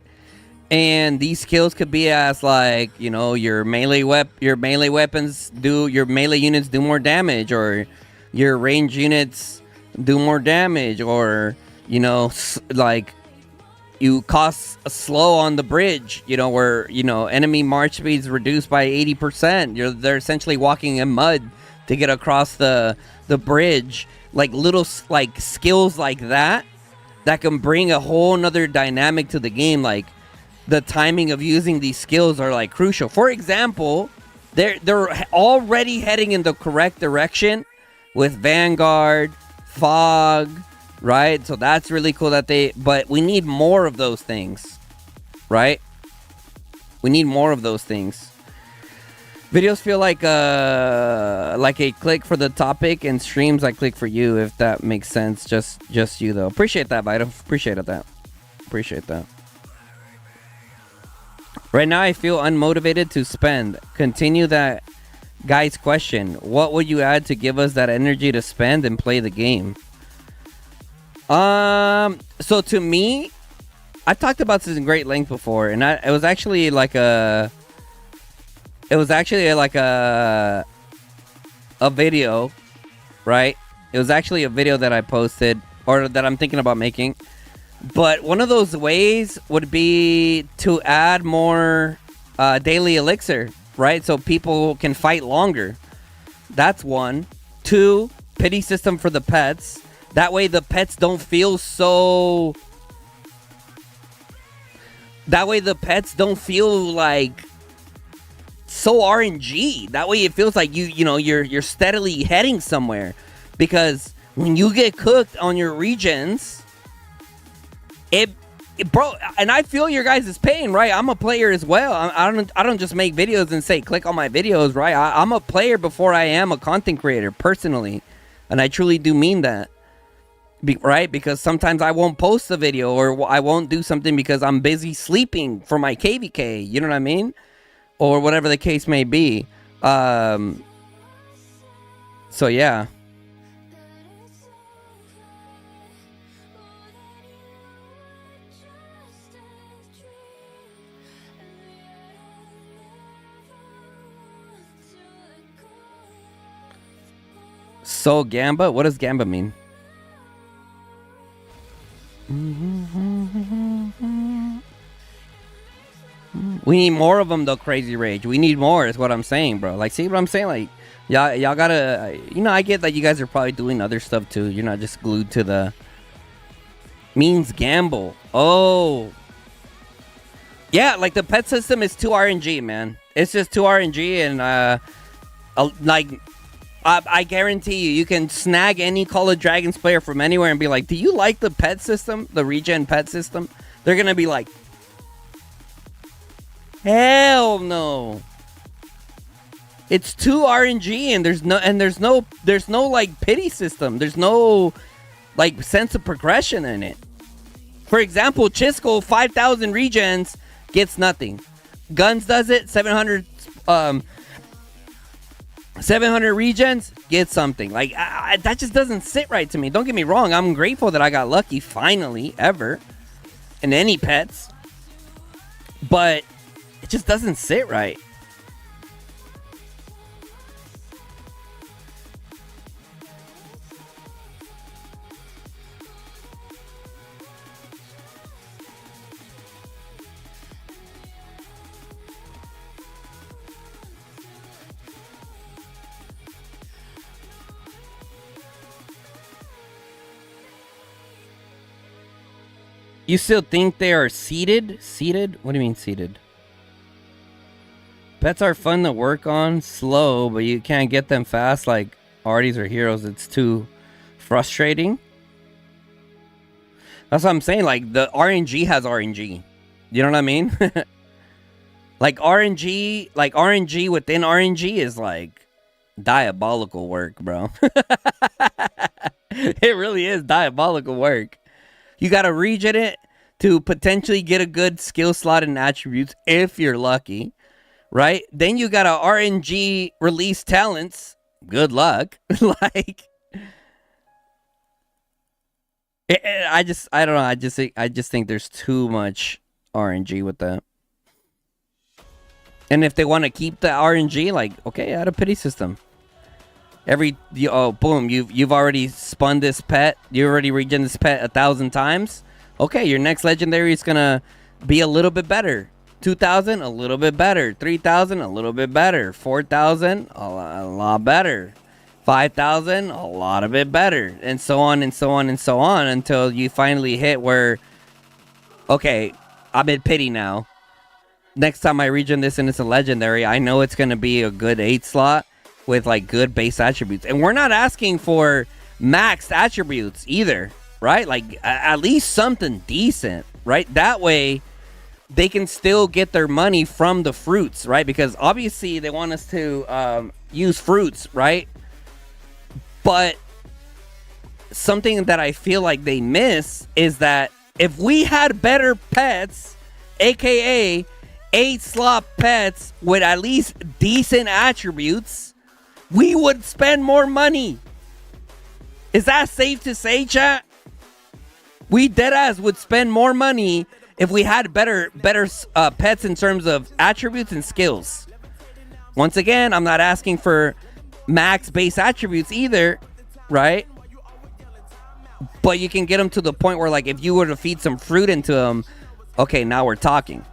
And these skills could be as like, you know, your melee weapons do, your melee units do more damage, or your range units do more damage, or, you know, like you cost a slow on the bridge, you know, where, you know, enemy march speeds reduced by 80%. They're essentially walking in mud to get across the bridge. Like little like skills like that can bring a whole nother dynamic to the game. Like, the timing of using these skills are like crucial. For example, they're already heading in the correct direction with Vanguard, Fog, right? So that's really cool but we need more of those things, right? We need more of those things. Videos feel like a click for the topic, and streams I click for you, if that makes sense. Just you though. Appreciate that, Vito. Appreciate that. Right now, I feel unmotivated to spend. Continue that guy's question. What would you add to give us that energy to spend and play the game? So to me, I've talked about this in great length before, and it was actually like a video, right? It was actually a video that I posted, or that I'm thinking about making. But one of those ways would be to add more daily elixir, right? So people can fight longer. That's one. 2, pity system for the pets. That way the pets don't feel so... That way the pets don't feel like so RNG. That way it feels like you're steadily heading somewhere. Because when you get cooked on your regions... Bro, and I feel your guys' pain, right? I'm a player as well. I don't just make videos and say click on my videos, right? I'm a player before I am a content creator, personally, and I truly do mean that, right? Because sometimes I won't post a video, or I won't do something because I'm busy sleeping for my KVK. You know what I mean? Or whatever the case may be. So yeah. So Gamba? What does Gamba mean? We need more of them though, Crazy Rage. We need more is what I'm saying, bro. Like, see what I'm saying? Like, y'all gotta, I get that you guys are probably doing other stuff too. You're not just glued to the... Means gamble. Oh. Yeah, like the pet system is too RNG, man. It's just too RNG, and I guarantee you can snag any Call of Dragons player from anywhere and be like, do you like the pet system? The regen pet system? They're going to be like, Hell no. It's too RNG, and there's no like pity system. There's no like sense of progression in it. For example, Chisco 5,000 regens gets nothing. Guns does it 700 regens gets something. Like that just doesn't sit right to me. Don't get me wrong. I'm grateful that I got lucky finally ever in any pets, but it just doesn't sit right. You still think they are seeded? Seeded? What do you mean seeded? Pets are fun to work on, slow, but you can't get them fast like arties or heroes. It's too frustrating. That's what I'm saying. Like, the RNG has RNG. You know what I mean? Like RNG within RNG is like diabolical work, bro. It really is diabolical work. You gotta regen it to potentially get a good skill slot and attributes if you're lucky, right? Then you gotta RNG release talents. Good luck. Like, I don't know. I just think there's too much RNG with that. And if they want to keep the RNG, like, okay, add a pity system. Boom, you've already spun this pet. You already regen this pet 1,000 times. Okay, your next legendary is gonna be a little bit better. 2,000, a little bit better. 3,000, a little bit better. 4,000, a lot better. 5,000, a lot of it better, and so on and so on and so on until you finally hit where, okay, I'm in pity now. Next time I regen this and it's a legendary, I know it's gonna be a good 8 slot with like good base attributes, and we're not asking for maxed attributes either, right? Like at least something decent, right? That way they can still get their money from the fruits, right? Because obviously they want us to use fruits, right? But something that I feel like they miss is that if we had better pets, aka 8 slot pets with at least decent attributes, we would spend more money. Is that safe to say, chat? We deadass would spend more money if we had better pets in terms of attributes and skills. Once again, I'm not asking for max base attributes either, right? But you can get them to the point where, like, if you were to feed some fruit into them, okay, now we're talking.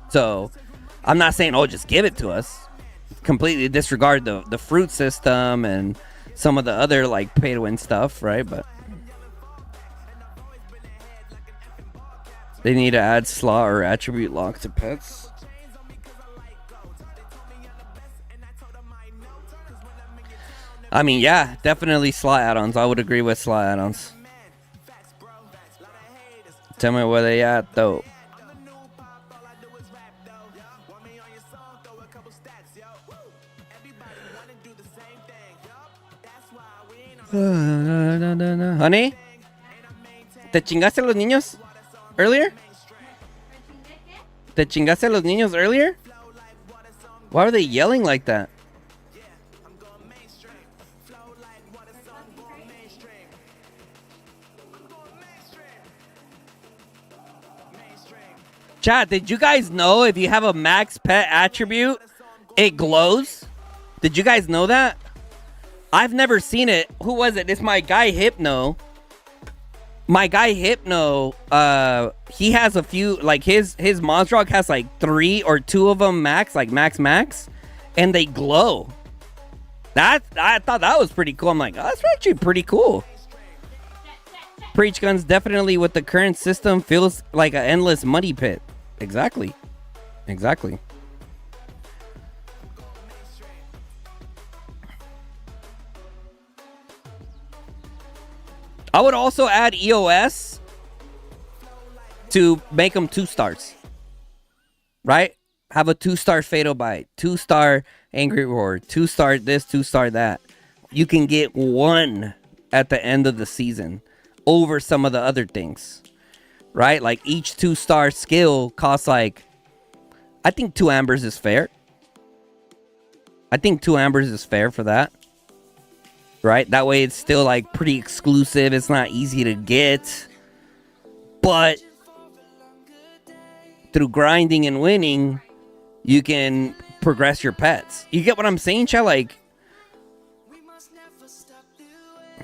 So I'm not saying, oh, just give it to us. Completely disregard the fruit system and some of the other like pay to win stuff, right? But they need to add slot or attribute lock to pets. I mean, yeah, definitely slot add-ons. I would agree with slot add-ons. Tell me where they at though. Honey, ¿te chingaste a los niños earlier? ¿Te chingaste a los niños earlier? Why are they yelling like that? Chat, did you guys know if you have a max pet attribute, it glows? Did you guys know that? I've never seen it. Who was it? It's my guy Hypno. My guy Hypno, he has a few, like his Monstrog has like 3 or 2 of them max, like max, and they glow. I thought that was pretty cool. I'm like, oh, that's actually pretty cool. Preach guns definitely with the current system feels like an endless money pit. Exactly. I would also add EOS to make them 2 stars. right? Have a 2-star Fatal Bite, 2-star Angry Roar, 2-star this, 2-star that. You can get 1 at the end of the season over some of the other things, right? Like each 2-star skill costs like, I think 2 Ambers is fair. I think 2 Ambers is fair for that, right? That way it's still like pretty exclusive. It's not easy to get, but through grinding and winning, you can progress your pets. You get what I'm saying, chat? Like,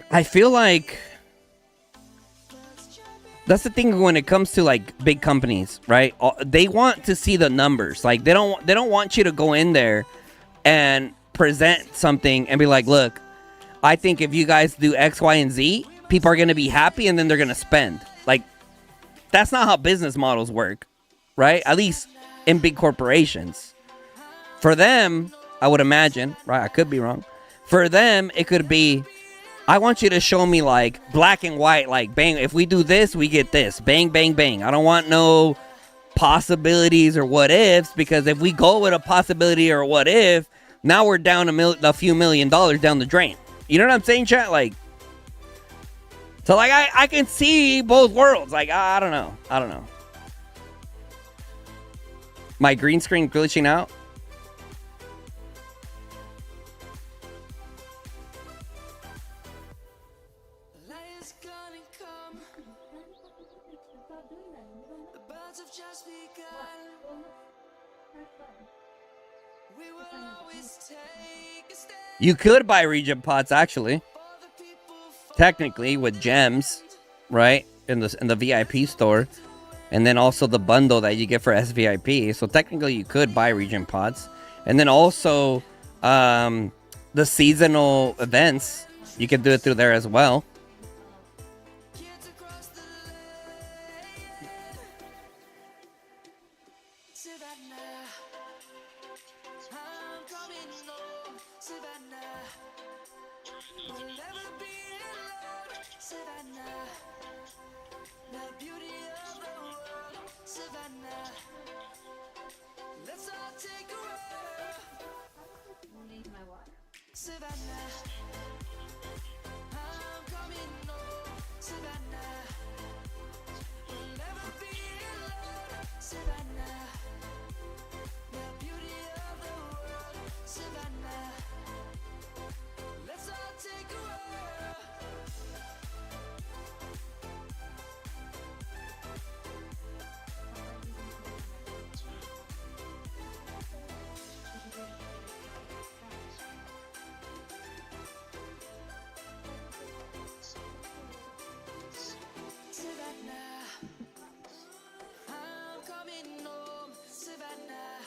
I feel like that's the thing when it comes to like big companies, right? They want to see the numbers. Like they don't want you to go in there and present something and be like, look, I think if you guys do X, Y, and Z, people are going to be happy and then they're going to spend. Like, that's not how business models work, right? At least in big corporations. For them, I would imagine, right? I could be wrong. For them, it could be, I want you to show me like black and white, like bang, if we do this, we get this. Bang, bang, bang. I don't want no possibilities or what ifs, because if we go with a possibility or what if, now we're down a few $1 million down the drain. You know what I'm saying, chat? Like, so like I can see both worlds. Like, I don't know. My green screen glitching out. Lights gonna come. The birds have just begun. We will always take a stand You could buy region pots actually, for the people. technically with gems, right? In the VIP store, and then also the bundle that you get for SVIP. So technically, you could buy region pots, and then also the seasonal events. You can do it through there as well. Kids across the lane. Savannah, I'm coming home. Savannah, we'll never be alone. Savannah, the beauty of the world. Savannah, let's all take a ride. Savannah, I'm coming home. Savannah, we'll never be alone. Savannah, the beauty of the world. Savannah, let's all take a ride. Savannah, I'm coming home. Savannah,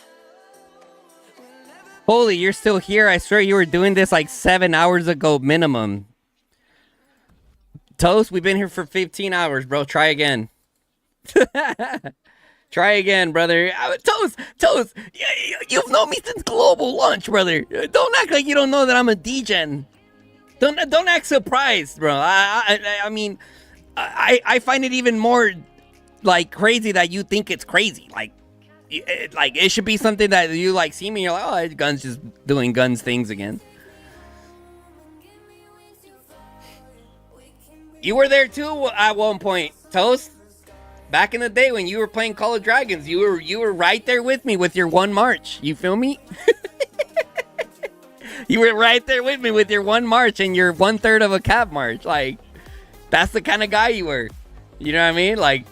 we'll never Holy, you're still here. I swear you were doing this like 7 hours ago minimum. Toast, we've been here for 15 hours, bro. Try again. Try again, brother. Toast, you've known me since global lunch, brother. Don't act like you don't know that I'm a degen. Don't act surprised, bro. I mean, I find it even more like crazy that you think it's crazy. Like it should be something that you like see me. You're like, oh, Gun's just doing Guns things again. You were there too at one point, Toast. Back in the day when you were playing Call of Dragons, you were right there with me with your 1 March. You feel me? You were right there with me with your 1 March and your 1/3 of a Cav March. Like, that's the kind of guy you were. You know what I mean? Like,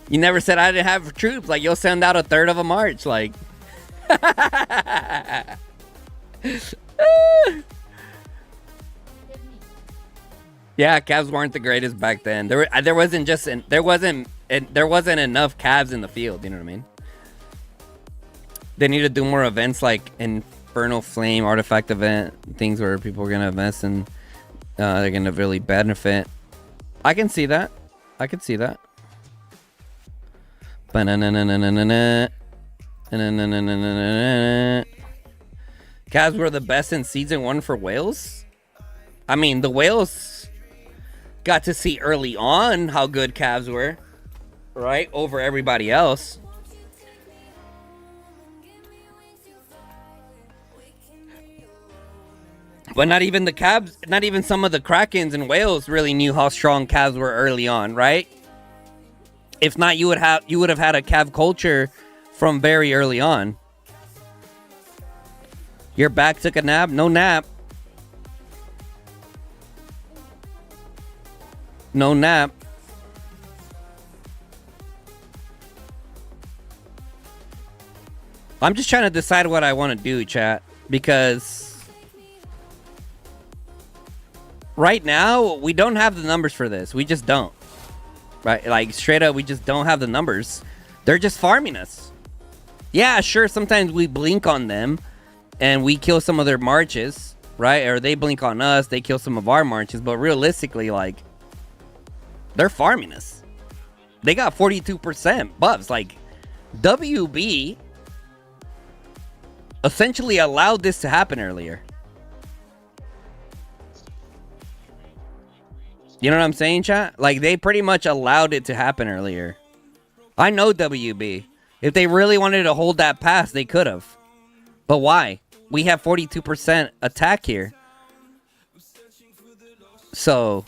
you never said I didn't have troops. Like, you'll send out 1/3 of a march. Like, yeah, Cavs weren't the greatest back then. There wasn't enough Cavs in the field. You know what I mean? They need to do more events like Infernal Flame Artifact event, things where people are gonna invest and they're gonna really benefit. I can see that. Cavs were the best in season 1 for Wales. I mean, the Wales got to see early on how good Cavs were, right? Over everybody else. But not even the Cavs, not even some of the Krakens and Whales really knew how strong Cavs were early on, right? If not, you would have had a Cav culture from very early on. Your back took a nap? No nap. No nap. I'm just trying to decide what I want to do, chat, because right now we don't have the numbers for this. We just don't. Right? Like, straight up, we just don't have the numbers. They're just farming us. Yeah, sure, sometimes we blink on them and we kill some of their marches, right? Or they blink on us, they kill some of our marches, but realistically, like, they're farming us. They got 42% buffs. Like, WB essentially allowed this to happen earlier. You know what I'm saying, chat? Like, they pretty much allowed it to happen earlier. I know WB. If they really wanted to hold that pass, they could have. But why? We have 42% attack here. So,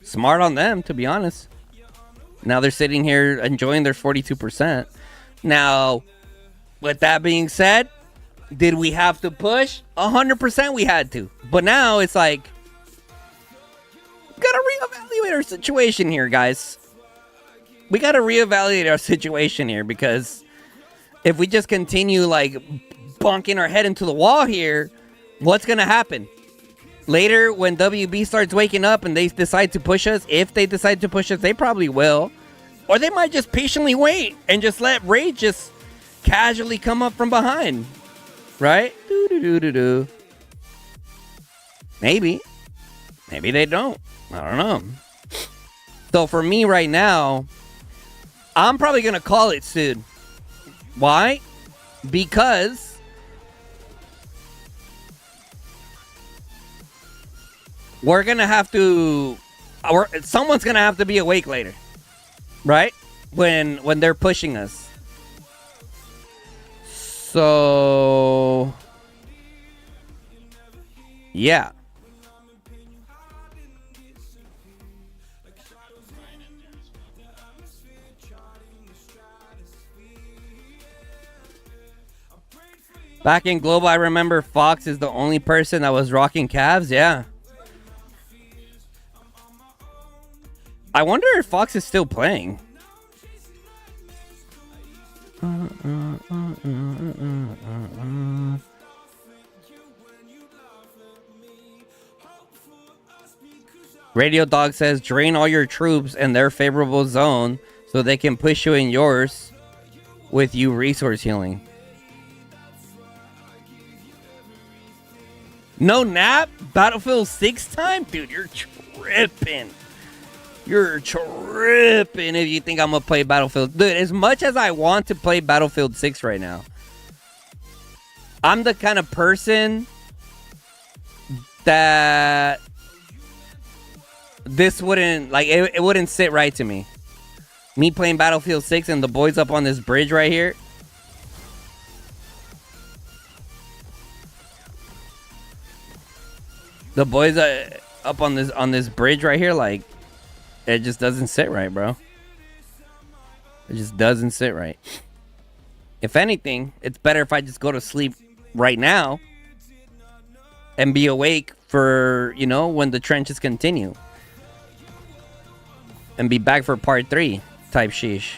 smart on them, to be honest. Now they're sitting here enjoying their 42%. Now, with that being said, did we have to push? 100% we had to. But now it's like, we gotta reevaluate our situation here, guys. We gotta reevaluate our situation here, because if we just continue like bonking our head into the wall here, what's gonna happen? Later, when WB starts waking up and they decide to push us, if they decide to push us, they probably will. Or they might just patiently wait and just let Rage just casually come up from behind. Right? Do. Maybe. Maybe they don't. I don't know. So for me right now, I'm probably going to call it soon. Why? Because we're going to have to... someone's going to have to be awake later. Right? When they're pushing us. So... yeah. Back in Global, I remember Fox is the only person that was rocking Cavs. Yeah. I wonder if Fox is still playing. Radio Dog says, drain all your troops in their favorable zone so they can push you in yours with you resource healing. No nap? Battlefield 6 time? Dude, you're tripping. You're tripping if you think I'm going to play Battlefield. Dude, as much as I want to play Battlefield 6 right now, I'm the kind of person that this wouldn't, like, it wouldn't sit right to me. Me playing Battlefield 6 and the boys up on this bridge right here. The boys up on this bridge right here, like, it just doesn't sit right, bro. It just doesn't sit right. If anything, it's better if I just go to sleep right now and be awake for, you know, when the trenches continue. And be back for part 3 type sheesh.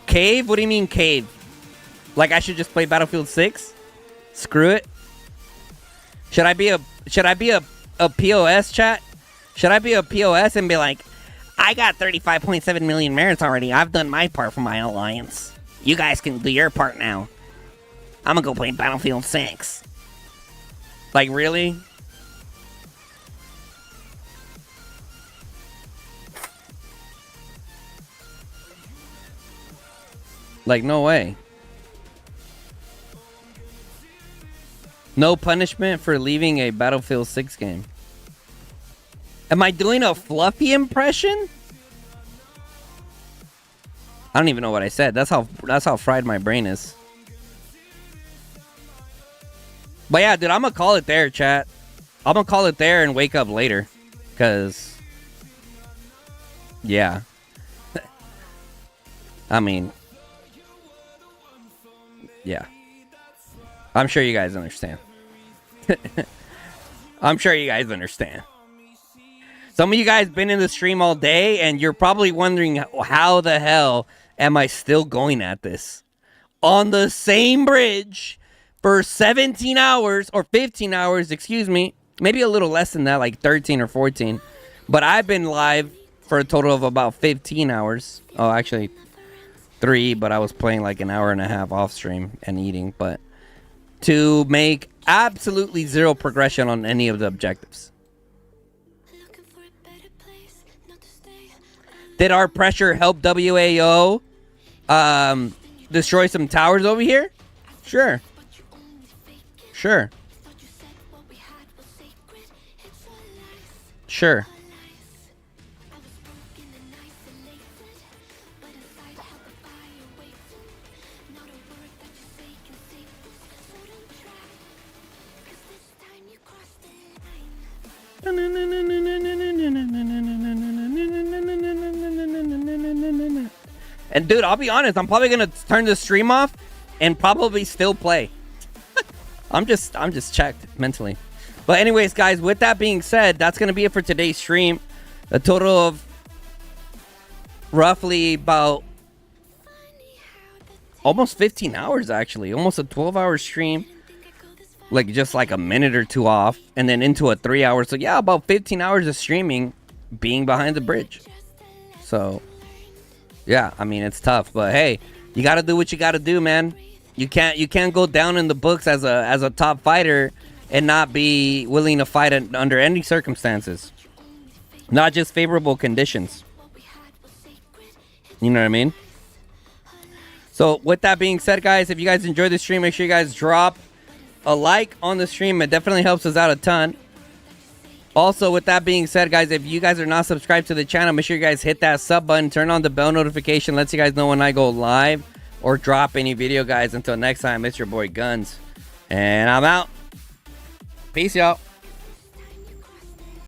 Cave? What do you mean cave? Like I should just play Battlefield 6? Screw it. Should I be a POS, chat? Should I be a POS and be like, I got 35.7 million merits already. I've done my part for my alliance. You guys can do your part now. I'm gonna go play Battlefield 6. Like, really? Like, no way. No punishment for leaving a Battlefield 6 game. Am I doing a Fluffy impression? I don't even know what I said. That's how fried my brain is. But yeah, dude, I'm gonna call it there, chat. I'm gonna call it there and wake up later. Cause yeah. I mean, yeah. I'm sure you guys understand. I'm sure you guys understand. Some of you guys been in the stream all day, and you're probably wondering how the hell am I still going at this on the same bridge for 17 hours or 15 hours, excuse me, maybe a little less than that, like 13 or 14. But I've been live for a total of about 15 hours. Oh, actually 3, but I was playing like an hour and a half off stream and eating, but to make absolutely zero progression on any of the objectives. Looking for a better place, not to stay. Did our pressure help WAO destroy some towers over here? Sure. But you only fake it. Sure. Thought you said what we had was sacred. It's all lies. Sure. I was broken and isolated, but inside held the fire waiting. Not a word that you say can save this, so don't try. 'Cause this time you crossed the line. And dude, I'll be honest, I'm probably gonna turn the stream off and probably still play. I'm just checked mentally. But anyways, guys, with that being said, that's gonna be it for today's stream. A total of roughly about almost 15 hours, actually, almost a 12-hour stream. Like just like a minute or two off, and then into a 3 hour. So yeah, about 15 hours of streaming, being behind the bridge. So yeah, I mean, it's tough, but hey, you got to do what you got to do, man. You can't go down in the books as a top fighter and not be willing to fight under any circumstances, not just favorable conditions. You know what I mean? So with that being said, guys, if you guys enjoyed the stream, make sure you guys drop a like on the stream. It definitely helps us out a ton. Also, with that being said, guys, if you guys are not subscribed to the channel, make sure you guys hit that sub button, turn on the bell notification, lets you guys know when I go live or drop any video, guys. Until next time, it's your boy Guns, and I'm out. Peace, y'all.